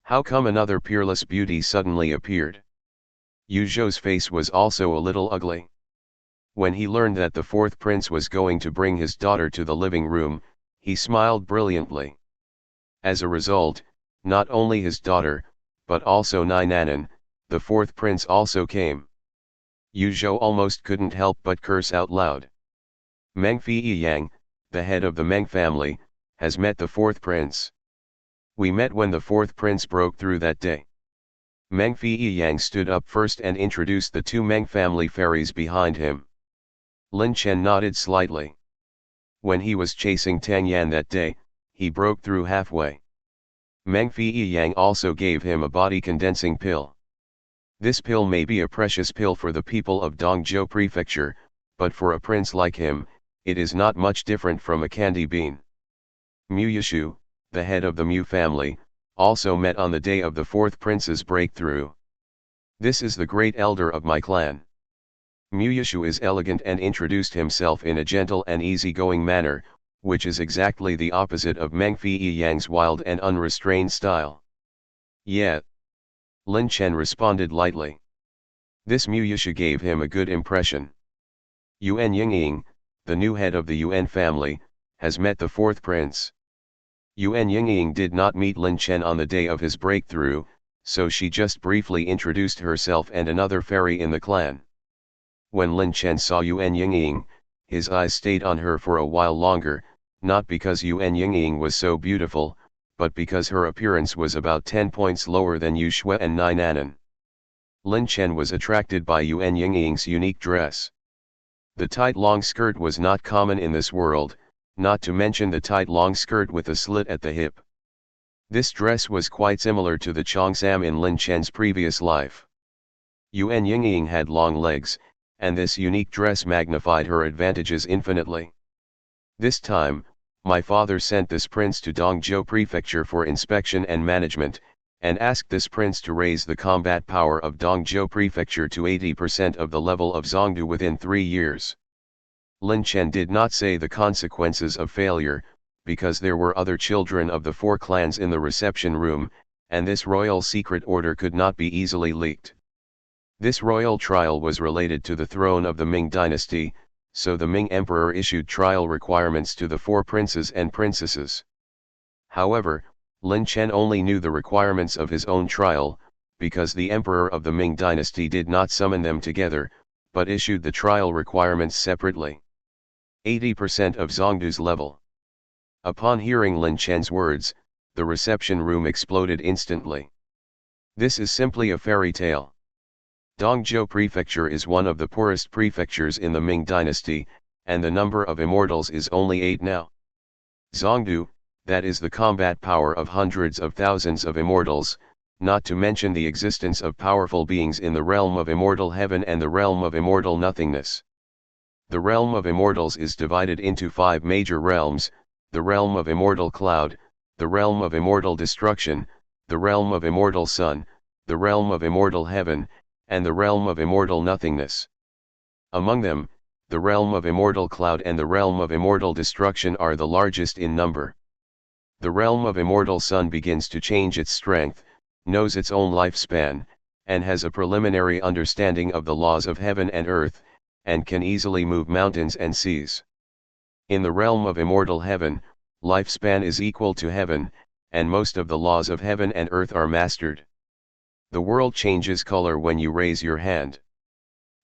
How come another peerless beauty suddenly appeared? Yu Zhou's face was also a little ugly. When he learned that the fourth prince was going to bring his daughter to the living room, he smiled brilliantly. As a result, not only his daughter, but also Nainanan, the fourth prince, also came. Yu Zhou almost couldn't help but curse out loud. Meng Fei Yang, the head of the Meng family, has met the fourth prince. We met when the fourth prince broke through that day. Meng Fei Yang stood up first and introduced the two Meng family fairies behind him. Lin Chen nodded slightly. When he was chasing Tang Yan that day, he broke through halfway. Meng Fei Yang also gave him a body condensing pill. This pill may be a precious pill for the people of Dongzhou Prefecture, but for a prince like him, it is not much different from a candy bean. Mu Yishu, the head of the Mu family, also met on the day of the fourth prince's breakthrough. This is the great elder of my clan. Mu Yishu is elegant and introduced himself in a gentle and easygoing manner, which is exactly the opposite of Meng Fei Yang's wild and unrestrained style. Yeah. Lin Chen responded lightly. This Mu Yishu gave him a good impression. Yuan Yingying, the new head of the Yuan family, has met the fourth prince. Yuan Yingying did not meet Lin Chen on the day of his breakthrough, so she just briefly introduced herself and another fairy in the clan. When Lin Chen saw Yuan Yingying, his eyes stayed on her for a while longer, not because Yuan Yingying was so beautiful, but because her appearance was about 10 points lower than Yu Shui and Nai Nanan. Lin Chen was attracted by Yuan Yingying's unique dress. The tight long skirt was not common in this world, not to mention the tight long skirt with a slit at the hip. This dress was quite similar to the cheongsam in Lin Chen's previous life. Yuan Yingying had long legs, and this unique dress magnified her advantages infinitely. This time, my father sent this prince to Dongzhou Prefecture for inspection and management, and asked this prince to raise the combat power of Dongzhou Prefecture to 80% of the level of Zhongdu within 3 years. Lin Chen did not say the consequences of failure, because there were other children of the 4 clans in the reception room, and this royal secret order could not be easily leaked. This royal trial was related to the throne of the Ming dynasty, so the Ming emperor issued trial requirements to the 4 princes and princesses. However, Lin Chen only knew the requirements of his own trial, because the emperor of the Ming dynasty did not summon them together, but issued the trial requirements separately. 80% of Zhongdu's level. Upon hearing Lin Chen's words, the reception room exploded instantly. This is simply a fairy tale. Dongzhou Prefecture is one of the poorest prefectures in the Ming dynasty, and the number of immortals is only 8 now. Zhongdu, that is the combat power of hundreds of thousands of immortals, not to mention the existence of powerful beings in the realm of immortal heaven and the realm of immortal nothingness. The realm of immortals is divided into 5 major realms: the realm of immortal cloud, the realm of immortal destruction, the realm of immortal sun, the realm of immortal heaven, and the realm of immortal nothingness. Among them, the realm of immortal cloud and the realm of immortal destruction are the largest in number. The realm of immortal sun begins to change its strength, knows its own lifespan, and has a preliminary understanding of the laws of heaven and earth, and can easily move mountains and seas. In the realm of immortal heaven, lifespan is equal to heaven, and most of the laws of heaven and earth are mastered. The world changes color when you raise your hand.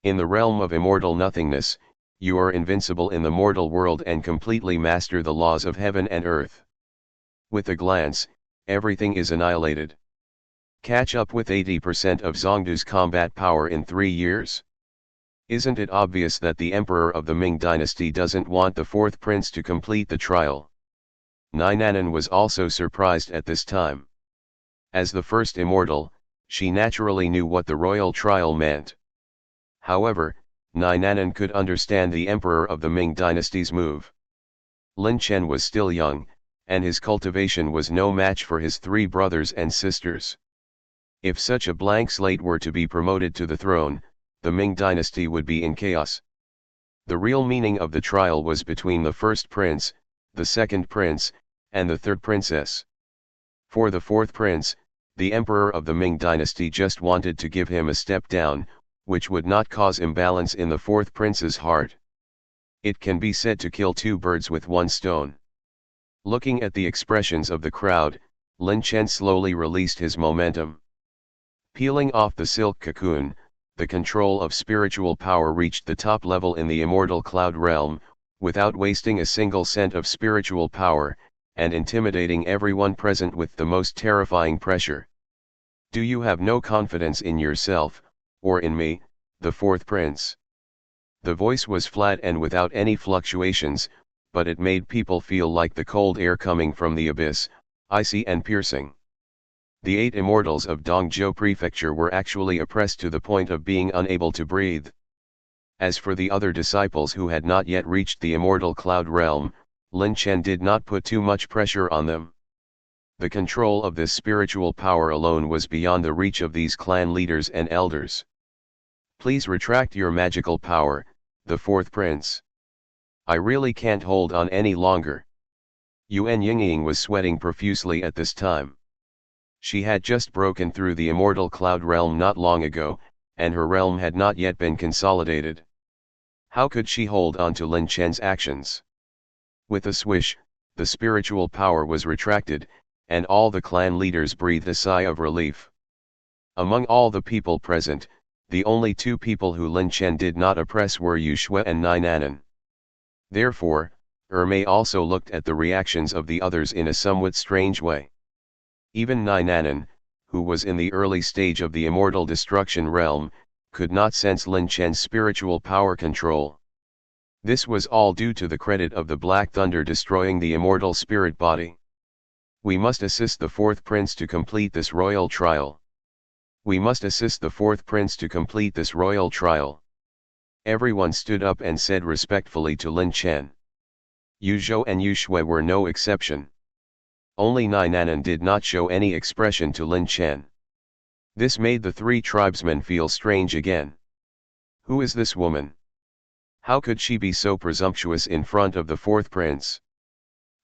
In the realm of immortal nothingness, you are invincible in the mortal world and completely master the laws of heaven and earth. With a glance, everything is annihilated. Catch up with 80% of Zhongdu's combat power in 3 years? Isn't it obvious that the emperor of the Ming dynasty doesn't want the 4th prince to complete the trial? Nai Nanan was also surprised at this time. As the first immortal, she naturally knew what the royal trial meant. However, Nai Nanan could understand the emperor of the Ming dynasty's move. Lin Chen was still young, and his cultivation was no match for his 3 brothers and sisters. If such a blank slate were to be promoted to the throne, the Ming dynasty would be in chaos. The real meaning of the trial was between the 1st prince, the 2nd prince, and the 3rd princess. For the 4th prince, the emperor of the Ming dynasty just wanted to give him a step down, which would not cause imbalance in the 4th prince's heart. It can be said to kill 2 birds with 1 stone. Looking at the expressions of the crowd, Lin Chen slowly released his momentum. Peeling off the silk cocoon, the control of spiritual power reached the top level in the immortal cloud realm, without wasting a single cent of spiritual power, and intimidating everyone present with the most terrifying pressure. Do you have no confidence in yourself, or in me, the 4th prince? The voice was flat and without any fluctuations, but it made people feel like the cold air coming from the abyss, icy and piercing. The 8 immortals of Dongzhou Prefecture were actually oppressed to the point of being unable to breathe. As for the other disciples who had not yet reached the immortal cloud realm, Lin Chen did not put too much pressure on them. The control of this spiritual power alone was beyond the reach of these clan leaders and elders. Please retract your magical power, the 4th prince. I really can't hold on any longer. Yuan Yingying was sweating profusely at this time. She had just broken through the immortal cloud realm not long ago, and her realm had not yet been consolidated. How could she hold on to Lin Chen's actions? With a swish, the spiritual power was retracted, and all the clan leaders breathed a sigh of relief. Among all the people present, the only two people who Lin Chen did not oppress were Yu Shui and Nai Nanan. Therefore, Ermei also looked at the reactions of the others in a somewhat strange way. Even Nai Nanan, who was in the early stage of the immortal destruction realm, could not sense Lin Chen's spiritual power control. This was all due to the credit of the Black Thunder destroying the immortal spirit body. We must assist the fourth prince to complete this royal trial. We must assist the fourth prince to complete this royal trial. Everyone stood up and said respectfully to Lin Chen. Yu Zhou and Yu Shui were no exception. Only Nai Nanan did not show any expression to Lin Chen. This made the three tribesmen feel strange again. Who is this woman? How could she be so presumptuous in front of the fourth prince?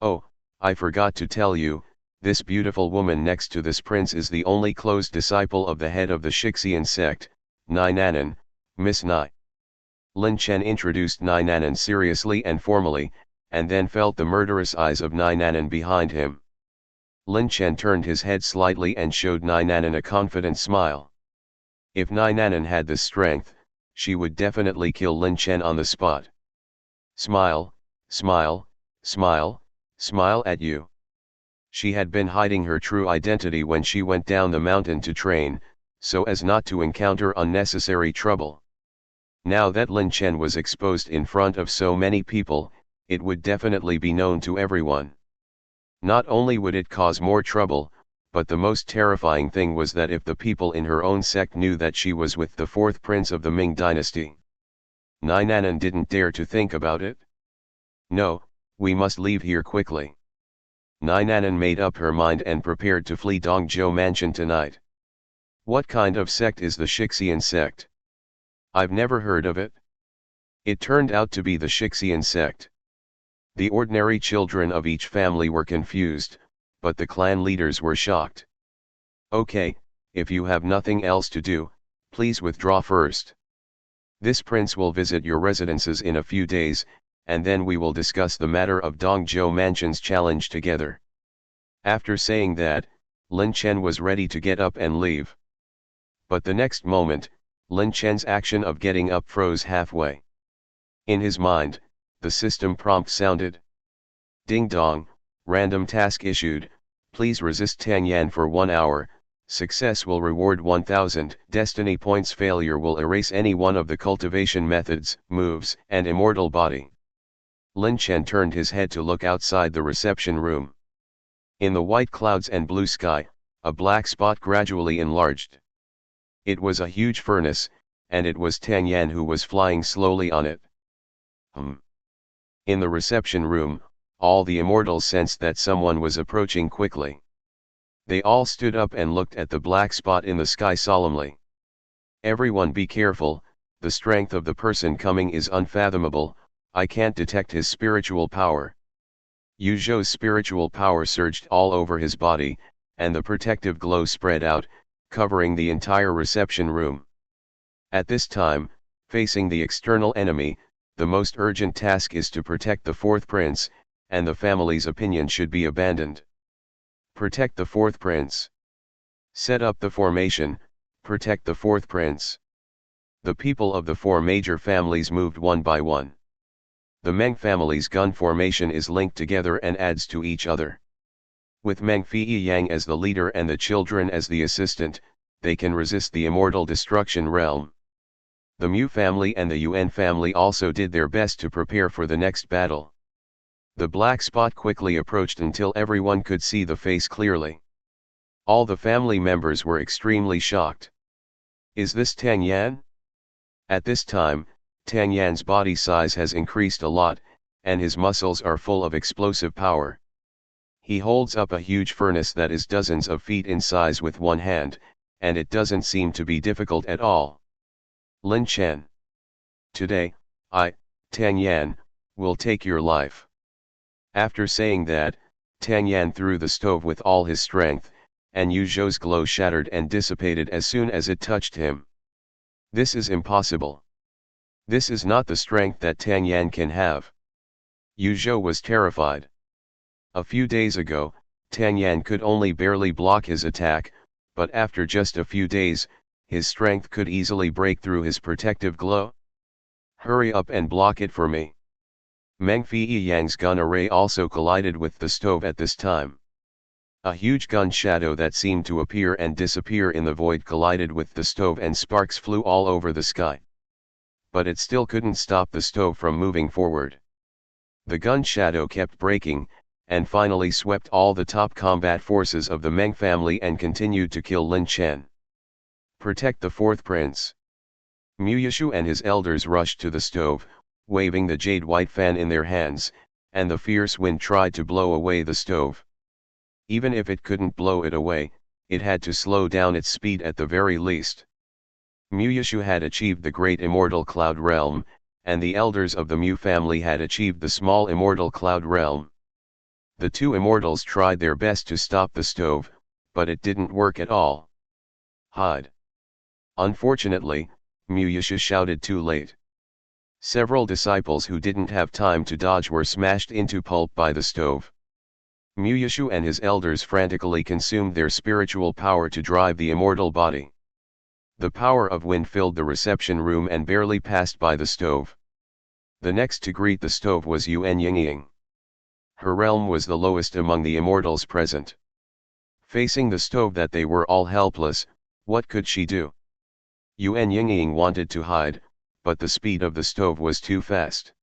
Oh, I forgot to tell you, this beautiful woman next to this prince is the only close disciple of the head of the Shixian sect, Nai Nanan, Miss Nai. Lin Chen introduced Nai Nanan seriously and formally, and then felt the murderous eyes of Nai Nanan behind him. Lin Chen turned his head slightly and showed Nai Nanan a confident smile. If Nai Nanan had the strength, she would definitely kill Lin Chen on the spot. Smile, smile, smile, smile at you. She had been hiding her true identity when she went down the mountain to train, so as not to encounter unnecessary trouble. Now that Lin Chen was exposed in front of so many people, it would definitely be known to everyone. Not only would it cause more trouble, but the most terrifying thing was that if the people in her own sect knew that she was with the fourth prince of the Ming dynasty. Nai Nanan didn't dare to think about it. No, we must leave here quickly. Nai Nanan made up her mind and prepared to flee Dongzhou mansion tonight. What kind of sect is the Shixian sect? I've never heard of it. It turned out to be the Shixian sect. The ordinary children of each family were confused, but the clan leaders were shocked. Okay, if you have nothing else to do, please withdraw first. This prince will visit your residences in a few days, and then we will discuss the matter of Dongzhou Mansion's challenge together. After saying that, Lin Chen was ready to get up and leave. But the next moment, Lin Chen's action of getting up froze halfway. In his mind, the system prompt sounded. Ding dong, random task issued, please resist Tang Yan for 1 hour, success will reward 1000 destiny points, failure will erase any one of the cultivation methods, moves, and immortal body. Lin Chen turned his head to look outside the reception room. In the white clouds and blue sky, a black spot gradually enlarged. It was a huge furnace, and it was Tang Yan who was flying slowly on it. In the reception room, all the immortals sensed that someone was approaching quickly. They all stood up and looked at the black spot in the sky solemnly. Everyone be careful, the strength of the person coming is unfathomable, I can't detect his spiritual power. Yu Zhou's spiritual power surged all over his body, and the protective glow spread out, covering the entire reception room. At this time, facing the external enemy, the most urgent task is to protect the fourth prince, and the family's opinion should be abandoned. Protect the fourth prince. Set up the formation, protect the fourth prince. The people of the four major families moved one by one. The Meng family's gun formation is linked together and adds to each other. With Meng Fei Yang as the leader and the children as the assistant, they can resist the immortal destruction realm. The Mu family and the Yuan family also did their best to prepare for the next battle. The black spot quickly approached until everyone could see the face clearly. All the family members were extremely shocked. Is this Tang Yan? At this time, Tang Yan's body size has increased a lot, and his muscles are full of explosive power. He holds up a huge furnace that is dozens of feet in size with one hand, and it doesn't seem to be difficult at all. Lin Chen. Today, I, Tang Yan, will take your life. After saying that, Tang Yan threw the stove with all his strength, and Yu Zhou's glow shattered and dissipated as soon as it touched him. This is impossible. This is not the strength that Tang Yan can have. Yu Zhou was terrified. A few days ago, Tang Yan could only barely block his attack, but after just a few days, his strength could easily break through his protective glow. Hurry up and block it for me. Meng Fei Yang's gun array also collided with the stove at this time. A huge gun shadow that seemed to appear and disappear in the void collided with the stove and sparks flew all over the sky. But it still couldn't stop the stove from moving forward. The gun shadow kept breaking, and finally swept all the top combat forces of the Meng family and continued to kill Lin Chen. Protect the fourth prince. Mu Yishu and his elders rushed to the stove, waving the jade white fan in their hands, and the fierce wind tried to blow away the stove. Even if it couldn't blow it away, it had to slow down its speed at the very least. Mu Yishu had achieved the great immortal cloud realm, and the elders of the Mu family had achieved the small immortal cloud realm. The two immortals tried their best to stop the stove, but it didn't work at all. Hide. Unfortunately, Mu Yishu shouted too late. Several disciples who didn't have time to dodge were smashed into pulp by the stove. Mu Yishu and his elders frantically consumed their spiritual power to drive the immortal body. The power of wind filled the reception room and barely passed by the stove. The next to greet the stove was Yuan Yingying. Her realm was the lowest among the immortals present. Facing the stove that they were all helpless, what could she do? Yuan Yingying wanted to hide, but the speed of the stove was too fast.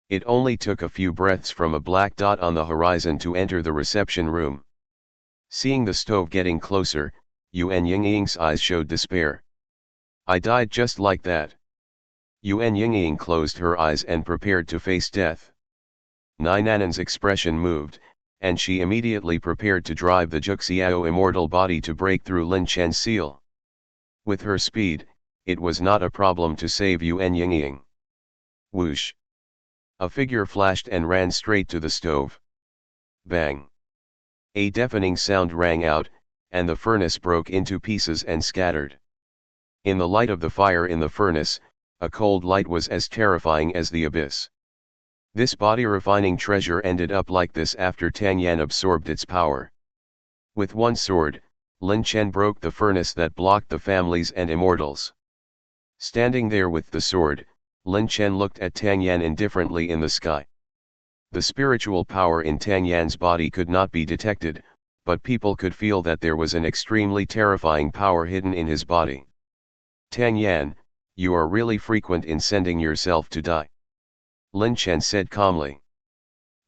It only took a few breaths from a black dot on the horizon to enter the reception room. Seeing the stove getting closer, Yuan Yingying's eyes showed despair. I died just like that. Yuan Yingying closed her eyes and prepared to face death. Nainanen's expression moved, and she immediately prepared to drive the Juxiao immortal body to break through Lin Chen's seal. With her speed, it was not a problem to save Yuan Yingying. Whoosh! A figure flashed and ran straight to the stove. Bang! A deafening sound rang out, and the furnace broke into pieces and scattered. In the light of the fire in the furnace, a cold light was as terrifying as the abyss. This body-refining treasure ended up like this after Tang Yan absorbed its power. With one sword, Lin Chen broke the furnace that blocked the families and immortals. Standing there with the sword, Lin Chen looked at Tang Yan indifferently in the sky. The spiritual power in Tang Yan's body could not be detected, but people could feel that there was an extremely terrifying power hidden in his body. Tang Yan, you are really frequent in sending yourself to die. Lin Chen said calmly.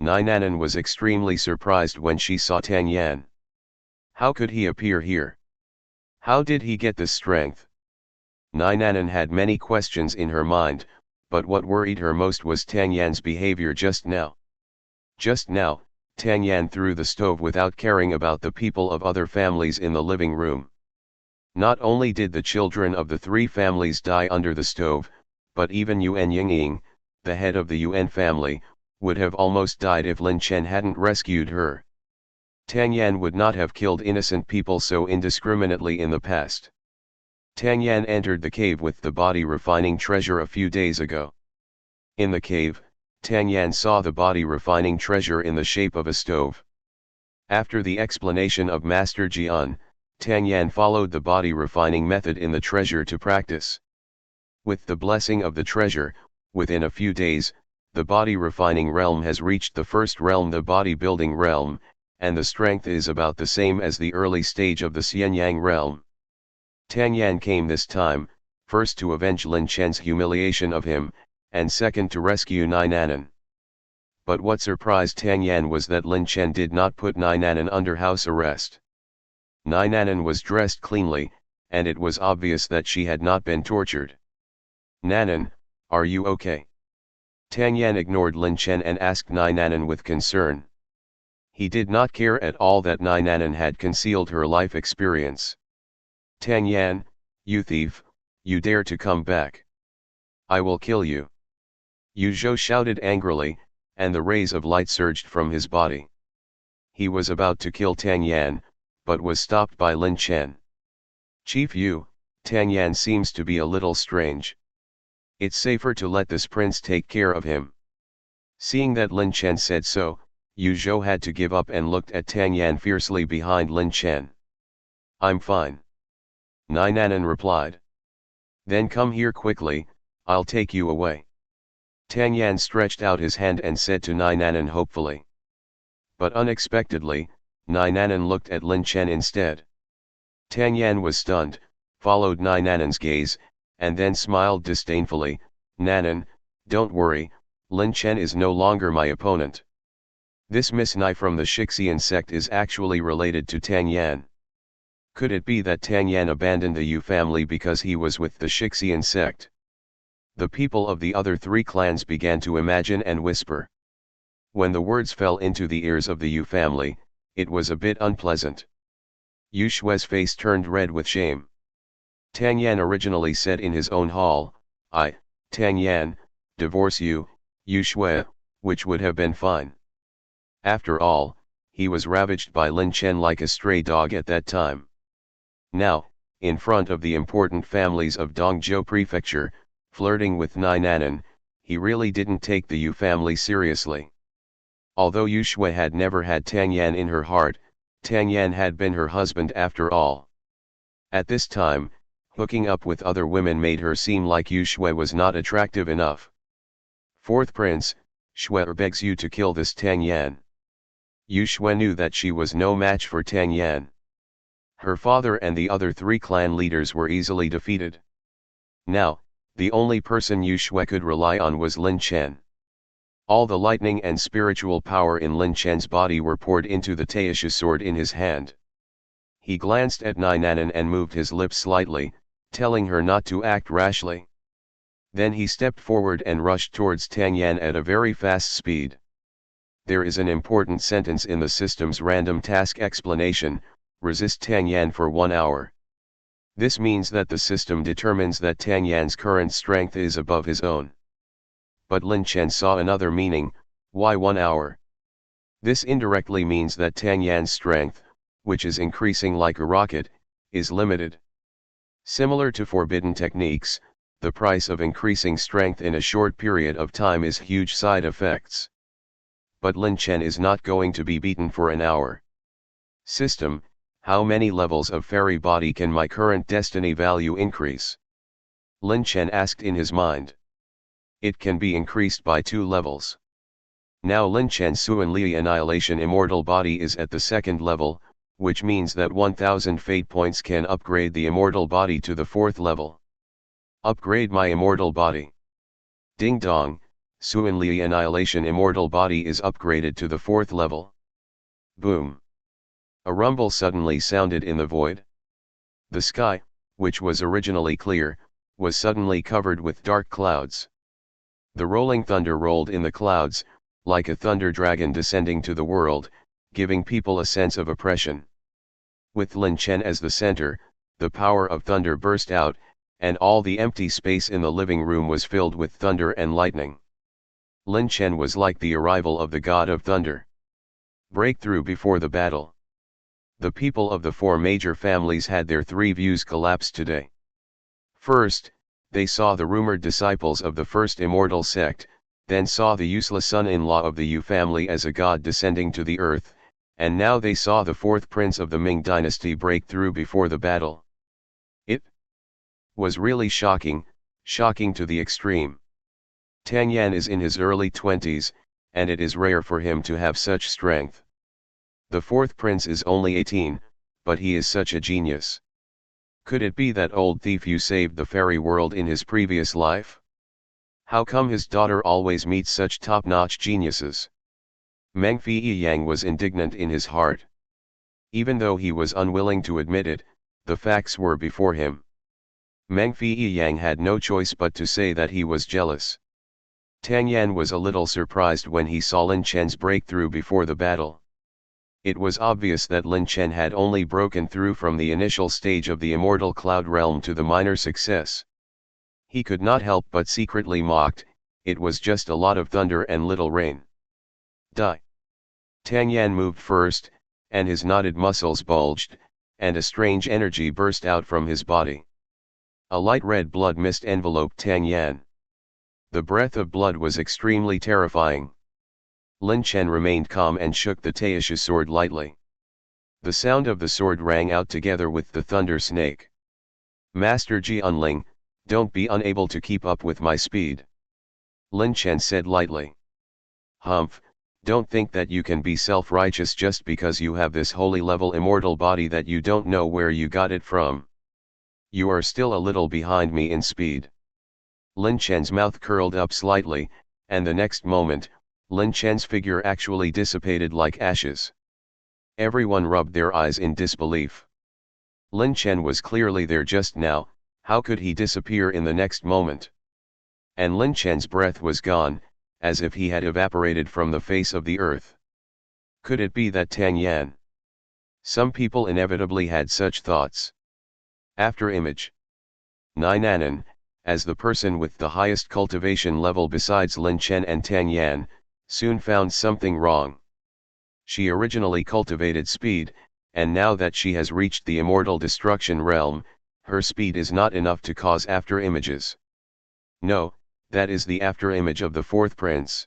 Nainanen was extremely surprised when she saw Tang Yan. How could he appear here? How did he get this strength? Nainanen had many questions in her mind, but what worried her most was Tang Yan's behavior just now. Just now, Tang Yan threw the stove without caring about the people of other families in the living room. Not only did the children of the three families die under the stove, but even Yuan Yingying, the head of the Yuan family, would have almost died if Lin Chen hadn't rescued her. Tang Yan would not have killed innocent people so indiscriminately in the past. Tang Yan entered the cave with the body refining treasure a few days ago. In the cave, Tang Yan saw the body refining treasure in the shape of a stove. After the explanation of Master Jian, Tang Yan followed the body refining method in the treasure to practice. With the blessing of the treasure, within a few days, the body refining realm has reached the first realm, the body building realm, and the strength is about the same as the early stage of the Xianyang realm. Tang Yan came this time, first to avenge Lin Chen's humiliation of him, and second to rescue Nainanen. But what surprised Tang Yan was that Lin Chen did not put Nainanen under house arrest. Nainanen was dressed cleanly, and it was obvious that she had not been tortured. Nanan, are you okay? Tang Yan ignored Lin Chen and asked Nainanen with concern. He did not care at all that Nainanen had concealed her life experience. Tang Yan, you thief, you dare to come back. I will kill you. Yu Zhou shouted angrily, and the rays of light surged from his body. He was about to kill Tang Yan, but was stopped by Lin Chen. Chief Yu, Tang Yan seems to be a little strange. It's safer to let this prince take care of him. Seeing that Lin Chen said so, Yu Zhou had to give up and looked at Tang Yan fiercely behind Lin Chen. I'm fine. Nai Nanan replied. Then come here quickly, I'll take you away. Tang Yan stretched out his hand and said to Nai Nanan hopefully. But unexpectedly, Nai Nanan looked at Lin Chen instead. Tang Yan was stunned, followed Nai Nanan's gaze, and then smiled disdainfully. Nanan, don't worry, Lin Chen is no longer my opponent. This Miss Nai from the Shixian sect is actually related to Tang Yan. Could it be that Tang Yan abandoned the Yu family because he was with the Shixian sect? The people of the other three clans began to imagine and whisper. When the words fell into the ears of the Yu family, it was a bit unpleasant. Yu Shui's face turned red with shame. Tang Yan originally said in his own hall, I, Tang Yan, divorce you, Yu Shui, which would have been fine. After all, he was ravaged by Lin Chen like a stray dog at that time. Now, in front of the important families of Dongzhou Prefecture, flirting with Nai Nanan, he really didn't take the Yu family seriously. Although Yu Shui had never had Tang Yan in her heart, Tang Yan had been her husband after all. At this time, hooking up with other women made her seem like Yu Shui was not attractive enough. Fourth prince, Shui begs you to kill this Tang Yan. Yu Shui knew that she was no match for Tang Yan. Her father and the other three clan leaders were easily defeated. Now, the only person Yu Shui could rely on was Lin Chen. All the lightning and spiritual power in Lin Chen's body were poured into the Taishu sword in his hand. He glanced at Nai Nanan and moved his lips slightly, telling her not to act rashly. Then he stepped forward and rushed towards Tang Yan at a very fast speed. There is an important sentence in the system's random task explanation, resist Tang Yan for 1 hour. This means that the system determines that Tang Yan's current strength is above his own. But Lin Chen saw another meaning, why 1 hour? This indirectly means that Tang Yan's strength, which is increasing like a rocket, is limited. Similar to forbidden techniques, the price of increasing strength in a short period of time is huge side effects. But Lin Chen is not going to be beaten for an hour. System, how many levels of fairy body can my current destiny value increase? Lin Chen asked in his mind. It can be increased by 2 levels. Now Lin Chen's Suan Li Annihilation Immortal Body is at the 2nd level, which means that 1000 fate points can upgrade the immortal body to the 4th level. Upgrade my immortal body. Ding dong, Suan Li Annihilation Immortal Body is upgraded to the 4th level. Boom. A rumble suddenly sounded in the void. The sky, which was originally clear, was suddenly covered with dark clouds. The rolling thunder rolled in the clouds, like a thunder dragon descending to the world, giving people a sense of oppression. With Lin Chen as the center, the power of thunder burst out, and all the empty space in the living room was filled with thunder and lightning. Lin Chen was like the arrival of the god of thunder. Breakthrough before the battle. The people of the 4 major families had their 3 views collapse today. First, they saw the rumored disciples of the first immortal sect, then saw the useless son-in-law of the Yu family as a god descending to the earth, and now they saw the 4th prince of the Ming dynasty break through before the battle. It was really shocking, shocking to the extreme. Tang Yan is in his early 20s, and it is rare for him to have such strength. The 4th prince is only 18, but he is such a genius. Could it be that old thief Yu saved the fairy world in his previous life? How come his daughter always meets such top-notch geniuses? Meng Fei Yang was indignant in his heart. Even though he was unwilling to admit it, the facts were before him. Meng Fei Yang had no choice but to say that he was jealous. Tang Yan was a little surprised when he saw Lin Chen's breakthrough before the battle. It was obvious that Lin Chen had only broken through from the initial stage of the immortal cloud realm to the minor success. He could not help but secretly mocked, it was just a lot of thunder and little rain. Die. Tang Yan moved first, and his knotted muscles bulged, and a strange energy burst out from his body. A light red blood mist enveloped Tang Yan. The breath of blood was extremely terrifying. Lin Chen remained calm and shook the Taisha sword lightly. The sound of the sword rang out together with the thunder snake. Master Jianling, don't be unable to keep up with my speed. Lin Chen said lightly. Humph, don't think that you can be self-righteous just because you have this holy level immortal body that you don't know where you got it from. You are still a little behind me in speed. Lin Chen's mouth curled up slightly, and the next moment, Lin Chen's figure actually dissipated like ashes. Everyone rubbed their eyes in disbelief. Lin Chen was clearly there just now, how could he disappear in the next moment? And Lin Chen's breath was gone, as if he had evaporated from the face of the earth. Could it be that Tang Yan? Some people inevitably had such thoughts. After image. Nainanan, as the person with the highest cultivation level besides Lin Chen and Tang Yan, soon found something wrong. She originally cultivated speed, and now that she has reached the immortal destruction realm, her speed is not enough to cause after images. No, that is the after image of the fourth prince.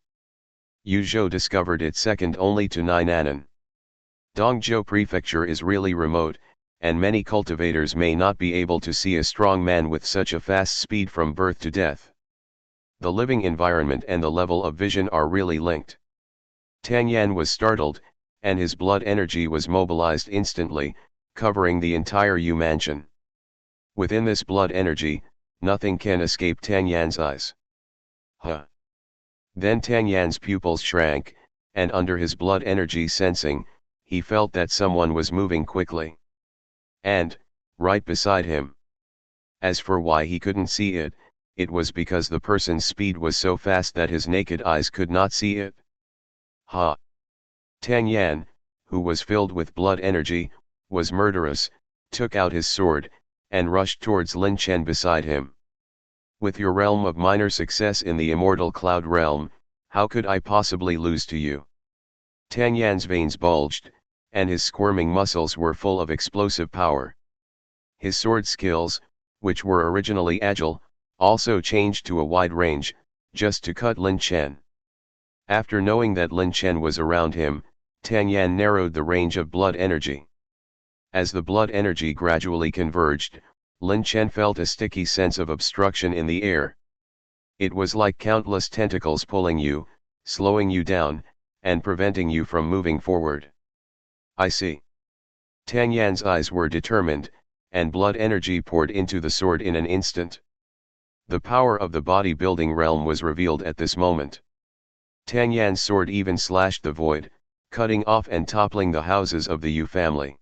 Yu Zhou discovered it second only to Nainanan. Dongzhou Prefecture is really remote, and many cultivators may not be able to see a strong man with such a fast speed from birth to death. The living environment and the level of vision are really linked. Tang Yan was startled, and his blood energy was mobilized instantly, covering the entire Yu mansion. Within this blood energy, nothing can escape Tang Yan's eyes. Huh. Then Tang Yan's pupils shrank, and under his blood energy sensing, he felt that someone was moving quickly. And, right beside him. As for why he couldn't see it, it was because the person's speed was so fast that his naked eyes could not see it. Ha! Tang Yan, who was filled with blood energy, was murderous, took out his sword, and rushed towards Lin Chen beside him. With your realm of minor success in the immortal cloud realm, how could I possibly lose to you? Tang Yan's veins bulged, and his squirming muscles were full of explosive power. His sword skills, which were originally agile, also changed to a wide range, just to cut Lin Chen. After knowing that Lin Chen was around him, Tang Yan narrowed the range of blood energy. As the blood energy gradually converged, Lin Chen felt a sticky sense of obstruction in the air. It was like countless tentacles pulling you, slowing you down, and preventing you from moving forward. I see. Tang Yan's eyes were determined, and blood energy poured into the sword in an instant. The power of the body-building realm was revealed at this moment. Tang Yan's sword even slashed the void, cutting off and toppling the houses of the Yu family.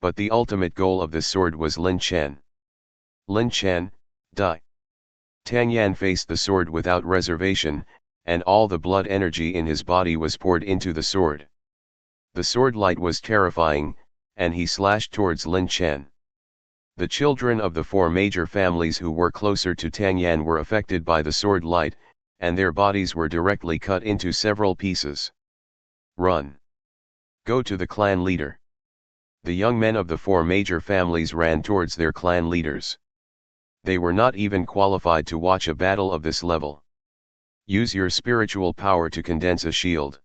But the ultimate goal of the sword was Lin Chen. Lin Chen, die. Tang Yan faced the sword without reservation, and all the blood energy in his body was poured into the sword. The sword light was terrifying, and he slashed towards Lin Chen. The children of the four major families who were closer to Tang Yan were affected by the sword light, and their bodies were directly cut into several pieces. Run! Go to the clan leader. The young men of the four major families ran towards their clan leaders. They were not even qualified to watch a battle of this level. Use your spiritual power to condense a shield.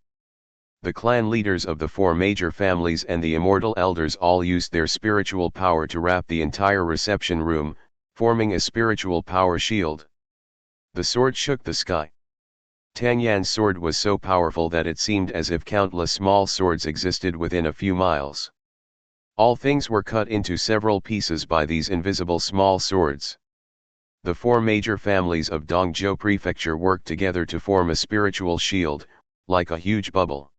The clan leaders of the four major families and the immortal elders all used their spiritual power to wrap the entire reception room, forming a spiritual power shield. The sword shook the sky. Tang Yan's sword was so powerful that it seemed as if countless small swords existed within a few miles. All things were cut into several pieces by these invisible small swords. The four major families of Dongzhou Prefecture worked together to form a spiritual shield, like a huge bubble.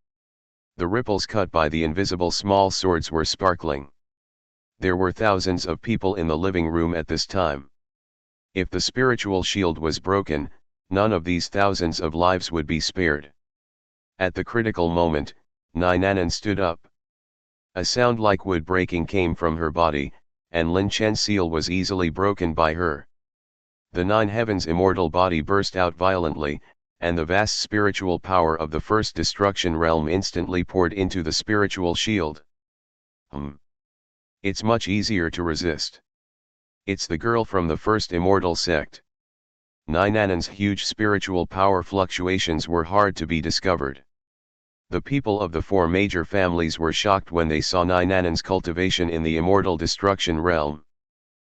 The ripples cut by the invisible small swords were sparkling. There were thousands of people in the living room at this time. If the spiritual shield was broken, none of these thousands of lives would be spared. At the critical moment, Nainanan stood up. A sound like wood breaking came from her body, and Lin Chen's seal was easily broken by her. The nine heavens' immortal body burst out violently, and the vast spiritual power of the first destruction realm instantly poured into the spiritual shield. It's much easier to resist. It's the girl from the first immortal sect. Nainan's huge spiritual power fluctuations were hard to be discovered. The people of the four major families were shocked when they saw Nainan's cultivation in the immortal destruction realm.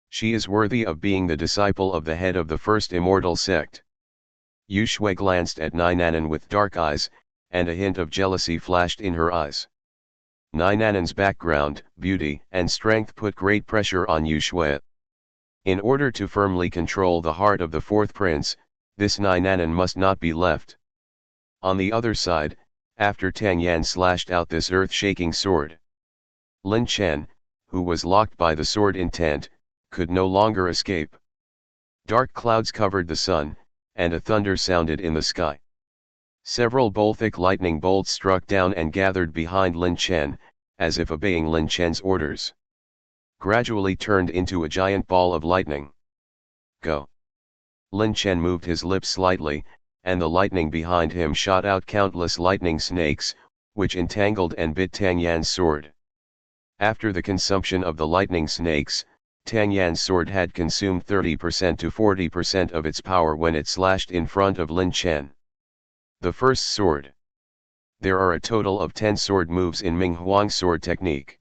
She is worthy of being the disciple of the head of the first immortal sect. Yu Shui glanced at Nainan with dark eyes, and a hint of jealousy flashed in her eyes. Nainan's background, beauty, and strength put great pressure on Yu Shui. In order to firmly control the heart of the fourth prince, this Nainan must not be left. On the other side, after Tang Yan slashed out this earth-shaking sword, Lin Chen, who was locked by the sword intent, could no longer escape. Dark clouds covered the sun, and a thunder sounded in the sky. Several thick lightning bolts struck down and gathered behind Lin Chen, as if obeying Lin Chen's orders. Gradually turned into a giant ball of lightning. Go! Lin Chen moved his lips slightly, and the lightning behind him shot out countless lightning snakes, which entangled and bit Tang Yan's sword. After the consumption of the lightning snakes, Tang Yan's sword had consumed 30% to 40% of its power when it slashed in front of Lin Chen. The first sword. There are a total of 10 sword moves in Manhwa's sword technique.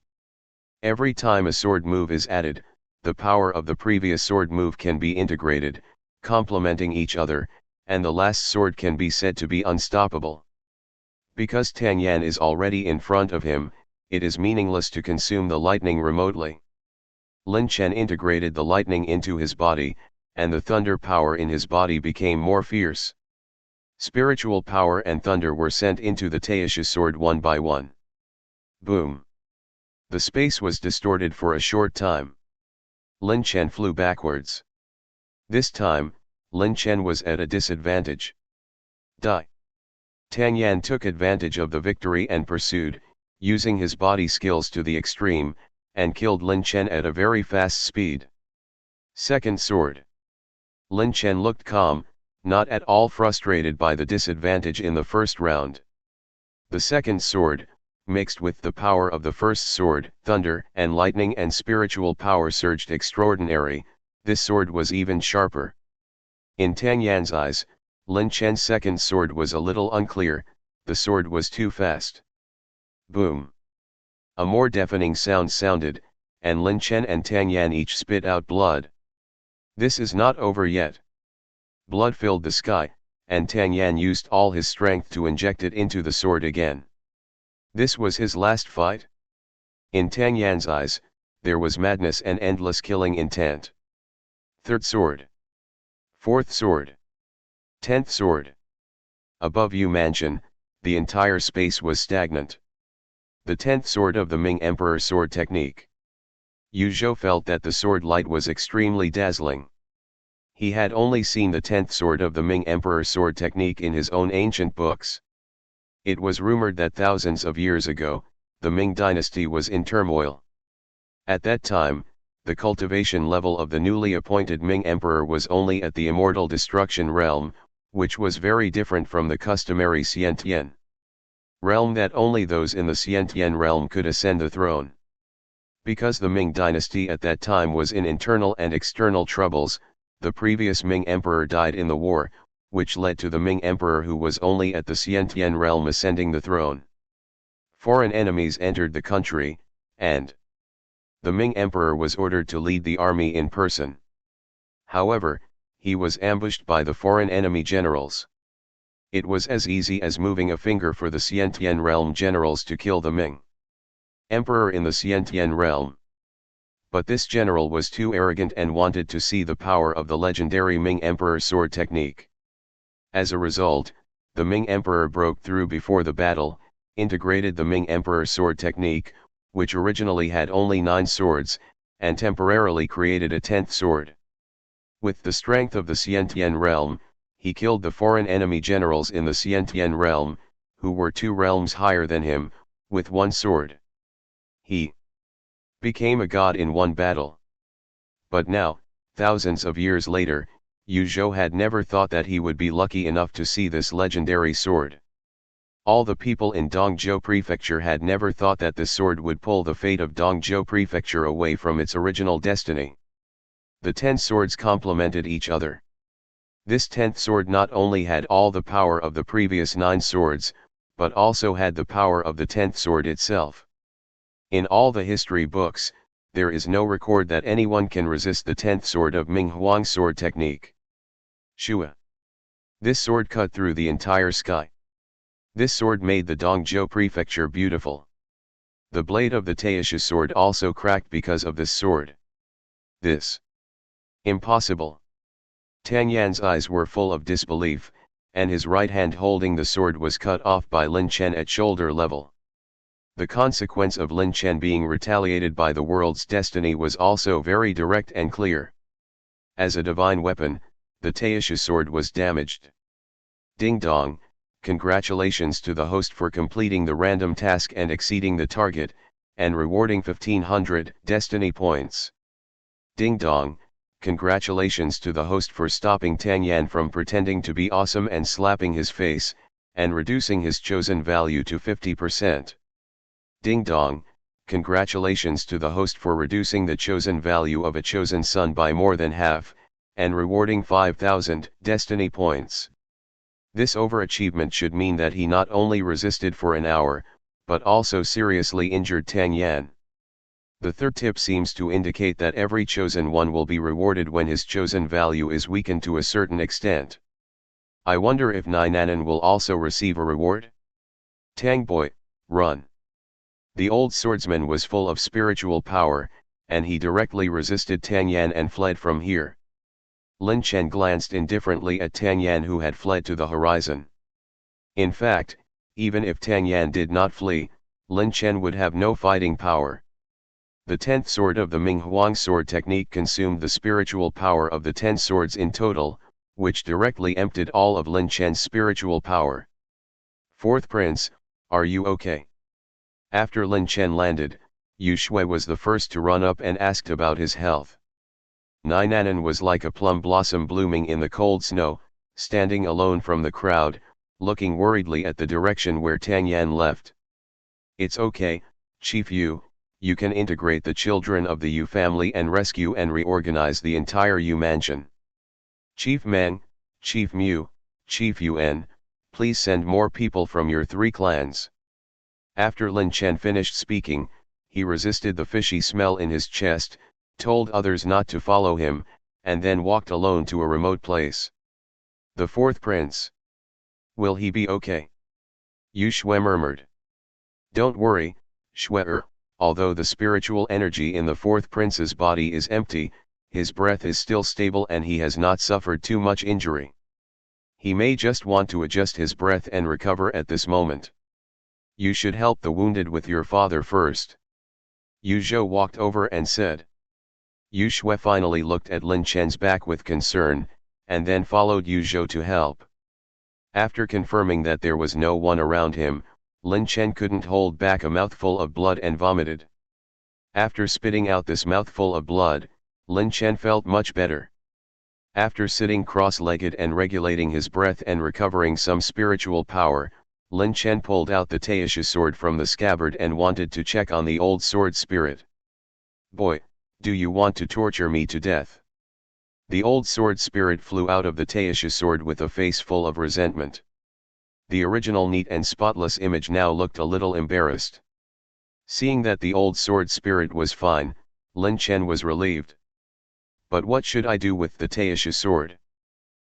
Every time a sword move is added, the power of the previous sword move can be integrated, complementing each other, and the last sword can be said to be unstoppable. Because Tang Yan is already in front of him, it is meaningless to consume the lightning remotely. Lin Chen integrated the lightning into his body, and the thunder power in his body became more fierce. Spiritual power and thunder were sent into the Taisha sword one by one. Boom! The space was distorted for a short time. Lin Chen flew backwards. This time, Lin Chen was at a disadvantage. Die! Tang Yan took advantage of the victory and pursued, using his body skills to the extreme, and killed Lin Chen at a very fast speed. Second sword. Lin Chen looked calm, not at all frustrated by the disadvantage in the first round. The second sword, mixed with the power of the first sword, thunder and lightning and spiritual power surged extraordinary. This sword was even sharper. In Tang Yan's eyes, Lin Chen's second sword was a little unclear, the sword was too fast. Boom! A more deafening sound sounded, and Lin Chen and Tang Yan each spit out blood. This is not over yet. Blood filled the sky, and Tang Yan used all his strength to inject it into the sword again. This was his last fight? In Tang Yan's eyes, there was madness and endless killing intent. Third sword. Fourth sword. 10th sword. Above Yu Mansion, the entire space was stagnant. The 10th sword of the Ming Emperor sword technique. Yu Zhou felt that the sword light was extremely dazzling. He had only seen the 10th sword of the Ming Emperor sword technique in his own ancient books. It was rumored that thousands of years ago, the Ming dynasty was in turmoil. At that time, the cultivation level of the newly appointed Ming Emperor was only at the immortal destruction realm, which was very different from the customary Xiantian realm that only those in the Xiantian realm could ascend the throne. Because the Ming dynasty at that time was in internal and external troubles, the previous Ming Emperor died in the war, which led to the Ming Emperor who was only at the Xiantian realm ascending the throne. Foreign enemies entered the country, and the Ming Emperor was ordered to lead the army in person. However, he was ambushed by the foreign enemy generals. It was as easy as moving a finger for the Xiantian realm generals to kill the Ming Emperor in the Xiantian realm. But this general was too arrogant and wanted to see the power of the legendary Ming Emperor sword technique. As a result, the Ming Emperor broke through before the battle, integrated the Ming Emperor sword technique, which originally had only 9 swords, and temporarily created a 10th sword. With the strength of the Xiantian realm, he killed the foreign enemy generals in the Xiantian realm, who were 2 realms higher than him, with 1 sword. He became a god in one battle. But now, thousands of years later, Yu Zhou had never thought that he would be lucky enough to see this legendary sword. All the people in Dongzhou Prefecture had never thought that this sword would pull the fate of Dongzhou Prefecture away from its original destiny. The 10 swords complemented each other. This 10th sword not only had all the power of the previous 9 swords, but also had the power of the 10th sword itself. In all the history books, there is no record that anyone can resist the 10th sword of Manhwa's sword technique. Shua. This sword cut through the entire sky. This sword made the Dongzhou prefecture beautiful. The blade of the Taisha sword also cracked because of this sword. This. Impossible. Tang Yan's eyes were full of disbelief, and his right hand holding the sword was cut off by Lin Chen at shoulder level. The consequence of Lin Chen being retaliated by the world's destiny was also very direct and clear. As a divine weapon, the Taisha sword was damaged. Ding dong, congratulations to the host for completing the random task and exceeding the target, and rewarding 1500 destiny points. Ding dong, congratulations to the host for stopping Tang Yan from pretending to be awesome and slapping his face, and reducing his chosen value to 50%. Ding dong, congratulations to the host for reducing the chosen value of a chosen son by more than half, and rewarding 5000 destiny points. This overachievement should mean that he not only resisted for an hour, but also seriously injured Tang Yan. The third tip seems to indicate that every chosen one will be rewarded when his chosen value is weakened to a certain extent. I wonder if Nainanan will also receive a reward? Tang boy, run. The old swordsman was full of spiritual power, and he directly resisted Tang Yan and fled from here. Lin Chen glanced indifferently at Tang Yan, who had fled to the horizon. In fact, even if Tang Yan did not flee, Lin Chen would have no fighting power. The 10th sword of the Manhwa sword technique consumed the spiritual power of the 10 swords in total, which directly emptied all of Lin Chen's spiritual power. Fourth prince, are you okay? After Lin Chen landed, Yu Shui was the first to run up and asked about his health. Nainanan was like a plum blossom blooming in the cold snow, standing alone from the crowd, looking worriedly at the direction where Tang Yan left. It's okay, Chief Yu, you can integrate the children of the Yu family and rescue and reorganize the entire Yu mansion. Chief Mang, Chief Mu, Chief Yuan, please send more people from your 3 clans. After Lin Chen finished speaking, he resisted the fishy smell in his chest, told others not to follow him, and then walked alone to a remote place. The fourth prince. Will he be okay? Yu Shui murmured. Don't worry, Shui, although the spiritual energy in the fourth prince's body is empty, his breath is still stable and he has not suffered too much injury. He may just want to adjust his breath and recover at this moment. You should help the wounded with your father first. Yu Zhou walked over and said. Yu Shui finally looked at Lin Chen's back with concern, and then followed Yu Zhou to help. After confirming that there was no one around him, Lin Chen couldn't hold back a mouthful of blood and vomited. After spitting out this mouthful of blood, Lin Chen felt much better. After sitting cross-legged and regulating his breath and recovering some spiritual power, Lin Chen pulled out the Taisha sword from the scabbard and wanted to check on the old sword spirit. Boy, do you want to torture me to death? The old sword spirit flew out of the Taisha sword with a face full of resentment. The original neat and spotless image now looked a little embarrassed. Seeing that the old sword spirit was fine, Lin Chen was relieved. But what should I do with the Taisha sword?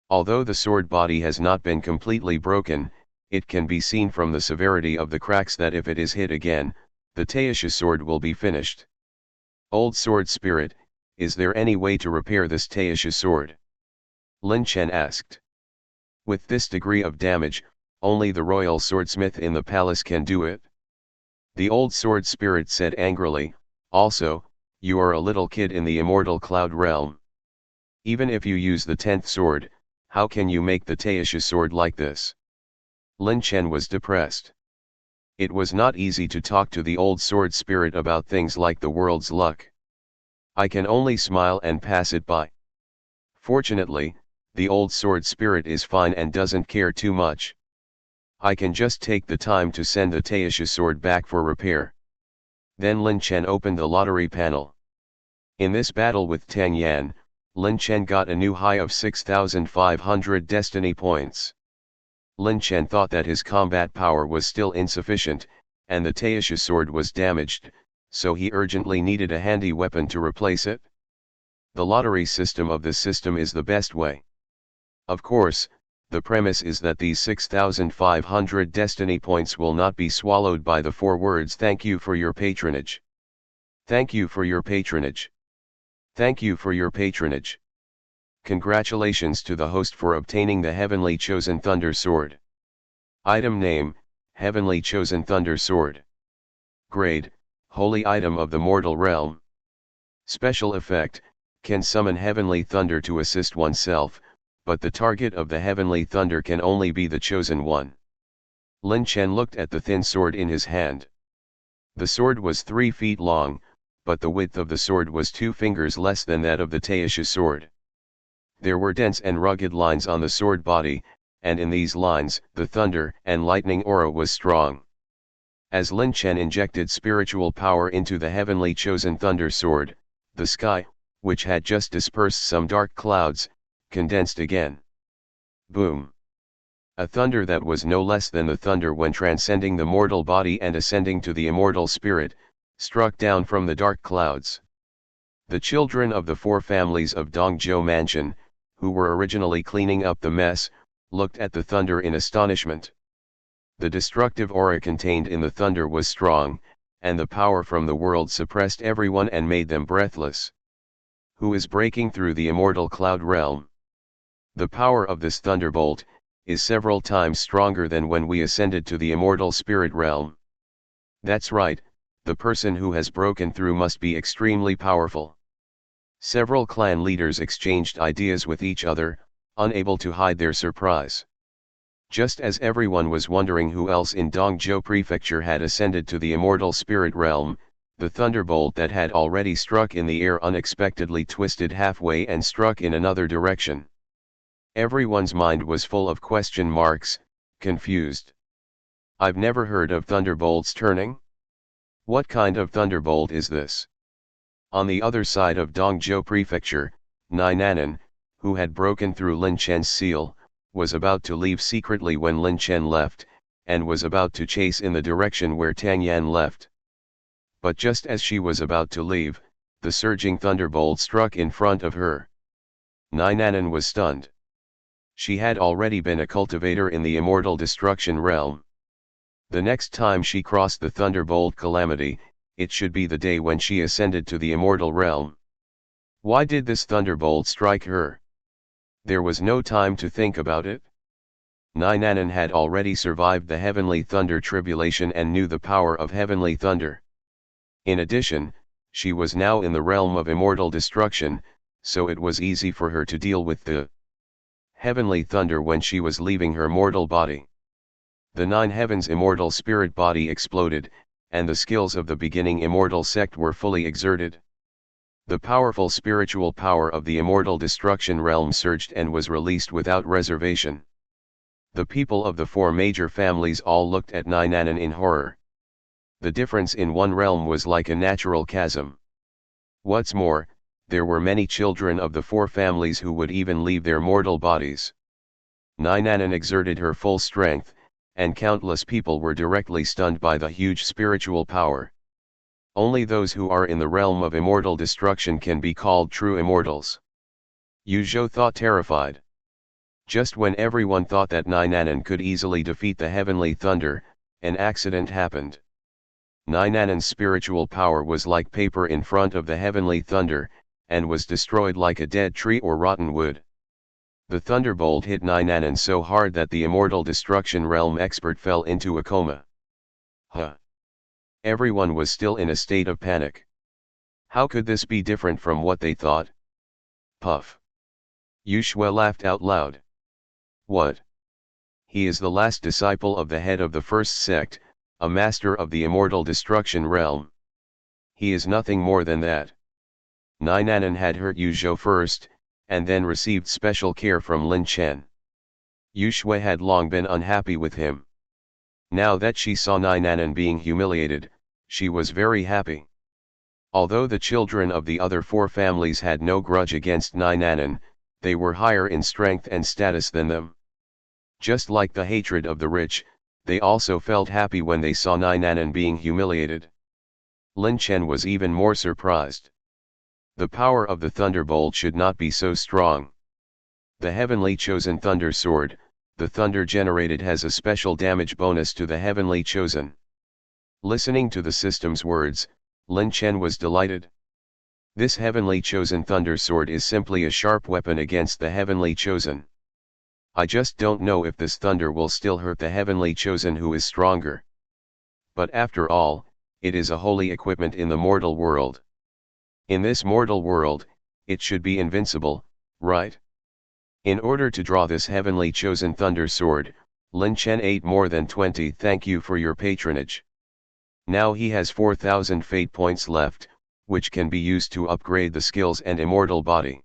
Although the sword body has not been completely broken, it can be seen from the severity of the cracks that if it is hit again, the Taisha sword will be finished. Old sword spirit, is there any way to repair this Taisha sword? Lin Chen asked. With this degree of damage, only the royal swordsmith in the palace can do it. The old sword spirit said angrily, also, you are a little kid in the immortal cloud realm. Even if you use the 10th sword, how can you make the Taisha sword like this? Lin Chen was depressed. It was not easy to talk to the old sword spirit about things like the world's luck. I can only smile and pass it by. Fortunately, the old sword spirit is fine and doesn't care too much. I can just take the time to send the Taisha sword back for repair. Then Lin Chen opened the lottery panel. In this battle with Tang Yan, Lin Chen got a new high of 6,500 destiny points. Lin Chen thought that his combat power was still insufficient, and the Taisha sword was damaged, so he urgently needed a handy weapon to replace it. The lottery system of this system is the best way. Of course, the premise is that these 6,500 destiny points will not be swallowed by the 4 words "Thank you for your patronage. Thank you for your patronage. Thank you for your patronage." Congratulations to the host for obtaining the Heavenly Chosen Thunder Sword. Item name, Heavenly Chosen Thunder Sword. Grade, Holy Item of the Mortal Realm. Special effect, can summon heavenly thunder to assist oneself, but the target of the heavenly thunder can only be the chosen one. Lin Chen looked at the thin sword in his hand. The sword was 3 feet long, but the width of the sword was 2 fingers less than that of the Taisha sword. There were dense and rugged lines on the sword body, and in these lines, the thunder and lightning aura was strong. As Lin Chen injected spiritual power into the heavenly chosen thunder sword, the sky, which had just dispersed some dark clouds, condensed again. Boom! A thunder that was no less than the thunder when transcending the mortal body and ascending to the immortal spirit, struck down from the dark clouds. The children of the 4 families of Dongzhou Mansion, who were originally cleaning up the mess, looked at the thunder in astonishment. The destructive aura contained in the thunder was strong, and the power from the world suppressed everyone and made them breathless. Who is breaking through the immortal cloud realm? The power of this thunderbolt is several times stronger than when we ascended to the immortal spirit realm. That's right, the person who has broken through must be extremely powerful. Several clan leaders exchanged ideas with each other, unable to hide their surprise. Just as everyone was wondering who else in Dongzhou Prefecture had ascended to the immortal spirit realm, the thunderbolt that had already struck in the air unexpectedly twisted halfway and struck in another direction. Everyone's mind was full of question marks, confused. I've never heard of thunderbolts turning. What kind of thunderbolt is this? On the other side of Dongzhou Prefecture, Nainanan, who had broken through Lin Chen's seal, was about to leave secretly when Lin Chen left, and was about to chase in the direction where Tang Yan left. But just as she was about to leave, the surging thunderbolt struck in front of her. Nainanan was stunned. She had already been a cultivator in the immortal destruction realm. The next time she crossed the thunderbolt calamity, it should be the day when she ascended to the immortal realm. Why did this thunderbolt strike her? There was no time to think about it. Nainanan had already survived the heavenly thunder tribulation and knew the power of heavenly thunder. In addition, she was now in the realm of immortal destruction, so it was easy for her to deal with the heavenly thunder when she was leaving her mortal body. The 9 heavens immortal spirit body exploded, and the skills of the beginning immortal sect were fully exerted. The powerful spiritual power of the immortal destruction realm surged and was released without reservation. The people of the 4 major families all looked at Nainanan in horror. The difference in one realm was like a natural chasm. What's more, there were many children of the 4 families who would even leave their mortal bodies. Nainanan exerted her full strength, and countless people were directly stunned by the huge spiritual power. Only those who are in the realm of immortal destruction can be called true immortals. Yu Zhou thought terrified. Just when everyone thought that Nainanan could easily defeat the heavenly thunder, an accident happened. Nainanan's spiritual power was like paper in front of the heavenly thunder, and was destroyed like a dead tree or rotten wood. The thunderbolt hit Nainanan so hard that the immortal destruction realm expert fell into a coma. Huh! Everyone was still in a state of panic. How could this be different from what they thought? Puff! Yu Shui laughed out loud. What? He is the last disciple of the head of the first sect, a master of the immortal destruction realm. He is nothing more than that. Nainanan had hurt Yu Zhou first, and then received special care from Lin Chen. Yu Shui had long been unhappy with him. Now that she saw Nainanan being humiliated, she was very happy. Although the children of the other four families had no grudge against Nainanen, they were higher in strength and status than them. Just like the hatred of the rich, they also felt happy when they saw Nainanen being humiliated. Lin Chen was even more surprised. The power of the thunderbolt should not be so strong. The heavenly chosen thunder sword, the thunder generated has a special damage bonus to the heavenly chosen. Listening to the system's words, Lin Chen was delighted. This heavenly chosen thunder sword is simply a sharp weapon against the heavenly chosen. I just don't know if this thunder will still hurt the heavenly chosen who is stronger. But after all, it is a holy equipment in the mortal world. In this mortal world, it should be invincible, right? In order to draw this heavenly chosen thunder sword, Lin Chen ate more than 20. Thank you for your patronage. Now he has 4,000 fate points left, which can be used to upgrade the skills and immortal body.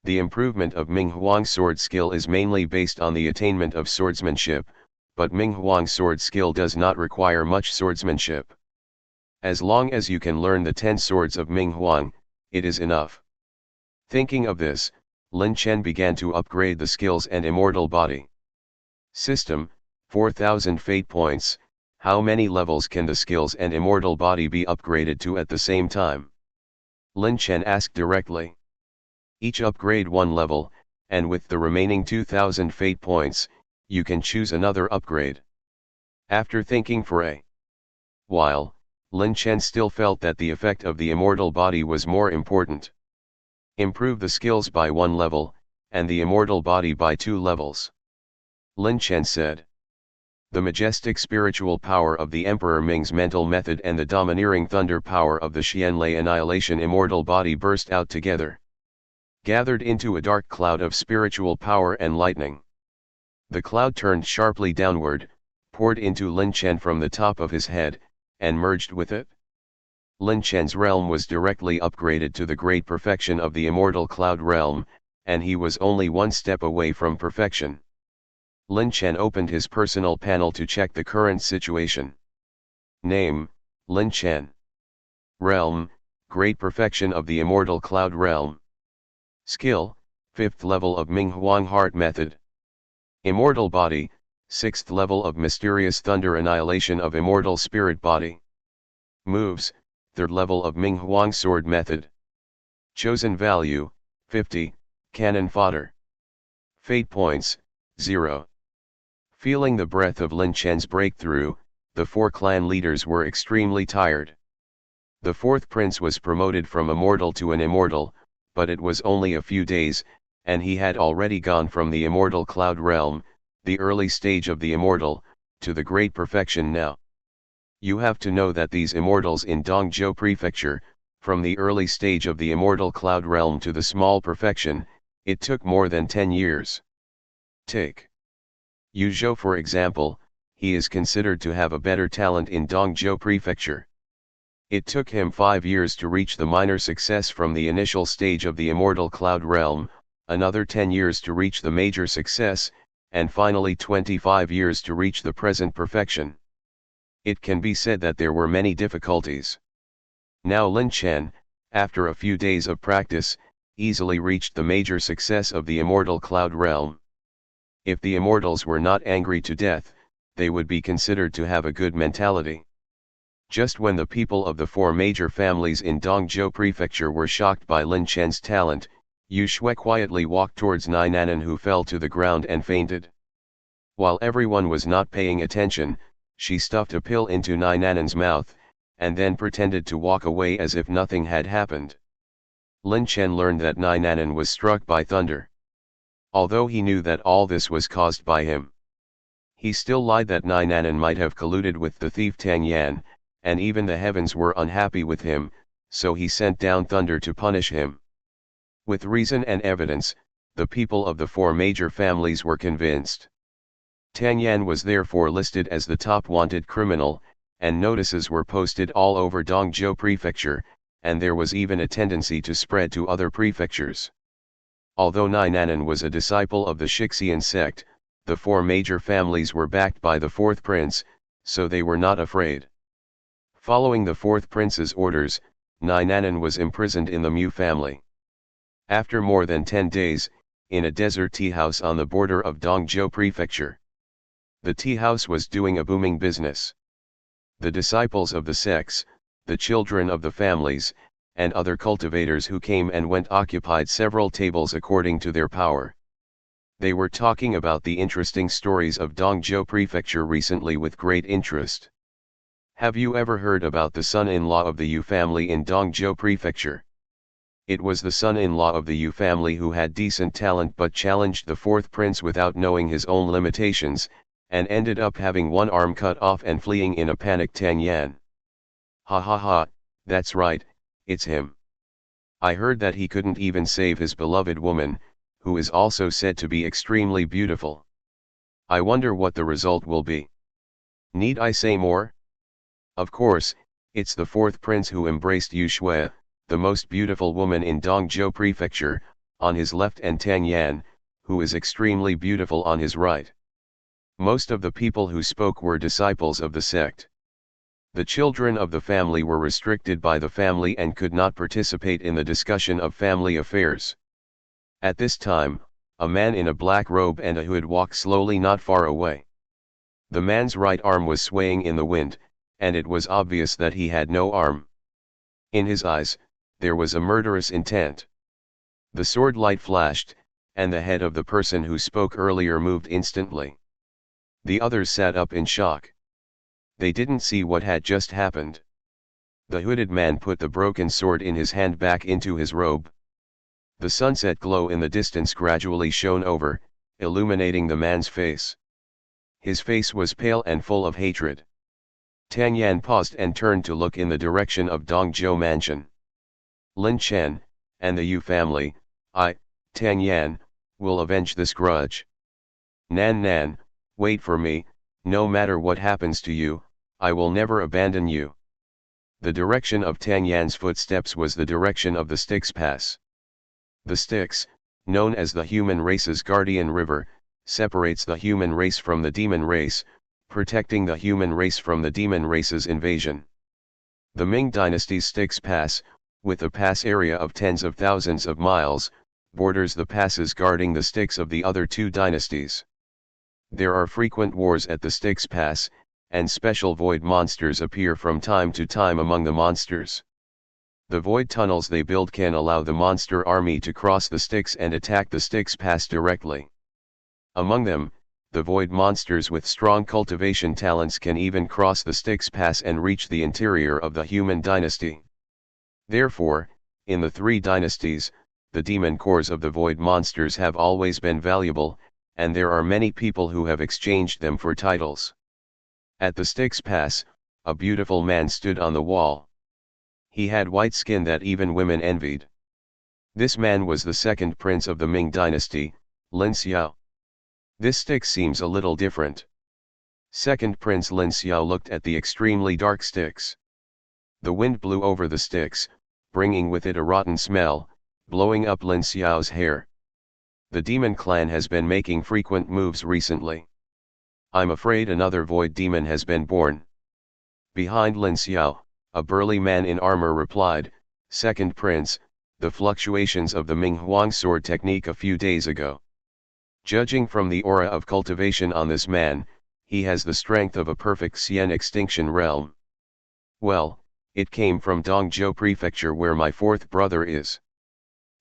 The improvement of Ming Huang's sword skill is mainly based on the attainment of swordsmanship, but Ming Huang's sword skill does not require much swordsmanship. As long as you can learn the 10 swords of Ming Huang, it is enough. Thinking of this, Lin Chen began to upgrade the skills and immortal body. System, 4,000 fate points. How many levels can the skills and immortal body be upgraded to at the same time? Lin Chen asked directly. Each upgrade 1 level, and with the remaining 2,000 fate points, you can choose another upgrade. After thinking for a while, Lin Chen still felt that the effect of the immortal body was more important. Improve the skills by 1 level, and the immortal body by 2 levels. Lin Chen said. The majestic spiritual power of the Emperor Ming's mental method and the domineering thunder power of the Xianlei annihilation immortal body burst out together, gathered into a dark cloud of spiritual power and lightning. The cloud turned sharply downward, poured into Lin Chen from the top of his head, and merged with it. Lin Chen's realm was directly upgraded to the great perfection of the immortal cloud realm, and he was only 1 step away from perfection. Lin Chen opened his personal panel to check the current situation. Name, Lin Chen. Realm, Great Perfection of the Immortal Cloud Realm. Skill, 5th level of Ming Huang Heart Method. Immortal Body, 6th level of Mysterious Thunder Annihilation of Immortal Spirit Body. Moves, 3rd level of Ming Huang Sword Method. Chosen Value, 50, Cannon Fodder. Fate Points, 0. Feeling the breath of Lin Chen's breakthrough, the 4 clan leaders were extremely tired. The 4th prince was promoted from a mortal to an immortal, but it was only a few days, and he had already gone from the immortal cloud realm, the early stage of the immortal, to the great perfection now. You have to know that these immortals in Dongzhou Prefecture, from the early stage of the immortal cloud realm to the small perfection, it took more than 10 years. Take Yu Zhou for example, he is considered to have a better talent in Dongzhou Prefecture. It took him 5 years to reach the minor success from the initial stage of the immortal cloud realm, another 10 years to reach the major success, and finally 25 years to reach the present perfection. It can be said that there were many difficulties. Now Lin Chen, after a few days of practice, easily reached the major success of the immortal cloud realm. If the immortals were not angry to death, they would be considered to have a good mentality. Just when the people of the 4 major families in Dongzhou Prefecture were shocked by Lin Chen's talent, Yu Shui quietly walked towards Nainanen, who fell to the ground and fainted. While everyone was not paying attention, she stuffed a pill into Nainanen's mouth, and then pretended to walk away as if nothing had happened. Lin Chen learned that Nainanen was struck by thunder. Although he knew that all this was caused by him, he still lied that Nainanen might have colluded with the thief Tang Yan, and even the heavens were unhappy with him, so he sent down thunder to punish him. With reason and evidence, the people of the 4 major families were convinced. Tang Yan was therefore listed as the top wanted criminal, and notices were posted all over Dongzhou Prefecture, and there was even a tendency to spread to other prefectures. Although Nainanen was a disciple of the Shixian sect, the 4 major families were backed by the 4th prince, so they were not afraid. Following the 4th prince's orders, Nanan was imprisoned in the Mu family. After more than 10 days, in a desert tea house on the border of Dongzhou Prefecture. The tea house was doing a booming business. The disciples of the sects, the children of the families, and other cultivators who came and went occupied several tables according to their power. They were talking about the interesting stories of Dongzhou Prefecture recently with great interest. Have you ever heard about the son-in-law of the Yu family in Dongzhou Prefecture? It was the son-in-law of the Yu family who had decent talent but challenged the fourth prince without knowing his own limitations, and ended up having one arm cut off and fleeing in a panic. Tang Yan. Ha ha ha, that's right, it's him. I heard that he couldn't even save his beloved woman, who is also said to be extremely beautiful. I wonder what the result will be. Need I say more? Of course, it's the fourth prince who embraced Yu Shui, the most beautiful woman in Dongzhou Prefecture, on his left, and Tang Yan, who is extremely beautiful, on his right. Most of the people who spoke were disciples of the sect. The children of the family were restricted by the family and could not participate in the discussion of family affairs. At this time, a man in a black robe and a hood walked slowly not far away. The man's right arm was swaying in the wind, and it was obvious that he had no arm. In his eyes, there was a murderous intent. The sword light flashed, and the head of the person who spoke earlier moved instantly. The others sat up in shock. They didn't see what had just happened. The hooded man put the broken sword in his hand back into his robe. The sunset glow in the distance gradually shone over, illuminating the man's face. His face was pale and full of hatred. Tang Yan paused and turned to look in the direction of Dongzhou Mansion. Lin Chen, and the Yu family, Tang Yan, will avenge this grudge. Nan, wait for me, no matter what happens to you, I will never abandon you. The direction of Tang Yan's footsteps was the direction of the Styx Pass. The Styx, known as the human race's guardian river, separates the human race from the demon race, protecting the human race from the demon race's invasion. The Ming dynasty's Styx Pass, with a pass area of tens of thousands of miles, borders the passes guarding the Styx of the other two dynasties. There are frequent wars at the Styx Pass, and special void monsters appear from time to time among the monsters. The void tunnels they build can allow the monster army to cross the Styx and attack the Styx Pass directly. Among them, the void monsters with strong cultivation talents can even cross the Styx Pass and reach the interior of the human dynasty. Therefore, in the three dynasties, the demon cores of the void monsters have always been valuable, and there are many people who have exchanged them for titles. At the Styx Pass, a beautiful man stood on the wall. He had white skin that even women envied. This man was the second prince of the Ming dynasty, Lin Xiao. This Styx seems a little different. Second Prince Lin Xiao looked at the extremely dark Styx. The wind blew over the Styx, bringing with it a rotten smell, blowing up Lin Xiao's hair. The demon clan has been making frequent moves recently. I'm afraid another void demon has been born. Behind Lin Xiao, a burly man in armor replied, Second Prince, the fluctuations of the Ming Huang sword technique a few days ago. Judging from the aura of cultivation on this man, he has the strength of a perfect Xian extinction realm. Well, it came from Dongzhou Prefecture where my fourth brother is.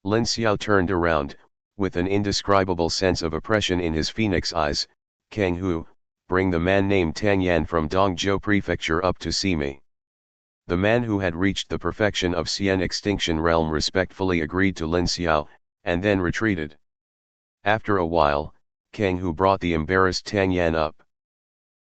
Lin Xiao turned around, with an indescribable sense of oppression in his phoenix eyes. Kang Hu, bring the man named Tang Yan from Dongzhou Prefecture up to see me. The man who had reached the perfection of Xian extinction realm respectfully agreed to Lin Xiao, and then retreated. After a while, Kang Hu brought the embarrassed Tang Yan up.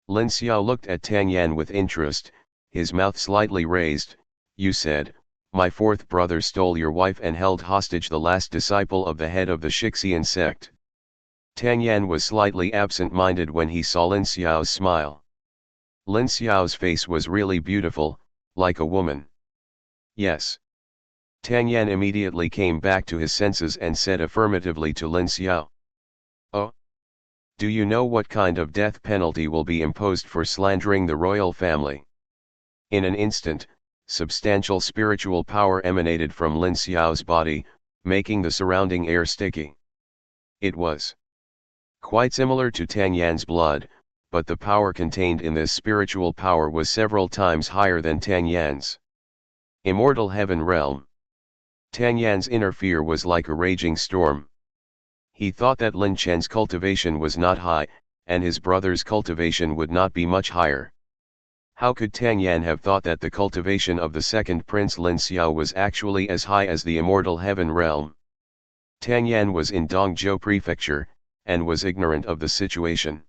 Lin Xiao looked at Tang Yan with interest, his mouth slightly raised. You said, my fourth brother stole your wife and held hostage the last disciple of the head of the Shixian sect. Tang Yan was slightly absent-minded when he saw Lin Xiao's smile. Lin Xiao's face was really beautiful, like a woman. Yes. Tang Yan immediately came back to his senses and said affirmatively to Lin Xiao. Oh? Do you know what kind of death penalty will be imposed for slandering the royal family? In an instant, substantial spiritual power emanated from Lin Xiao's body, making the surrounding air sticky. It was quite similar to Tang Yan's blood, but the power contained in this spiritual power was several times higher than Tang Yan's. Immortal Heaven Realm. Tang Yan's inner fear was like a raging storm. He thought that Lin Chen's cultivation was not high, and his brother's cultivation would not be much higher. How could Tang Yan have thought that the cultivation of the second prince Lin Xiao was actually as high as the Immortal Heaven Realm? Tang Yan was in Dongzhou Prefecture, and was ignorant of the situation.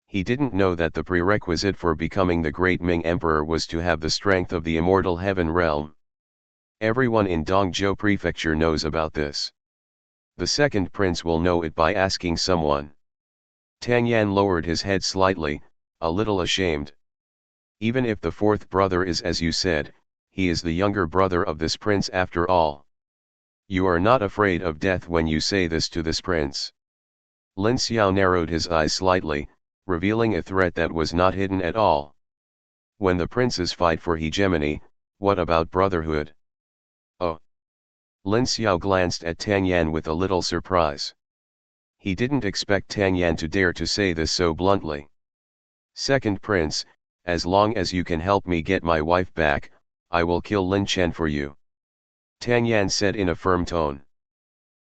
He didn't know that the prerequisite for becoming the great Ming Emperor was to have the strength of the Immortal Heaven Realm. Everyone in Dongzhou Prefecture knows about this. The second prince will know it by asking someone. Tang Yan lowered his head slightly, a little ashamed. Even if the fourth brother is as you said, he is the younger brother of this prince after all. You are not afraid of death when you say this to this prince. Lin Xiao narrowed his eyes slightly, revealing a threat that was not hidden at all. When the princes fight for hegemony, what about brotherhood? Oh. Lin Xiao glanced at Tang Yan with a little surprise. He didn't expect Tang Yan to dare to say this so bluntly. Second prince, as long as you can help me get my wife back, I will kill Lin Chen for you. Tang Yan said in a firm tone.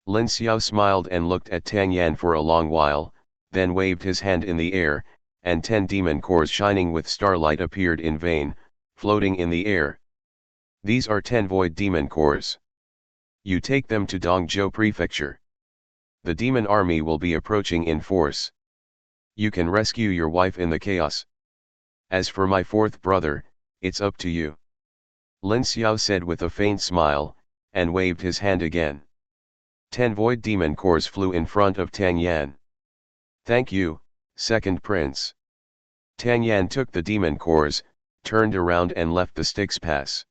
Lin Xiao smiled and looked at Tang Yan for a long while, then waved his hand in the air, and 10 demon cores shining with starlight appeared in vain, floating in the air. These are 10 void demon cores. You take them to Dongzhou Prefecture. The demon army will be approaching in force. You can rescue your wife in the chaos. As for my fourth brother, it's up to you. Lin Xiao said with a faint smile, and waved his hand again. 10 void demon cores flew in front of Tang Yan. Thank you, second prince. Tang Yan took the demon cores, turned around and left the Styx Pass.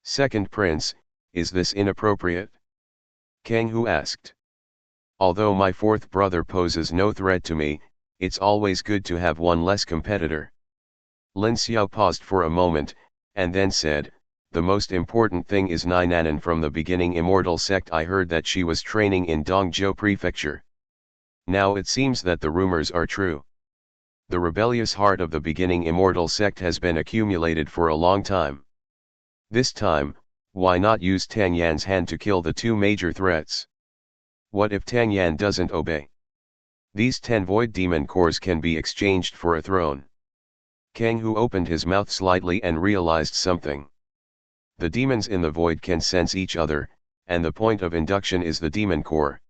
Second prince, is this inappropriate? Kang Hu asked. Although my fourth brother poses no threat to me, it's always good to have one less competitor. Lin Xiao paused for a moment, and then said, the most important thing is Nainanan from the beginning immortal sect. I heard that she was training in Dongzhou Prefecture. Now it seems that the rumors are true. The rebellious heart of the beginning immortal sect has been accumulated for a long time. This time, why not use Tang Yan's hand to kill the two major threats? What if Tang Yan doesn't obey? These 10 void demon cores can be exchanged for a throne. Kang Hu opened his mouth slightly and realized something. The demons in the void can sense each other, and the point of induction is the demon core.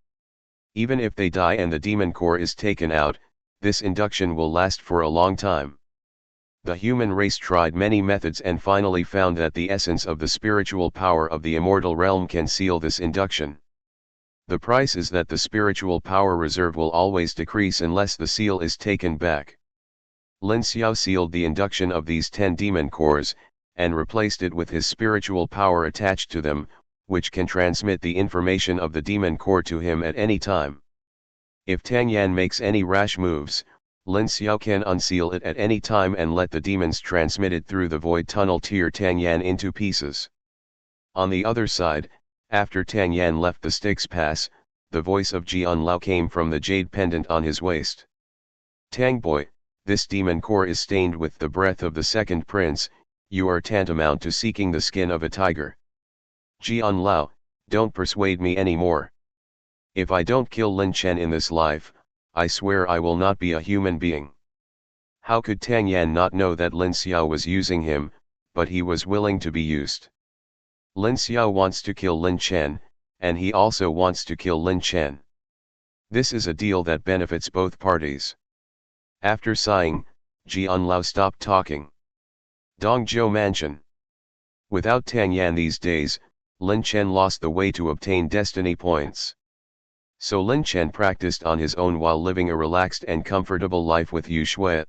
Even if they die and the demon core is taken out, this induction will last for a long time. The human race tried many methods and finally found that the essence of the spiritual power of the immortal realm can seal this induction. The price is that the spiritual power reserve will always decrease unless the seal is taken back. Lin Xiao sealed the induction of these 10 demon cores, and replaced it with his spiritual power attached to them, which can transmit the information of the demon core to him at any time. If Tang Yan makes any rash moves, Lin Xiao can unseal it at any time and let the demons transmit it through the void tunnel tear Tang Yan into pieces. On the other side, after Tang Yan left the Styx Pass, the voice of Jian Lao came from the jade pendant on his waist. Tang boy, this demon core is stained with the breath of the second prince, you are tantamount to seeking the skin of a tiger. Jian Lao, don't persuade me anymore. If I don't kill Lin Chen in this life, I swear I will not be a human being. How could Tang Yan not know that Lin Xiao was using him, but he was willing to be used? Lin Xiao wants to kill Lin Chen, and he also wants to kill Lin Chen. This is a deal that benefits both parties. After sighing, Jian Lao stopped talking. Dongzhou Mansion. Without Tang Yan these days, Lin Chen lost the way to obtain destiny points. So Lin Chen practiced on his own while living a relaxed and comfortable life with Yu Shui.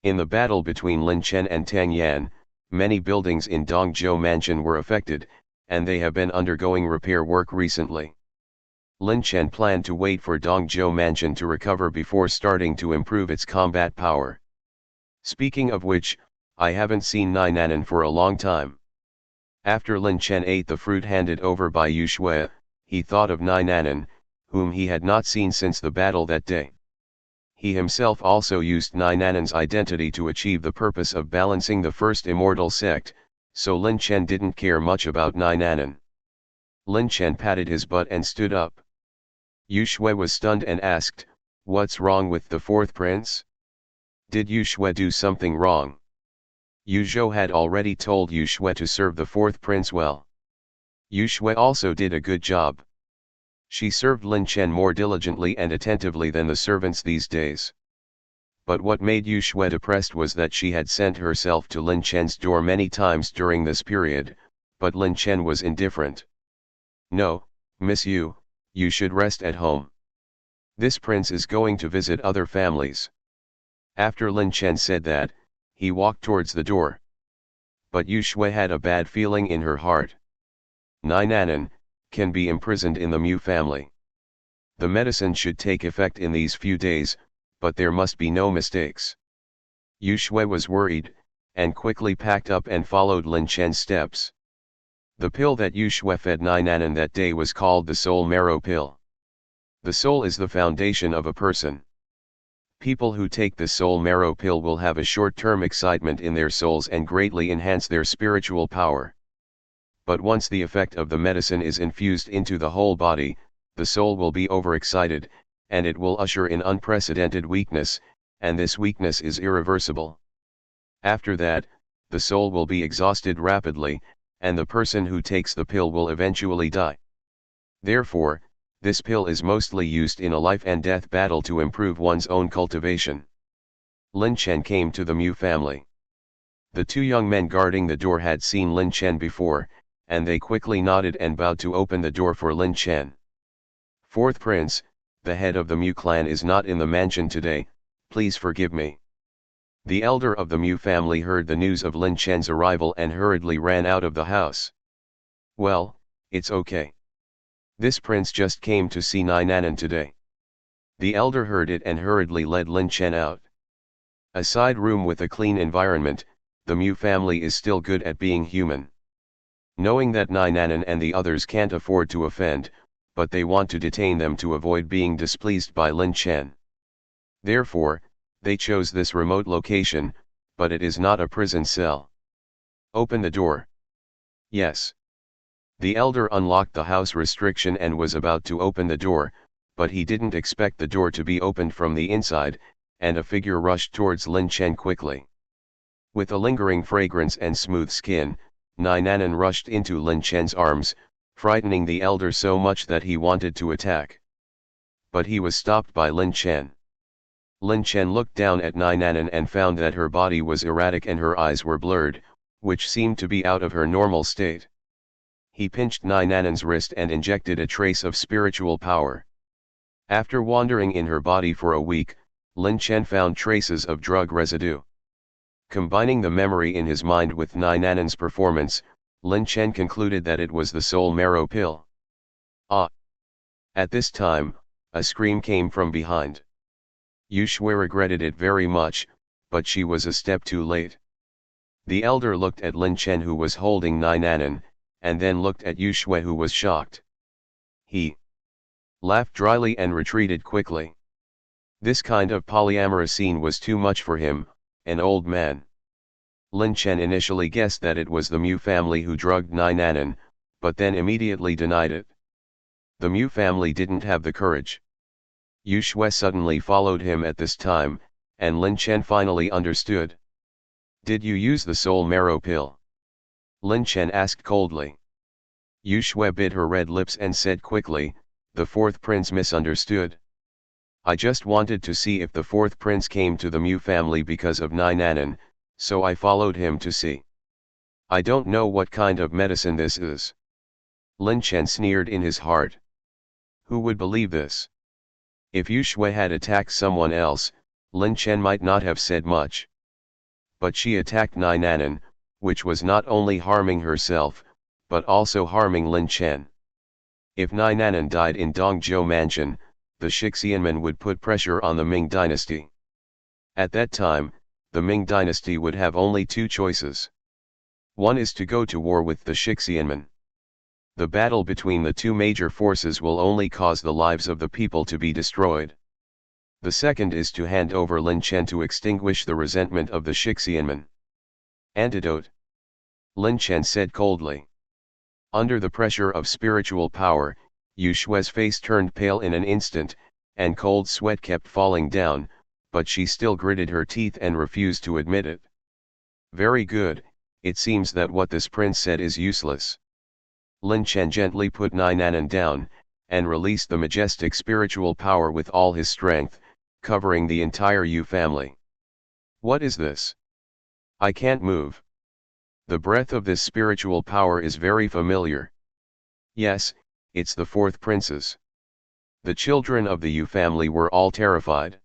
In the battle between Lin Chen and Tang Yan, many buildings in Dongzhou Mansion were affected, and they have been undergoing repair work recently. Lin Chen planned to wait for Dongzhou Mansion to recover before starting to improve its combat power. Speaking of which, I haven't seen Nainanan for a long time. After Lin Chen ate the fruit handed over by Yu Shui, he thought of Nai Nanan, whom he had not seen since the battle that day. He himself also used Nai Nanan's identity to achieve the purpose of balancing the first immortal sect, so Lin Chen didn't care much about Nai Nanan. Lin Chen patted his butt and stood up. Yu Shui was stunned and asked, "What's wrong with the fourth prince? Did Yu Shui do something wrong?" Yu Zhou had already told Yu Shui to serve the fourth prince well. Yu Shui also did a good job. She served Lin Chen more diligently and attentively than the servants these days. But what made Yu Shui depressed was that she had sent herself to Lin Chen's door many times during this period, but Lin Chen was indifferent. "No, Miss Yu, you should rest at home. This prince is going to visit other families." After Lin Chen said that, he walked towards the door. But Yu Shui had a bad feeling in her heart. Nai Nanan can be imprisoned in the Mu family. The medicine should take effect in these few days, but there must be no mistakes. Yu Shui was worried, and quickly packed up and followed Lin Chen's steps. The pill that Yu Shui fed Nai Nanan that day was called the soul marrow pill. The soul is the foundation of a person. People who take the soul marrow pill will have a short-term excitement in their souls and greatly enhance their spiritual power. But once the effect of the medicine is infused into the whole body, the soul will be overexcited, and it will usher in unprecedented weakness, and this weakness is irreversible. After that, the soul will be exhausted rapidly, and the person who takes the pill will eventually die. Therefore, this pill is mostly used in a life and death battle to improve one's own cultivation. Lin Chen came to the Mu family. The two young men guarding the door had seen Lin Chen before, and they quickly nodded and bowed to open the door for Lin Chen. "Fourth prince, the head of the Mu clan is not in the mansion today, please forgive me." The elder of the Mu family heard the news of Lin Chen's arrival and hurriedly ran out of the house. "Well, it's okay. This prince just came to see Nai Nanan today." The elder heard it and hurriedly led Lin Chen out. A side room with a clean environment, the Mu family is still good at being human. Knowing that Nai Nanan and the others can't afford to offend, but they want to detain them to avoid being displeased by Lin Chen. Therefore, they chose this remote location, but it is not a prison cell. "Open the door." "Yes." The elder unlocked the house restriction and was about to open the door, but he didn't expect the door to be opened from the inside, and a figure rushed towards Lin Chen quickly. With a lingering fragrance and smooth skin, Nai Nanan rushed into Lin Chen's arms, frightening the elder so much that he wanted to attack. But he was stopped by Lin Chen. Lin Chen looked down at Nai Nanan and found that her body was erratic and her eyes were blurred, which seemed to be out of her normal state. He pinched Nai Nanan's wrist and injected a trace of spiritual power. After wandering in her body for a week, Lin Chen found traces of drug residue. Combining the memory in his mind with Nai Nanan's performance, Lin Chen concluded that it was the soul marrow pill. "Ah!" At this time, a scream came from behind. Yu Shui regretted it very much, but she was a step too late. The elder looked at Lin Chen who was holding Nai Nanan, and then looked at Yu Shui who was shocked. He laughed dryly and retreated quickly. This kind of polyamorous scene was too much for him, an old man. Lin Chen initially guessed that it was the Mu family who drugged Nai Nanan, but then immediately denied it. The Mu family didn't have the courage. Yu Shui suddenly followed him at this time, and Lin Chen finally understood. "Did you use the soul marrow pill?" Lin Chen asked coldly. Yu Shui bit her red lips and said quickly, "The fourth prince misunderstood. I just wanted to see if the fourth prince came to the Mu family because of Nai Nanan, so I followed him to see. I don't know what kind of medicine this is." Lin Chen sneered in his heart. Who would believe this? If Yu Shui had attacked someone else, Lin Chen might not have said much. But she attacked Nai Nanan, which was not only harming herself, but also harming Lin Chen. If Nai Nanan died in Dongzhou Mansion, the Shixianmen would put pressure on the Ming dynasty. At that time, the Ming dynasty would have only two choices. One is to go to war with the Shixianmen. The battle between the two major forces will only cause the lives of the people to be destroyed. The second is to hand over Lin Chen to extinguish the resentment of the Shixianmen. Antidote. Lin Chen said coldly. Under the pressure of spiritual power, Yu Shue's face turned pale in an instant, and cold sweat kept falling down, but she still gritted her teeth and refused to admit it. Very good, it seems that what this prince said is useless. Lin Chen gently put Nainanan down, and released the majestic spiritual power with all his strength, covering the entire Yu family. What is this? I can't move. The breath of this spiritual power is very familiar. Yes, it's the fourth prince's. The children of the Yu family were all terrified.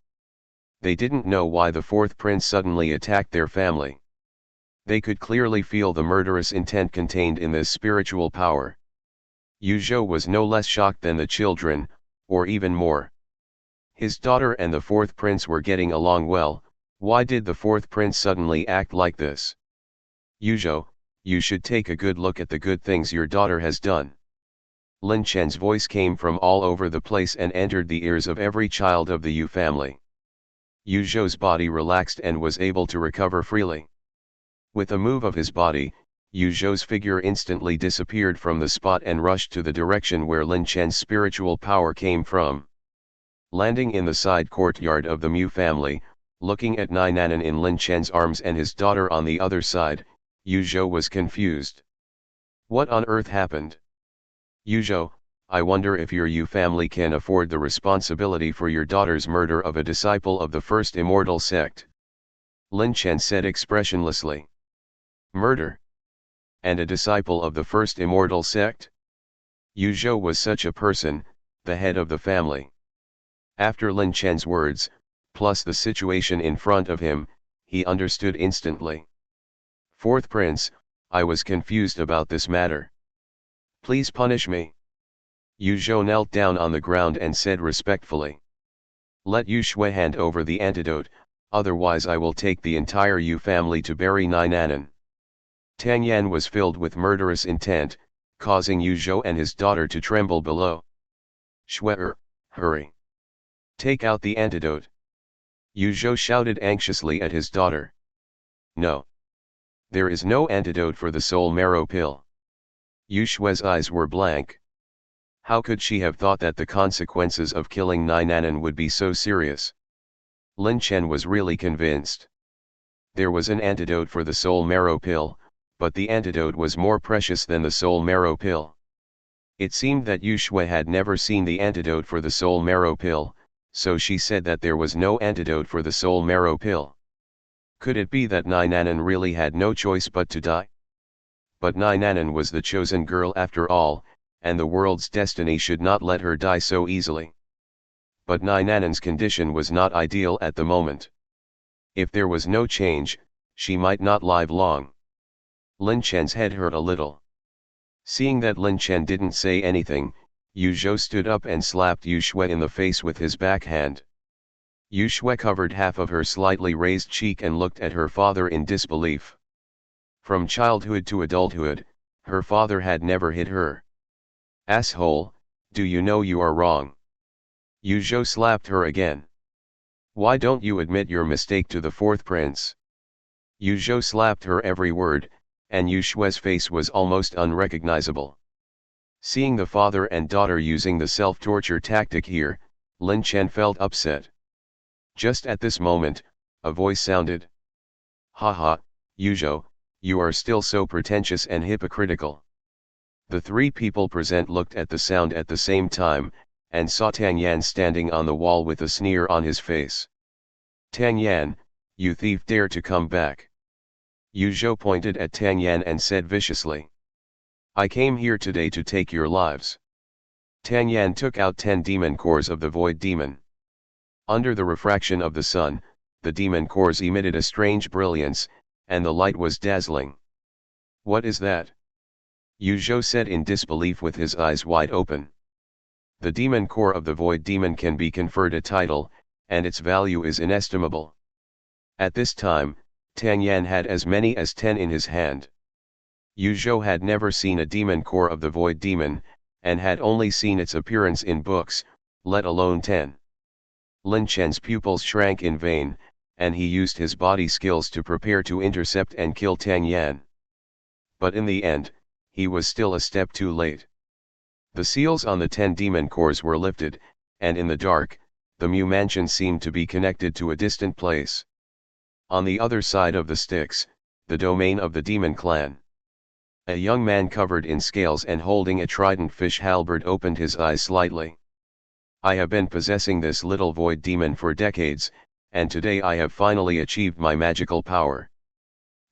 They didn't know why the fourth prince suddenly attacked their family. They could clearly feel the murderous intent contained in this spiritual power. Yu Zhou was no less shocked than the children, or even more. His daughter and the fourth prince were getting along well. Why did the fourth prince suddenly act like this? Yu Zhou, you should take a good look at the good things your daughter has done. Lin Chen's voice came from all over the place and entered the ears of every child of the Yu family. Yu Zhou's body relaxed and was able to recover freely. With a move of his body, Yu Zhou's figure instantly disappeared from the spot and rushed to the direction where Lin Chen's spiritual power came from. Landing in the side courtyard of the Mu family, looking at Nainanan in Lin Chen's arms and his daughter on the other side, Yu Zhou was confused. What on earth happened? Yu Zhou, I wonder if your Yu family can afford the responsibility for your daughter's murder of a disciple of the first immortal sect. Lin Chen said expressionlessly. Murder? And a disciple of the first immortal sect? Yu Zhou was such a person, the head of the family. After Lin Chen's words, plus the situation in front of him, he understood instantly. Fourth prince, I was confused about this matter. Please punish me. Yu Zhou knelt down on the ground and said respectfully. Let Yu Shui hand over the antidote, otherwise I will take the entire Yu family to bury Nainanan. Tang Yan was filled with murderous intent, causing Yu Zhou and his daughter to tremble below. Shui, hurry. Take out the antidote. Yu Zhou shouted anxiously at his daughter. No. There is no antidote for the soul marrow pill. Yu Shui's eyes were blank. How could she have thought that the consequences of killing Nainanan would be so serious? Lin Chen was really convinced. There was an antidote for the soul marrow pill, but the antidote was more precious than the soul marrow pill. It seemed that Yu Shui had never seen the antidote for the soul marrow pill, so she said that there was no antidote for the soul marrow pill. Could it be that Nainanan really had no choice but to die? But Nainanan was the chosen girl after all, and the world's destiny should not let her die so easily. But Nainanan's condition was not ideal at the moment. If there was no change, she might not live long. Lin Chen's head hurt a little. Seeing that Lin Chen didn't say anything, Yu Zhou stood up and slapped Yu Shui in the face with his backhand. Yu Shui covered half of her slightly raised cheek and looked at her father in disbelief. From childhood to adulthood, her father had never hit her. Asshole, do you know you are wrong? Yu Zhou slapped her again. Why don't you admit your mistake to the fourth prince? Yu Zhou slapped her every word, and Yu Shui's face was almost unrecognizable. Seeing the father and daughter using the self-torture tactic here, Lin Chen felt upset. Just at this moment, a voice sounded. Haha, Yu Zhou, you are still so pretentious and hypocritical. The three people present looked at the sound at the same time, and saw Tang Yan standing on the wall with a sneer on his face. Tang Yan, you thief, dare to come back. Yu Zhou pointed at Tang Yan and said viciously. I came here today to take your lives. Tang Yan took out 10 demon cores of the void demon. Under the refraction of the sun, the demon cores emitted a strange brilliance, and the light was dazzling. What is that? Yu Zhou said in disbelief with his eyes wide open. The demon core of the void demon can be conferred a title, and its value is inestimable. At this time, Tang Yan had as many as 10 in his hand. Yuzhou had never seen a demon core of the Void Demon, and had only seen its appearance in books, let alone 10. Lin Chen's pupils shrank in vain, and he used his body skills to prepare to intercept and kill Tang Yan. But in the end, he was still a step too late. The seals on the 10 demon cores were lifted, and in the dark, the Mu mansion seemed to be connected to a distant place. On the other side of the Styx, the domain of the demon clan. A young man covered in scales and holding a trident fish halberd opened his eyes slightly. I have been possessing this little void demon for decades, and today I have finally achieved my magical power.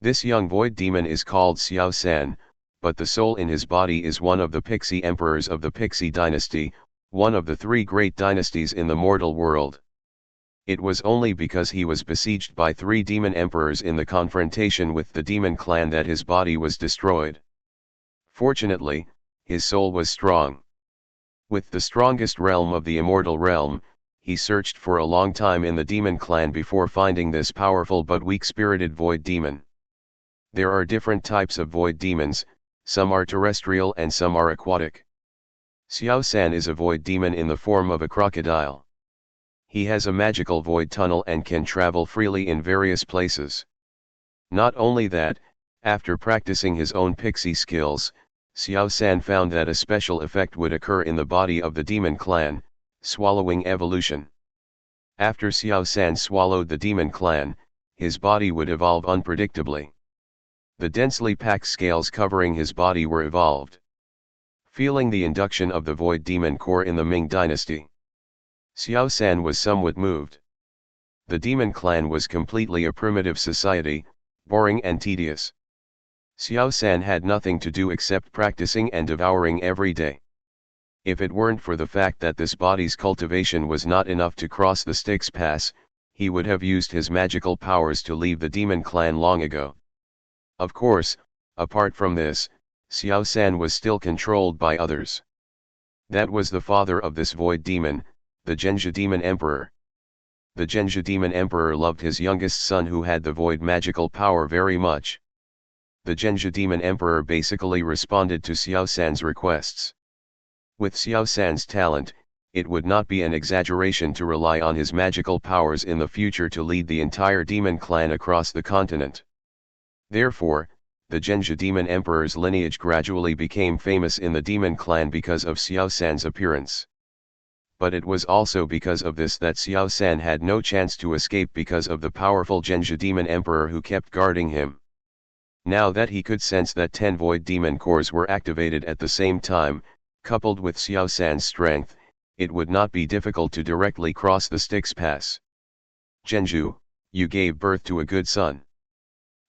This young void demon is called Xiao San, but the soul in his body is one of the Pixie emperors of the Pixie dynasty, one of the 3 great dynasties in the mortal world. It was only because he was besieged by 3 demon emperors in the confrontation with the demon clan that his body was destroyed. Fortunately, his soul was strong. With the strongest realm of the immortal realm, he searched for a long time in the demon clan before finding this powerful but weak-spirited void demon. There are different types of void demons, some are terrestrial and some are aquatic. Xiao San is a void demon in the form of a crocodile. He has a magical void tunnel and can travel freely in various places. Not only that, after practicing his own pixie skills, Xiao San found that a special effect would occur in the body of the demon clan, swallowing evolution. After Xiao San swallowed the demon clan, his body would evolve unpredictably. The densely packed scales covering his body were evolved. Feeling the induction of the void demon core in the Ming dynasty, Xiao San was somewhat moved. The demon clan was completely a primitive society, boring and tedious. Xiao San had nothing to do except practicing and devouring every day. If it weren't for the fact that this body's cultivation was not enough to cross the Styx Pass, he would have used his magical powers to leave the demon clan long ago. Of course, apart from this, Xiao San was still controlled by others. That was the father of this void demon, the Genja Demon Emperor. The Genja Demon Emperor loved his youngest son who had the void magical power very much. The Genja Demon Emperor basically responded to Xiao San's requests. With Xiao San's talent, it would not be an exaggeration to rely on his magical powers in the future to lead the entire demon clan across the continent. Therefore, the Genja Demon Emperor's lineage gradually became famous in the demon clan because of Xiao San's appearance. But it was also because of this that Xiao San had no chance to escape because of the powerful Genja Demon Emperor who kept guarding him. Now that he could sense that 10 void demon cores were activated at the same time, coupled with Xiao San's strength, it would not be difficult to directly cross the Styx Pass. Genju, you gave birth to a good son.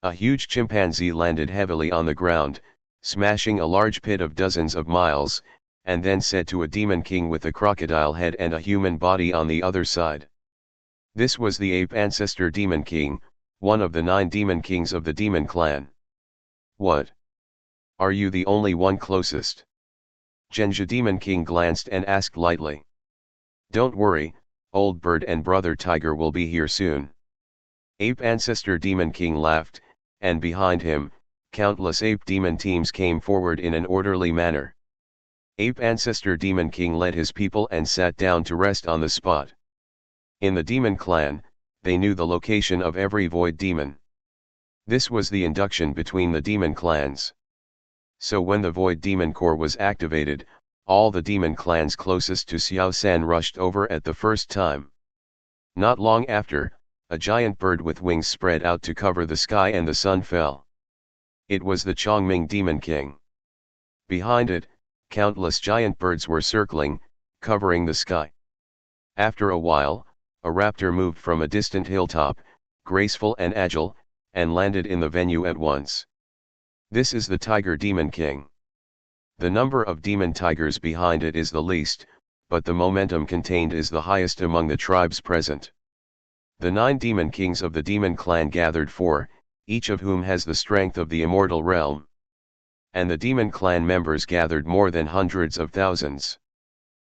A huge chimpanzee landed heavily on the ground, smashing a large pit of dozens of miles, and then said to a demon king with a crocodile head and a human body on the other side. This was the ape ancestor demon king, one of the 9 demon kings of the demon clan. What? Are you the only one closest? Genja demon king glanced and asked lightly. Don't worry, old bird and brother tiger will be here soon. Ape ancestor demon king laughed, and behind him, countless ape demon teams came forward in an orderly manner. Ape ancestor demon king led his people and sat down to rest on the spot. In the demon clan, they knew the location of every void demon. This was the induction between the demon clans. So when the void demon core was activated, all the demon clans closest to Xiao San rushed over at the first time. Not long after, a giant bird with wings spread out to cover the sky and the sun fell. It was the Chongming Demon King. Behind it, countless giant birds were circling, covering the sky. After a while, a raptor moved from a distant hilltop, graceful and agile, and landed in the venue at once. This is the Tiger Demon King. The number of demon tigers behind it is the least, but the momentum contained is the highest among the tribes present. The 9 demon kings of the demon clan gathered for, each of whom has the strength of the immortal realm. And the demon clan members gathered more than hundreds of thousands.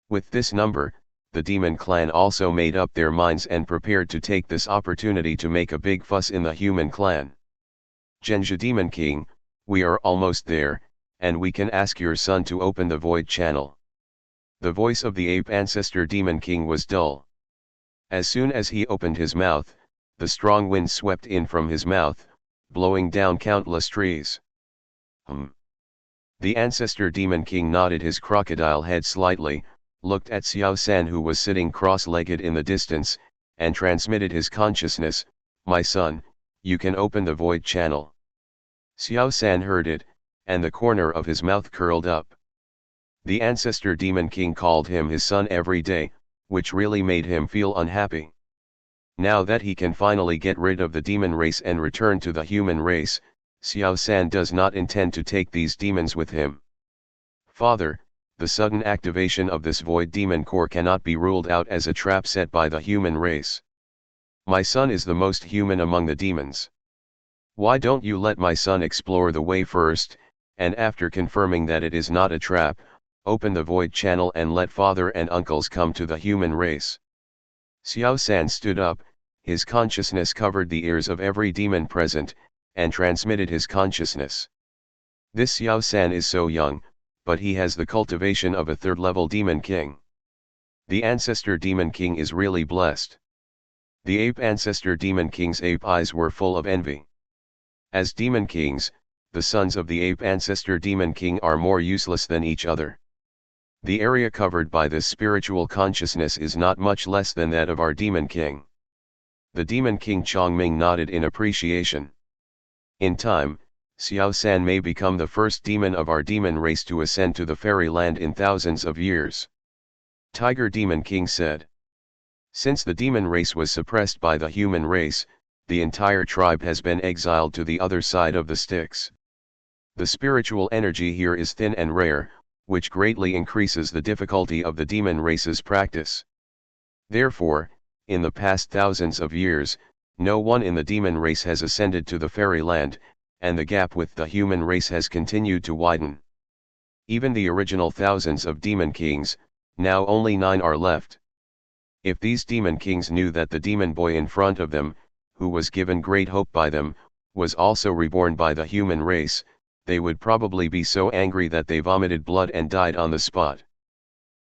With this number, the demon clan also made up their minds and prepared to take this opportunity to make a big fuss in the human clan. Genja Demon King, We are almost there, and we can ask your son to open the void channel. The voice of the ape ancestor demon king was dull. As soon as he opened his mouth, the strong wind swept in from his mouth, blowing down countless trees. The ancestor demon king nodded his crocodile head slightly, looked at Xiao San who was sitting cross-legged in the distance, and transmitted his consciousness, "My son, you can open the void channel." Xiao San heard it, and the corner of his mouth curled up. The ancestor demon king called him his son every day, which really made him feel unhappy. Now that he can finally get rid of the demon race and return to the human race, Xiao San does not intend to take these demons with him. "Father, the sudden activation of this void demon core cannot be ruled out as a trap set by the human race. My son is the most human among the demons. Why don't you let my son explore the way first, and after confirming that it is not a trap, open the void channel and let father and uncles come to the human race?" Xiao San stood up, his consciousness covered the ears of every demon present, and transmitted his consciousness. This Xiao San is so young, but he has the cultivation of a third-level demon king. The ancestor demon king is really blessed. The ape ancestor demon king's ape eyes were full of envy. As demon kings, the sons of the ape ancestor demon king are more useless than each other. The area covered by this spiritual consciousness is not much less than that of our demon king. The demon king Chongming nodded in appreciation. In time, Xiao San may become the first demon of our demon race to ascend to the fairyland in thousands of years. Tiger Demon King said. Since the demon race was suppressed by the human race, the entire tribe has been exiled to the other side of the Styx. The spiritual energy here is thin and rare, which greatly increases the difficulty of the demon race's practice. Therefore, in the past thousands of years, no one in the demon race has ascended to the fairyland, and the gap with the human race has continued to widen. Even the original thousands of demon kings, now only 9 are left. If these demon kings knew that the demon boy in front of them, who was given great hope by them, was also reborn by the human race, they would probably be so angry that they vomited blood and died on the spot.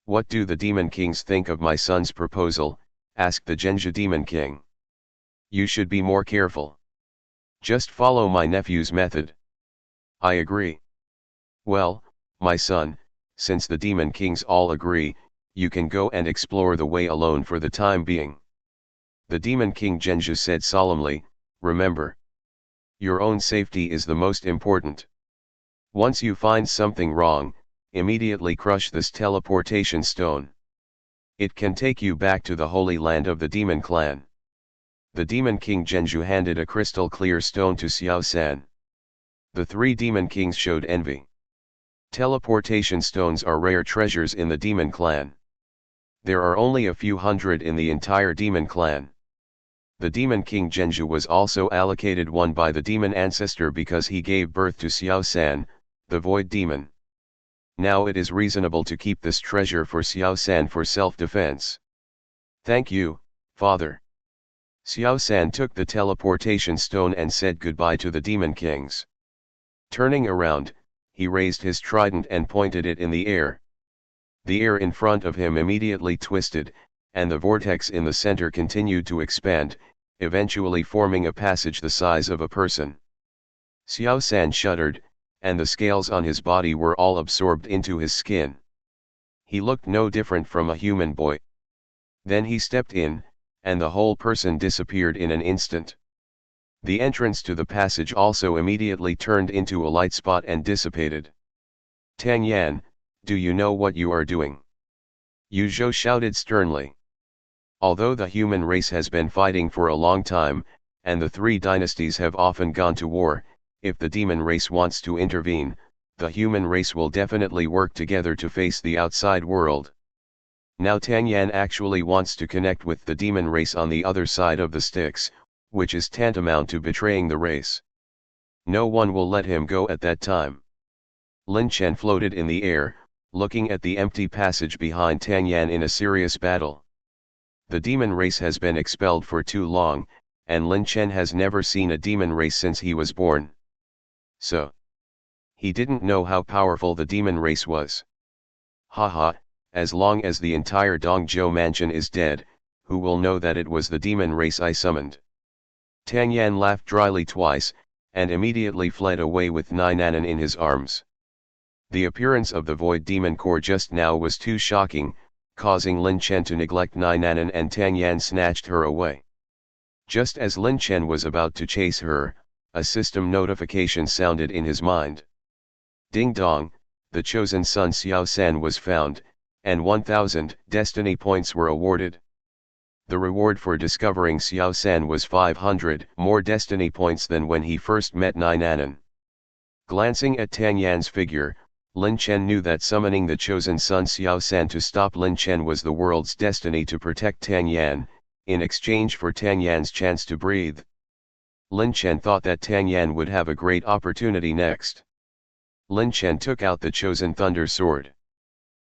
"What do the demon kings think of my son's proposal?" asked the Genja demon king. "You should be more careful. Just follow my nephew's method." "I agree." "Well, my son, since the demon kings all agree, you can go and explore the way alone for the time being." The demon king Genja said solemnly, "Remember, your own safety is the most important. Once you find something wrong, immediately crush this teleportation stone. It can take you back to the holy land of the demon clan." The demon king Genju handed a crystal clear stone to Xiao San. The 3 demon kings showed envy. Teleportation stones are rare treasures in the demon clan. There are only a few hundred in the entire demon clan. The demon king Genju was also allocated one by the demon ancestor because he gave birth to Xiao San, the void demon. Now it is reasonable to keep this treasure for Xiao San for self-defense. "Thank you, father." Xiao San took the teleportation stone and said goodbye to the demon kings. Turning around, he raised his trident and pointed it in the air. The air in front of him immediately twisted, and the vortex in the center continued to expand, eventually forming a passage the size of a person. Xiao San shuddered, and the scales on his body were all absorbed into his skin. He looked no different from a human boy. Then he stepped in, and the whole person disappeared in an instant. The entrance to the passage also immediately turned into a light spot and dissipated. "Tang Yan, do you know what you are doing?" Yu Zhou shouted sternly. Although the human race has been fighting for a long time, and the 3 dynasties have often gone to war, if the demon race wants to intervene, the human race will definitely work together to face the outside world. Now Tang Yan actually wants to connect with the demon race on the other side of the Styx, which is tantamount to betraying the race. No one will let him go at that time. Lin Chen floated in the air, looking at the empty passage behind Tang Yan in a serious battle. The demon race has been expelled for too long, and Lin Chen has never seen a demon race since he was born. So, He didn't know how powerful the demon race was. Haha, as long as the entire Dongzhou mansion is dead, who will know that it was the demon race I summoned? Tang Yan laughed dryly twice, and immediately fled away with Nainanan in his arms. The appearance of the void demon core just now was too shocking, causing Lin Chen to neglect Nainanan, and Tang Yan snatched her away. Just as Lin Chen was about to chase her, a system notification sounded in his mind. Ding dong, the chosen son Xiao San was found, and 1,000 destiny points were awarded. The reward for discovering Xiao San was 500 more destiny points than when he first met Nainanan. Glancing at Tang Yan's figure, Lin Chen knew that summoning the chosen son Xiao San to stop Lin Chen was the world's destiny to protect Tang Yan, in exchange for Tang Yan's chance to breathe. Lin Chen thought that Tang Yan would have a great opportunity next. Lin Chen took out the chosen thunder sword.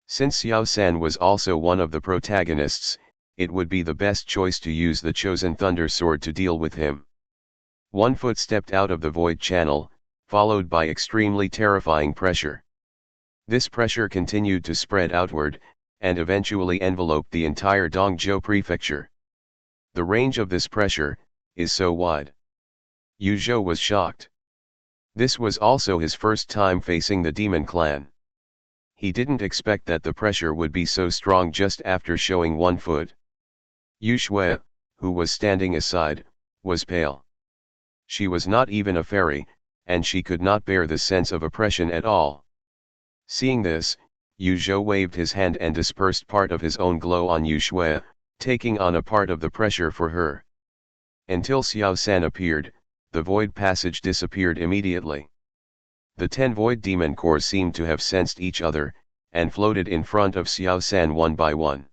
Since Xiao San was also one of the protagonists, it would be the best choice to use the chosen thunder sword to deal with him. One foot stepped out of the void channel, followed by extremely terrifying pressure. This pressure continued to spread outward, and eventually enveloped the entire Dongzhou prefecture. The range of this pressure is so wide. Yu Zhou was shocked. This was also his first time facing the demon clan. He didn't expect that the pressure would be so strong just after showing 1 foot. Yu Shui, who was standing aside, was pale. She was not even a fairy, and she could not bear the sense of oppression at all. Seeing this, Yu Zhou waved his hand and dispersed part of his own glow on Yu Shui, taking on a part of the pressure for her. Until Xiao San appeared, the void passage disappeared immediately. The 10 void demon cores seemed to have sensed each other, and floated in front of Xiao San one by one.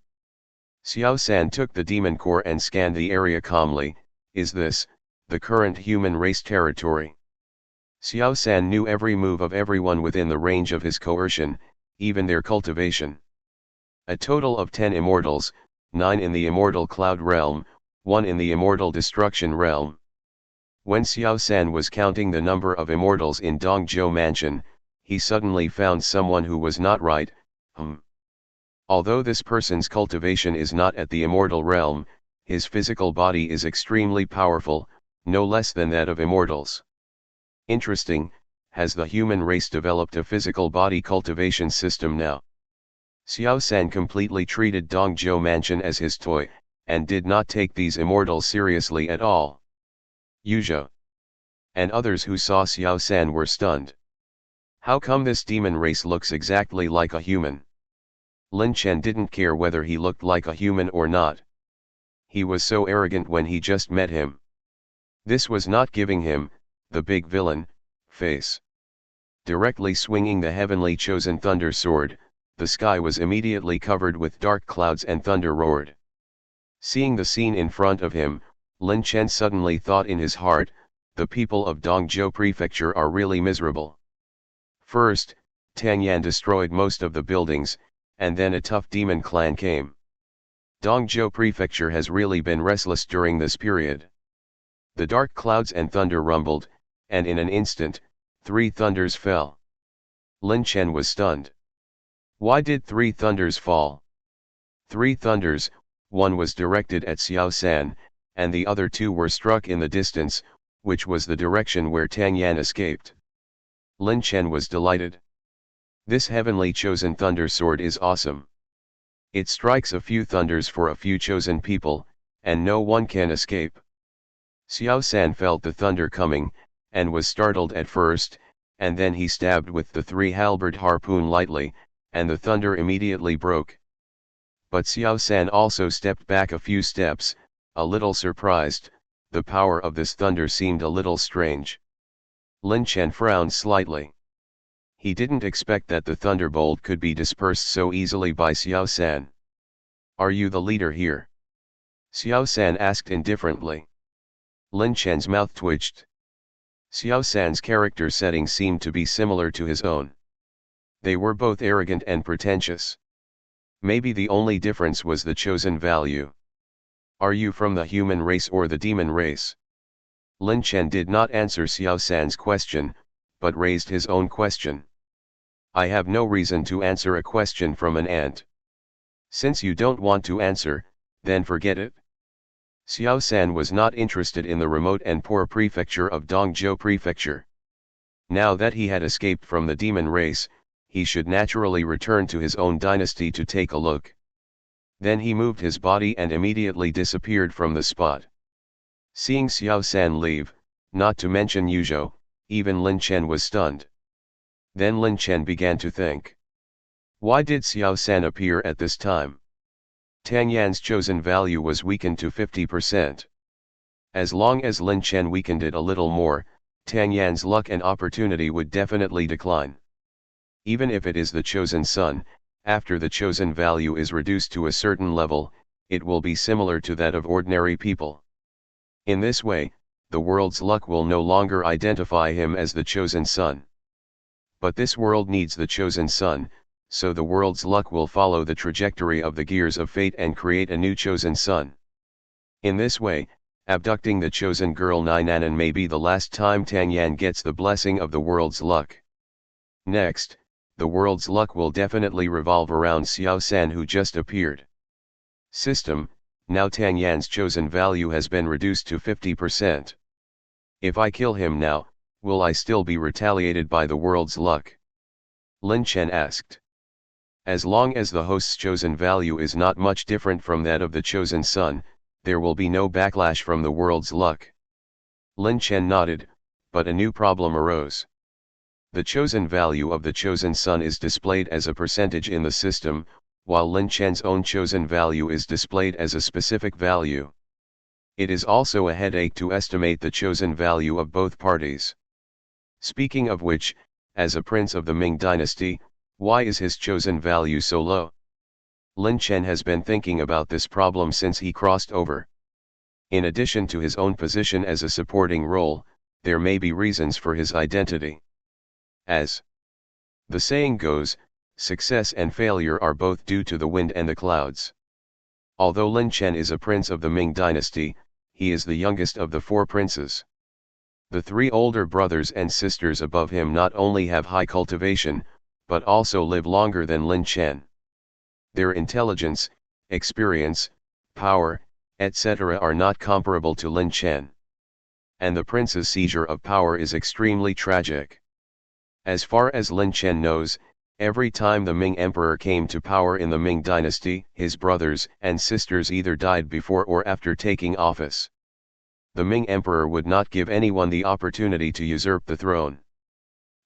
Xiao San took the demon core and scanned the area calmly. Is this the current human race territory? Xiao San knew every move of everyone within the range of his coercion, even their cultivation. A total of 10 immortals, 9 in the immortal cloud realm, 1 in the immortal destruction realm. When Xiao San was counting the number of immortals in Dongzhou Mansion, he suddenly found someone who was not right. Although this person's cultivation is not at the immortal realm, his physical body is extremely powerful, no less than that of immortals. Interesting, has the human race developed a physical body cultivation system now? Xiao San completely treated Dongzhou Mansion as his toy, and did not take these immortals seriously at all. Yu Zhou and others who saw Xiao San were stunned. How come this demon race looks exactly like a human? Lin Chen didn't care whether he looked like a human or not. He was so arrogant when he just met him. This was not giving him, the big villain, face. Directly swinging the heavenly chosen thunder sword, the sky was immediately covered with dark clouds and thunder roared. Seeing the scene in front of him, Lin Chen suddenly thought in his heart, the people of Dongzhou Prefecture are really miserable. First, Tang Yan destroyed most of the buildings, and then a tough demon clan came. Dongzhou Prefecture has really been restless during this period. The dark clouds and thunder rumbled, and in an instant, 3 thunders fell. Lin Chen was stunned. Why did 3 thunders fall? 3 thunders, one was directed at Xiao San, and the other 2 were struck in the distance, which was the direction where Tang Yan escaped. Lin Chen was delighted. This heavenly chosen thunder sword is awesome. It strikes a few thunders for a few chosen people, and no one can escape. Xiao San felt the thunder coming, and was startled at first, and then he stabbed with the 3 halberd harpoon lightly, and the thunder immediately broke. But Xiao San also stepped back a few steps, a little surprised. The power of this thunder seemed a little strange. Lin Chen frowned slightly. He didn't expect that the thunderbolt could be dispersed so easily by Xiao San. Are you the leader here? Xiao San asked indifferently. Lin Chen's mouth twitched. Xiao San's character setting seemed to be similar to his own. They were both arrogant and pretentious. Maybe the only difference was the chosen value. Are you from the human race or the demon race? Lin Chen did not answer Xiao San's question, but raised his own question. I have no reason to answer a question from an ant. Since you don't want to answer, then forget it. Xiao-san was not interested in the remote and poor prefecture of Dongzhou Prefecture. Now that he had escaped from the demon race, he should naturally return to his own dynasty to take a look. Then he moved his body and immediately disappeared from the spot. Seeing Xiao-san leave, not to mention Yuzhou, even Lin Chen was stunned. Then Lin Chen began to think. Why did Xiao-san appear at this time? Tang Yan's chosen value was weakened to 50%. As long as Lin Chen weakened it a little more, Tang Yan's luck and opportunity would definitely decline. Even if it is the chosen son, after the chosen value is reduced to a certain level, it will be similar to that of ordinary people. In this way, the world's luck will no longer identify him as the chosen son. But this world needs the chosen son, so the world's luck will follow the trajectory of the gears of fate and create a new chosen son. In this way, abducting the chosen girl Nainanan may be the last time Tang Yan gets the blessing of the world's luck. Next, the world's luck will definitely revolve around Xiao-san who just appeared. System, now Tang Yan's chosen value has been reduced to 50%. If I kill him now, will I still be retaliated by the world's luck? Lin Chen asked. As long as the host's chosen value is not much different from that of the chosen son, there will be no backlash from the world's luck. Lin Chen nodded, but a new problem arose. The chosen value of the chosen son is displayed as a percentage in the system, while Lin Chen's own chosen value is displayed as a specific value. It is also a headache to estimate the chosen value of both parties. Speaking of which, as a prince of the Ming dynasty, why is his chosen value so low? Lin Chen has been thinking about this problem since he crossed over. In addition to his own position as a supporting role, there may be reasons for his identity. As the saying goes, success and failure are both due to the wind and the clouds. Although Lin Chen is a prince of the Ming dynasty, he is the youngest of the four princes. The three older brothers and sisters above him not only have high cultivation, but also live longer than Lin Chen. Their intelligence, experience, power, etc. are not comparable to Lin Chen. And the prince's seizure of power is extremely tragic. As far as Lin Chen knows, every time the Ming emperor came to power in the Ming dynasty, his brothers and sisters either died before or after taking office. The Ming emperor would not give anyone the opportunity to usurp the throne.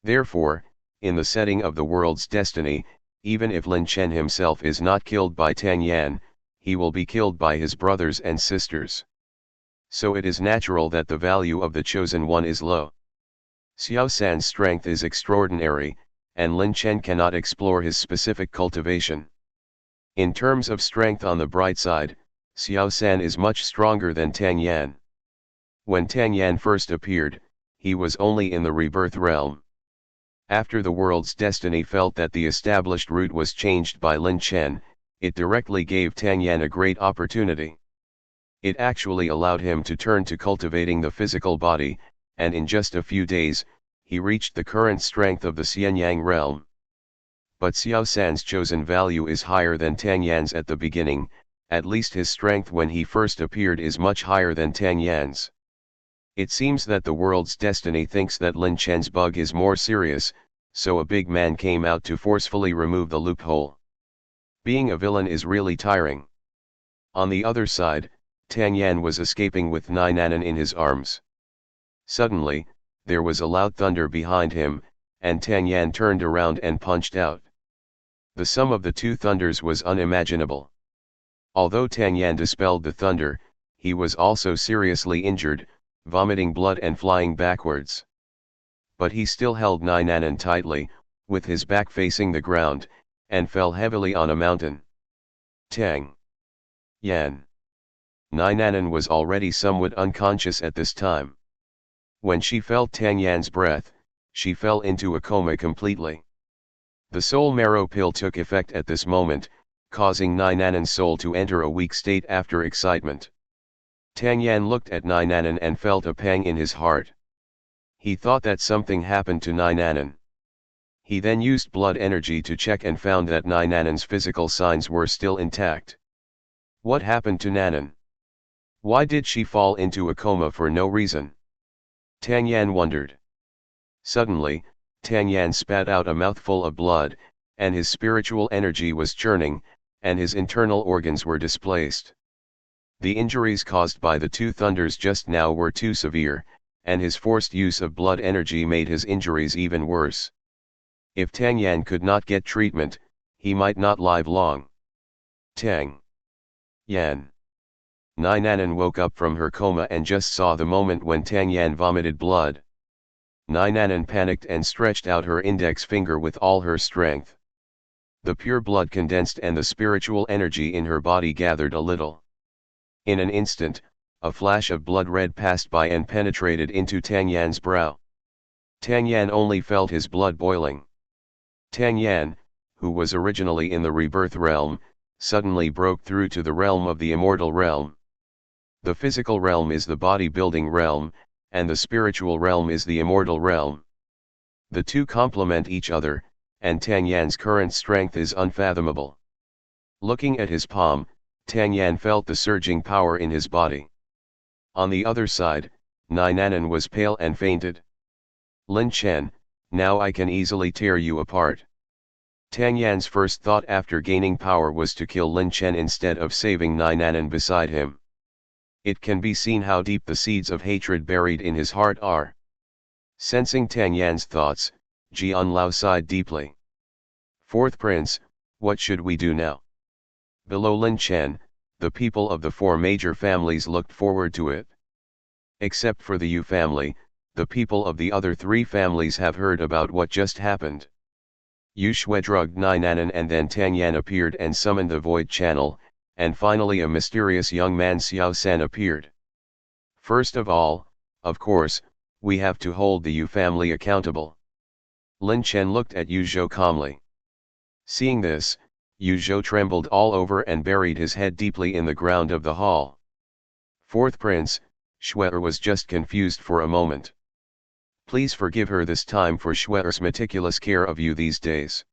Therefore, in the setting of the world's destiny, even if Lin Chen himself is not killed by Tang Yan, he will be killed by his brothers and sisters. So it is natural that the value of the chosen one is low. Xiao-san's strength is extraordinary, and Lin Chen cannot explore his specific cultivation. In terms of strength on the bright side, Xiao-san is much stronger than Tang Yan. When Tang Yan first appeared, he was only in the rebirth realm. After the world's destiny felt that the established route was changed by Lin Chen, it directly gave Tang Yan a great opportunity. It actually allowed him to turn to cultivating the physical body, and in just a few days, he reached the current strength of the Xianyang realm. But Xiao-san's chosen value is higher than Tang Yan's at the beginning, at least his strength when he first appeared is much higher than Tang Yan's. It seems that the world's destiny thinks that Lin Chen's bug is more serious, so a big man came out to forcefully remove the loophole. Being a villain is really tiring. On the other side, Tang Yan was escaping with Nainanan in his arms. Suddenly, there was a loud thunder behind him, and Tang Yan turned around and punched out. The sum of the two thunders was unimaginable. Although Tang Yan dispelled the thunder, he was also seriously injured, vomiting blood and flying backwards. But he still held Nainanan tightly, with his back facing the ground, and fell heavily on a mountain. Tang Yan. Nainanan was already somewhat unconscious at this time. When she felt Tang Yan's breath, she fell into a coma completely. The soul marrow pill took effect at this moment, causing Nainanan's soul to enter a weak state after excitement. Tang Yan looked at Nainanan and felt a pang in his heart. He thought that something happened to Nanan. He then used blood energy to check and found that Nanan's physical signs were still intact. What happened to Nanan? Why did she fall into a coma for no reason? Tang Yan wondered. Suddenly, Tang Yan spat out a mouthful of blood, and his spiritual energy was churning, and his internal organs were displaced. The injuries caused by the two thunders just now were too severe, and his forced use of blood energy made his injuries even worse. If Tang Yan could not get treatment, he might not live long. Tang Yan. Nanan woke up from her coma and just saw the moment when Tang Yan vomited blood. Nanan panicked and stretched out her index finger with all her strength. The pure blood condensed and the spiritual energy in her body gathered a little. In an instant, a flash of blood red passed by and penetrated into Tang Yan's brow. Tang Yan only felt his blood boiling. Tang Yan, who was originally in the rebirth realm, suddenly broke through to the realm of the immortal realm. The physical realm is the body-building realm, and the spiritual realm is the immortal realm. The two complement each other, and Tang Yan's current strength is unfathomable. Looking at his palm, Tang Yan felt the surging power in his body. On the other side, Nanan was pale and fainted. Lin Chen, now I can easily tear you apart. Tang Yan's first thought after gaining power was to kill Lin Chen instead of saving Nanan beside him. It can be seen how deep the seeds of hatred buried in his heart are. Sensing Tang Yan's thoughts, Jian Lao sighed deeply. Fourth Prince, what should we do now? Below Lin Chen, the people of the four major families looked forward to it. Except for the Yu family, the people of the other three families have heard about what just happened. Yu Shui drugged Nanan and then Tang Yan appeared and summoned the void channel, and finally a mysterious young man Xiao San appeared. First of all, of course, we have to hold the Yu family accountable. Lin Chen looked at Yu Zhou calmly. Seeing this, Yu Zhou trembled all over and buried his head deeply in the ground of the hall. Fourth Prince, Shuer was just confused for a moment. Please forgive her this time for Shuer's meticulous care of you these days.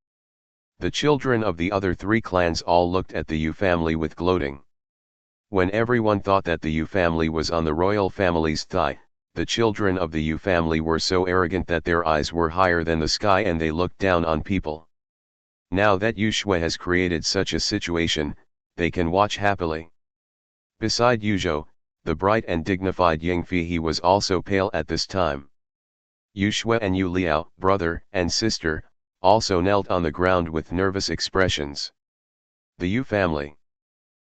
The children of the other three clans all looked at the Yu family with gloating. When everyone thought that the Yu family was on the royal family's thigh, the children of the Yu family were so arrogant that their eyes were higher than the sky and they looked down on people. Now that Yu Shui has created such a situation, they can watch happily. Beside Yu Zhou, the bright and dignified Yingfi, he was also pale at this time. Yu Shui and Yu Liao, brother and sister, also knelt on the ground with nervous expressions. The Yu family,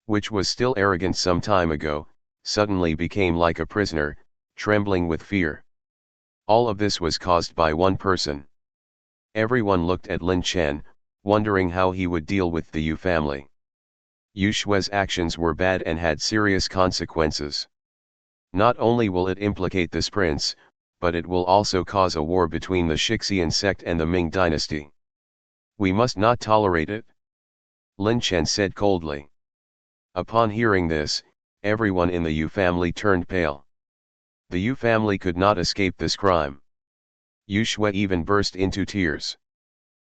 which was still arrogant some time ago, suddenly became like a prisoner, trembling with fear. All of this was caused by one person. Everyone looked at Lin Chen, wondering how he would deal with the Yu family. Yu Shui's actions were bad and had serious consequences. Not only will it implicate this prince, but it will also cause a war between the Shixian sect and the Ming dynasty. We must not tolerate it. Lin Chen said coldly. Upon hearing this, everyone in the Yu family turned pale. The Yu family could not escape this crime. Yu Shui even burst into tears.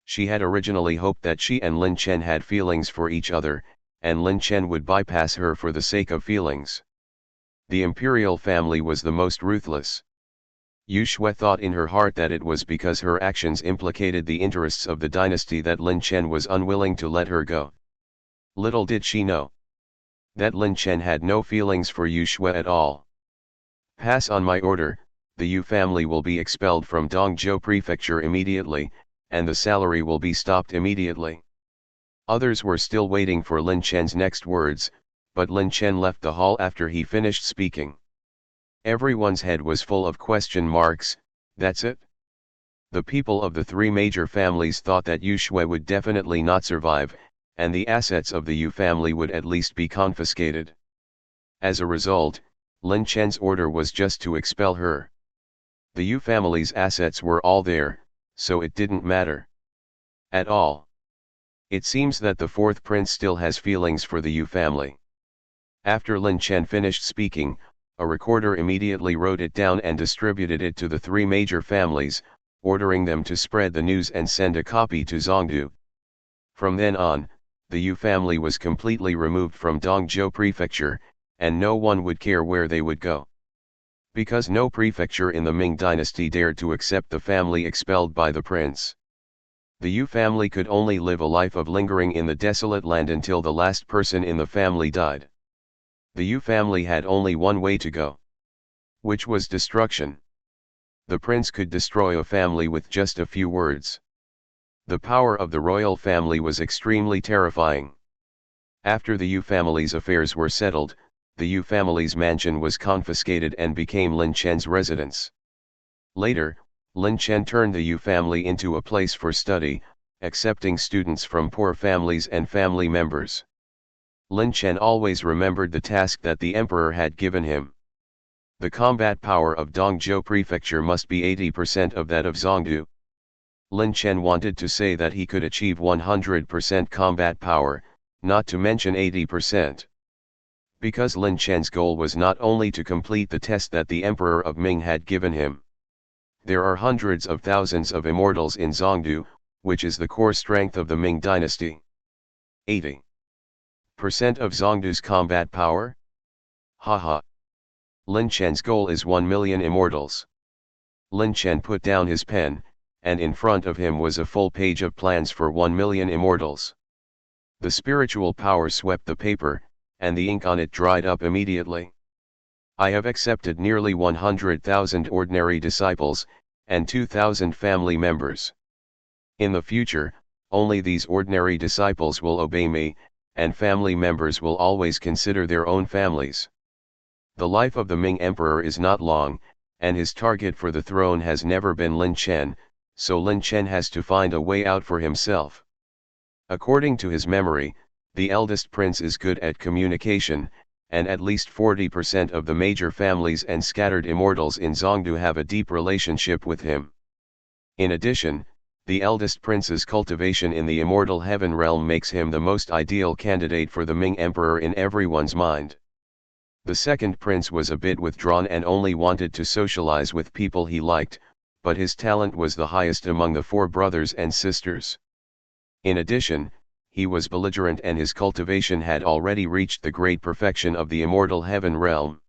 She had originally hoped that she and Lin Chen had feelings for each other, and Lin Chen would bypass her for the sake of feelings. The imperial family was the most ruthless. Yu Shui thought in her heart that it was because her actions implicated the interests of the dynasty that Lin Chen was unwilling to let her go. Little did she know that Lin Chen had no feelings for Yu Shui at all. Pass on my order, the Yu family will be expelled from Dongzhou Prefecture immediately, and the salary will be stopped immediately. Others were still waiting for Lin Chen's next words, but Lin Chen left the hall after he finished speaking. Everyone's head was full of question marks. That's it? The people of the three major families thought that Yu Shui would definitely not survive, and the assets of the Yu family would at least be confiscated. As a result, Lin Chen's order was just to expel her. The Yu family's assets were all there, so it didn't matter at all. It seems that the fourth prince still has feelings for the Yu family. After Lin Chen finished speaking, a recorder immediately wrote it down and distributed it to the three major families, ordering them to spread the news and send a copy to Zhongdu. From then on, the Yu family was completely removed from Dongzhou Prefecture, and no one would care where they would go. Because no prefecture in the Ming dynasty dared to accept the family expelled by the prince. The Yu family could only live a life of lingering in the desolate land until the last person in the family died. The Yu family had only one way to go, which was destruction. The prince could destroy a family with just a few words. The power of the royal family was extremely terrifying. After the Yu family's affairs were settled, the Yu family's mansion was confiscated and became Lin Chen's residence. Later, Lin Chen turned the Yu family into a place for study, accepting students from poor families and family members. Lin Chen always remembered the task that the emperor had given him. The combat power of Dongzhou Prefecture must be 80% of that of Zhongdu. Lin Chen wanted to say that he could achieve 100% combat power, not to mention 80%. Because Lin Chen's goal was not only to complete the test that the Emperor of Ming had given him. There are hundreds of thousands of immortals in Zhongdu, which is the core strength of the Ming dynasty. 80% of Zhongdu's combat power? Haha. Lin Chen's goal is 1 million immortals. Lin Chen put down his pen, and in front of him was a full page of plans for 1 million immortals. The spiritual power swept the paper, and the ink on it dried up immediately. I have accepted nearly 100,000 ordinary disciples, and 2,000 family members. In the future, only these ordinary disciples will obey me, and family members will always consider their own families. The life of the Ming Emperor is not long, and his target for the throne has never been Lin Chen, so Lin Chen has to find a way out for himself. According to his memory, the eldest prince is good at communication, and at least 40% of the major families and scattered immortals in Zhongdu have a deep relationship with him. In addition, the eldest prince's cultivation in the immortal heaven realm makes him the most ideal candidate for the Ming Emperor in everyone's mind. The second prince was a bit withdrawn and only wanted to socialize with people he liked, but his talent was the highest among the four brothers and sisters. In addition, he was belligerent and his cultivation had already reached the great perfection of the immortal heaven realm.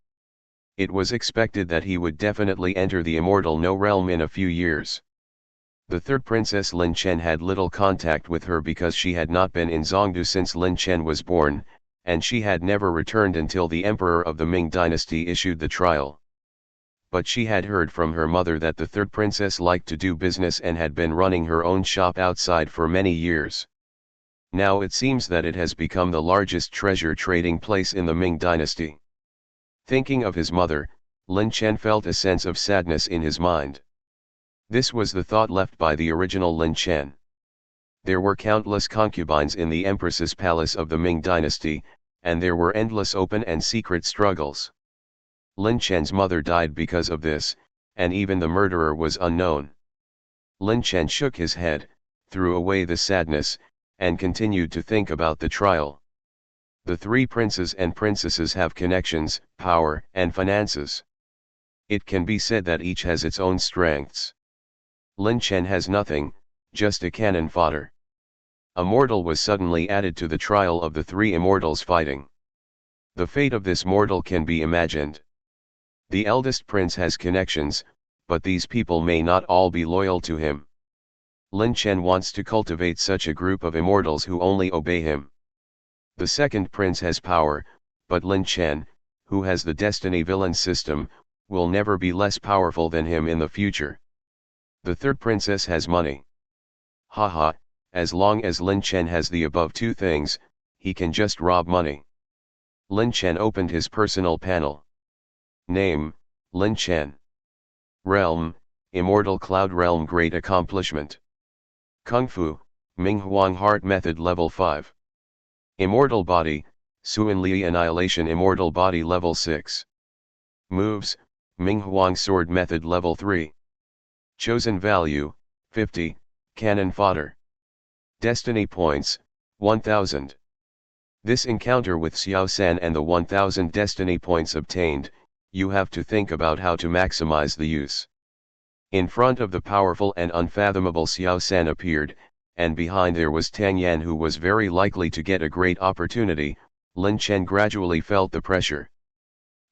It was expected that he would definitely enter the immortal no realm in a few years. The third princess Lin Chen had little contact with her because she had not been in Zhongdu since Lin Chen was born, and she had never returned until the emperor of the Ming dynasty issued the trial. But she had heard from her mother that the third princess liked to do business and had been running her own shop outside for many years. Now it seems that it has become the largest treasure trading place in the Ming dynasty. Thinking of his mother, Lin Chen felt a sense of sadness in his mind. This was the thought left by the original Lin Chen. There were countless concubines in the empress's palace of the Ming dynasty, and there were endless open and secret struggles. Lin Chen's mother died because of this, and even the murderer was unknown. Lin Chen shook his head, threw away the sadness, and continued to think about the trial. The three princes and princesses have connections, power, and finances. It can be said that each has its own strengths. Lin Chen has nothing, just a cannon fodder. A mortal was suddenly added to the trial of the three immortals fighting. The fate of this mortal can be imagined. The eldest prince has connections, but these people may not all be loyal to him. Lin Chen wants to cultivate such a group of immortals who only obey him. The second prince has power, but Lin Chen, who has the Destniy villain system, will never be less powerful than him in the future. The third princess has money. Haha, as long as Lin Chen has the above two things, he can just rob money. Lin Chen opened his personal panel. Name, Lin Chen. Realm, Immortal Cloud Realm. Great accomplishment. Kung Fu, Ming Huang Heart Method Level 5. Immortal Body, Suan Li Annihilation Immortal Body Level 6. Moves, Ming Huang Sword Method Level 3. Chosen Value, 50, Cannon Fodder. Destiny Points, 1000. This encounter with Xiao San and the 1000 Destiny Points obtained, you have to think about how to maximize the use. In front of the powerful and unfathomable Xiao San appeared, and behind there was Tang Yan, who was very likely to get a great opportunity. Lin Chen gradually felt the pressure.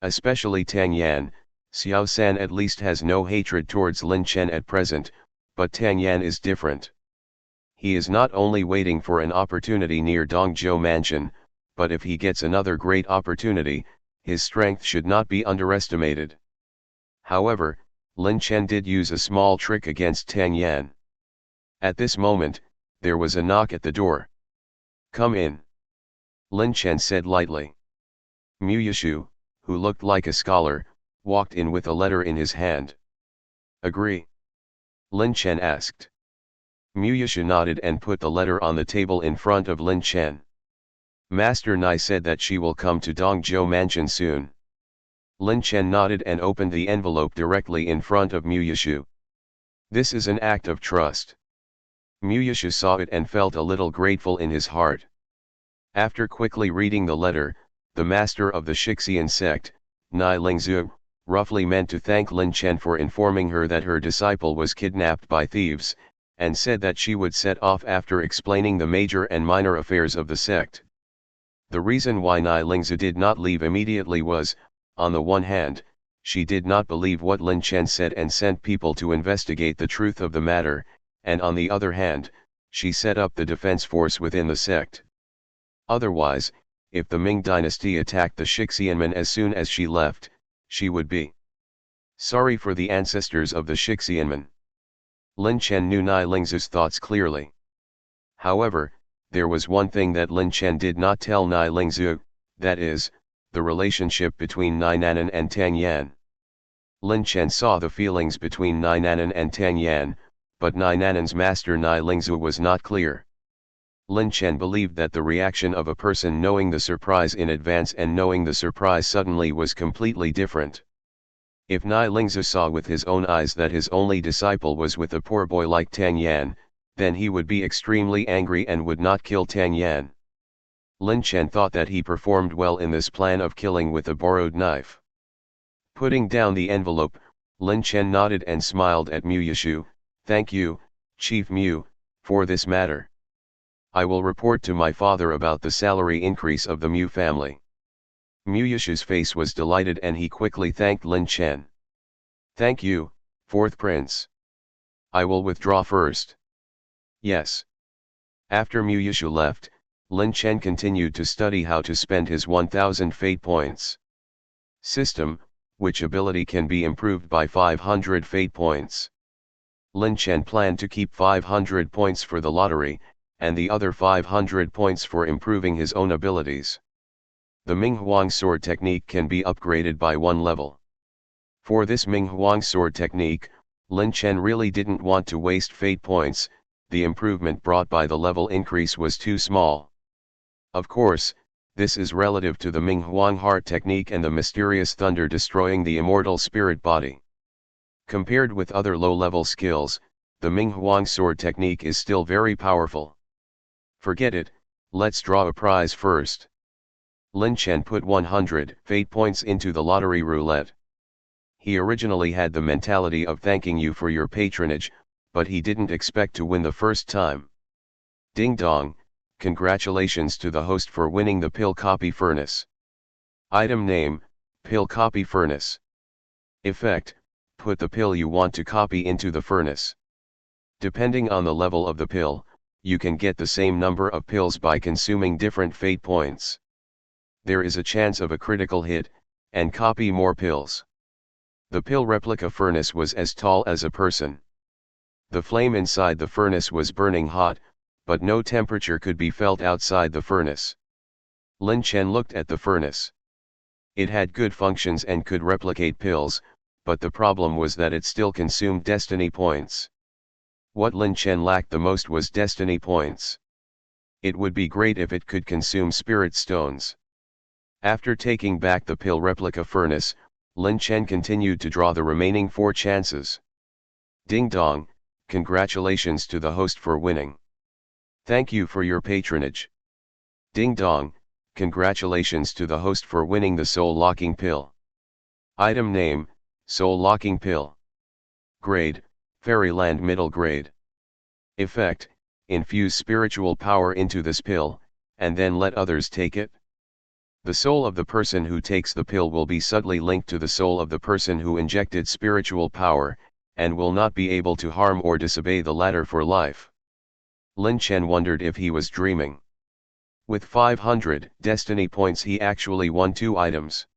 Especially Tang Yan. Xiao San at least has no hatred towards Lin Chen at present, but Tang Yan is different. He is not only waiting for an opportunity near Dongzhou Mansion, but if he gets another great opportunity, his strength should not be underestimated. However, Lin Chen did use a small trick against Tang Yan. At this moment, there was a knock at the door. "Come in," Lin Chen said lightly. Mu Yishu, who looked like a scholar, walked in with a letter in his hand. "Agree?" Lin Chen asked. Mu Yishu nodded and put the letter on the table in front of Lin Chen. "Master Nai said that she will come to Dongzhou Mansion soon." Lin Chen nodded and opened the envelope directly in front of Mu Yishu. This is an act of trust. Mu Yishu saw it and felt a little grateful in his heart. After quickly reading the letter, the master of the Shixian sect, Nai Lingzhu, roughly meant to thank Lin Chen for informing her that her disciple was kidnapped by thieves, and said that she would set off after explaining the major and minor affairs of the sect. The reason why Nai Lingzhu did not leave immediately was, on the one hand, she did not believe what Lin Chen said and sent people to investigate the truth of the matter, and on the other hand, she set up the defense force within the sect. Otherwise, if the Ming dynasty attacked the Shixianmen as soon as she left, she would be sorry for the ancestors of the Shixianmen. Lin Chen knew Nai Lingzhu's thoughts clearly. However, there was one thing that Lin Chen did not tell Nai Lingzhu, that is, the relationship between Nai Nanan and Tang Yan. Lin Chen saw the feelings between Nai Nanan and Tang Yan, but Nai Nanan's master Nai Lingzhu was not clear. Lin Chen believed that the reaction of a person knowing the surprise in advance and knowing the surprise suddenly was completely different. If Nai Lingzhu saw with his own eyes that his only disciple was with a poor boy like Tang Yan, then he would be extremely angry and would not kill Tang Yan. Lin Chen thought that he performed well in this plan of killing with a borrowed knife. Putting down the envelope, Lin Chen nodded and smiled at Mu Yishu. "Thank you, Chief Mu, for this matter. I will report to my father about the salary increase of the Mu family." Mu Yishu's face was delighted and he quickly thanked Lin Chen. "Thank you, fourth prince. I will withdraw first." "Yes." After Mu Yishu left, Lin Chen continued to study how to spend his 1000 fate points. System, which ability can be improved by 500 fate points. Lin Chen planned to keep 500 points for the lottery, and the other 500 points for improving his own abilities. The Ming Huang sword technique can be upgraded by one level. For this Ming Huang sword technique, Lin Chen really didn't want to waste fate points. The improvement brought by the level increase was too small. Of course, this is relative to the Ming Huang heart technique and the mysterious thunder destroying the immortal spirit body. Compared with other low-level skills, the Ming Huang sword technique is still very powerful. Forget it, let's draw a prize first. Lin Chen put 100 fate points into the lottery roulette. He originally had the mentality of thanking you for your patronage, but he didn't expect to win the first time. Ding dong, congratulations to the host for winning the pill copy furnace. Item name, pill copy furnace. Effect, put the pill you want to copy into the furnace. Depending on the level of the pill, you can get the same number of pills by consuming different fate points. There is a chance of a critical hit, and copy more pills. The pill replica furnace was as tall as a person. The flame inside the furnace was burning hot, but no temperature could be felt outside the furnace. Lin Chen looked at the furnace. It had good functions and could replicate pills, but the problem was that it still consumed destiny points. What Lin Chen lacked the most was destiny points. It would be great if it could consume spirit stones. After taking back the pill replica furnace, Lin Chen continued to draw the remaining 4 chances. Ding dong, congratulations to the host for winning. Thank you for your patronage. Ding dong, congratulations to the host for winning the soul locking pill. Item name, Soul Locking Pill. Grade, Fairyland Middle Grade. Effect, infuse spiritual power into this pill, and then let others take it. The soul of the person who takes the pill will be subtly linked to the soul of the person who injected spiritual power, and will not be able to harm or disobey the latter for life. Lin Chen wondered if he was dreaming. With 500 destiny points he actually won 2 items.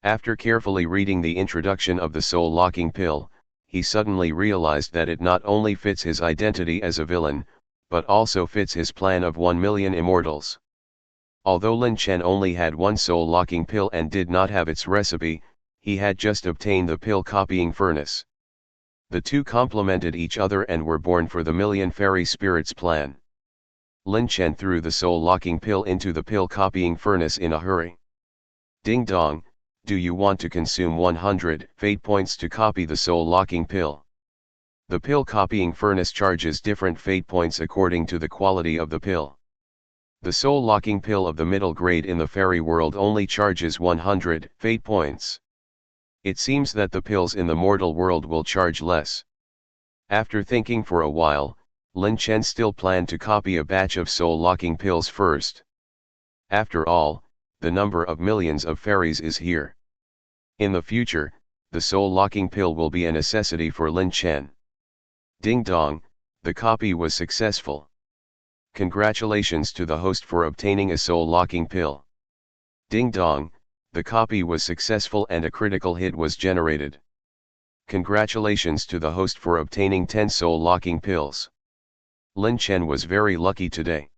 After carefully reading the introduction of the soul locking pill, he suddenly realized that it not only fits his identity as a villain, but also fits his plan of 1 million immortals. Although Lin Chen only had one soul locking pill and did not have its recipe, he had just obtained the pill copying furnace. The two complemented each other and were born for the million fairy spirits plan. Lin Chen threw the soul locking pill into the pill copying furnace in a hurry. Ding dong, do you want to consume 100 fate points to copy the soul locking pill? The pill copying furnace charges different fate points according to the quality of the pill. The soul locking pill of the middle grade in the fairy world only charges 100 fate points. It seems that the pills in the mortal world will charge less. After thinking for a while, Lin Chen still planned to copy a batch of soul locking pills first. After all, the number of millions of fairies is here. In the future, the soul locking pill will be a necessity for Lin Chen. Ding dong, the copy was successful. Congratulations to the host for obtaining a soul locking pill. Ding dong, the copy was successful and a critical hit was generated. Congratulations to the host for obtaining 10 soul locking pills. Lin Chen was very lucky today.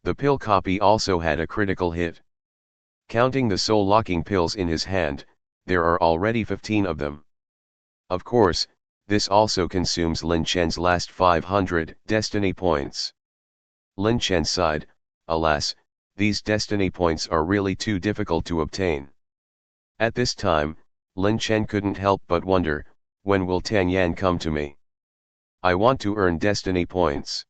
The pill copy also had a critical hit. Counting the soul locking pills in his hand, there are already 15 of them. Of course, this also consumes Lin Chen's last 500 destiny points. Lin Chen sighed, alas, these destiny points are really too difficult to obtain. At this time, Lin Chen couldn't help but wonder, when will Tang Yan come to me? I want to earn destiny points.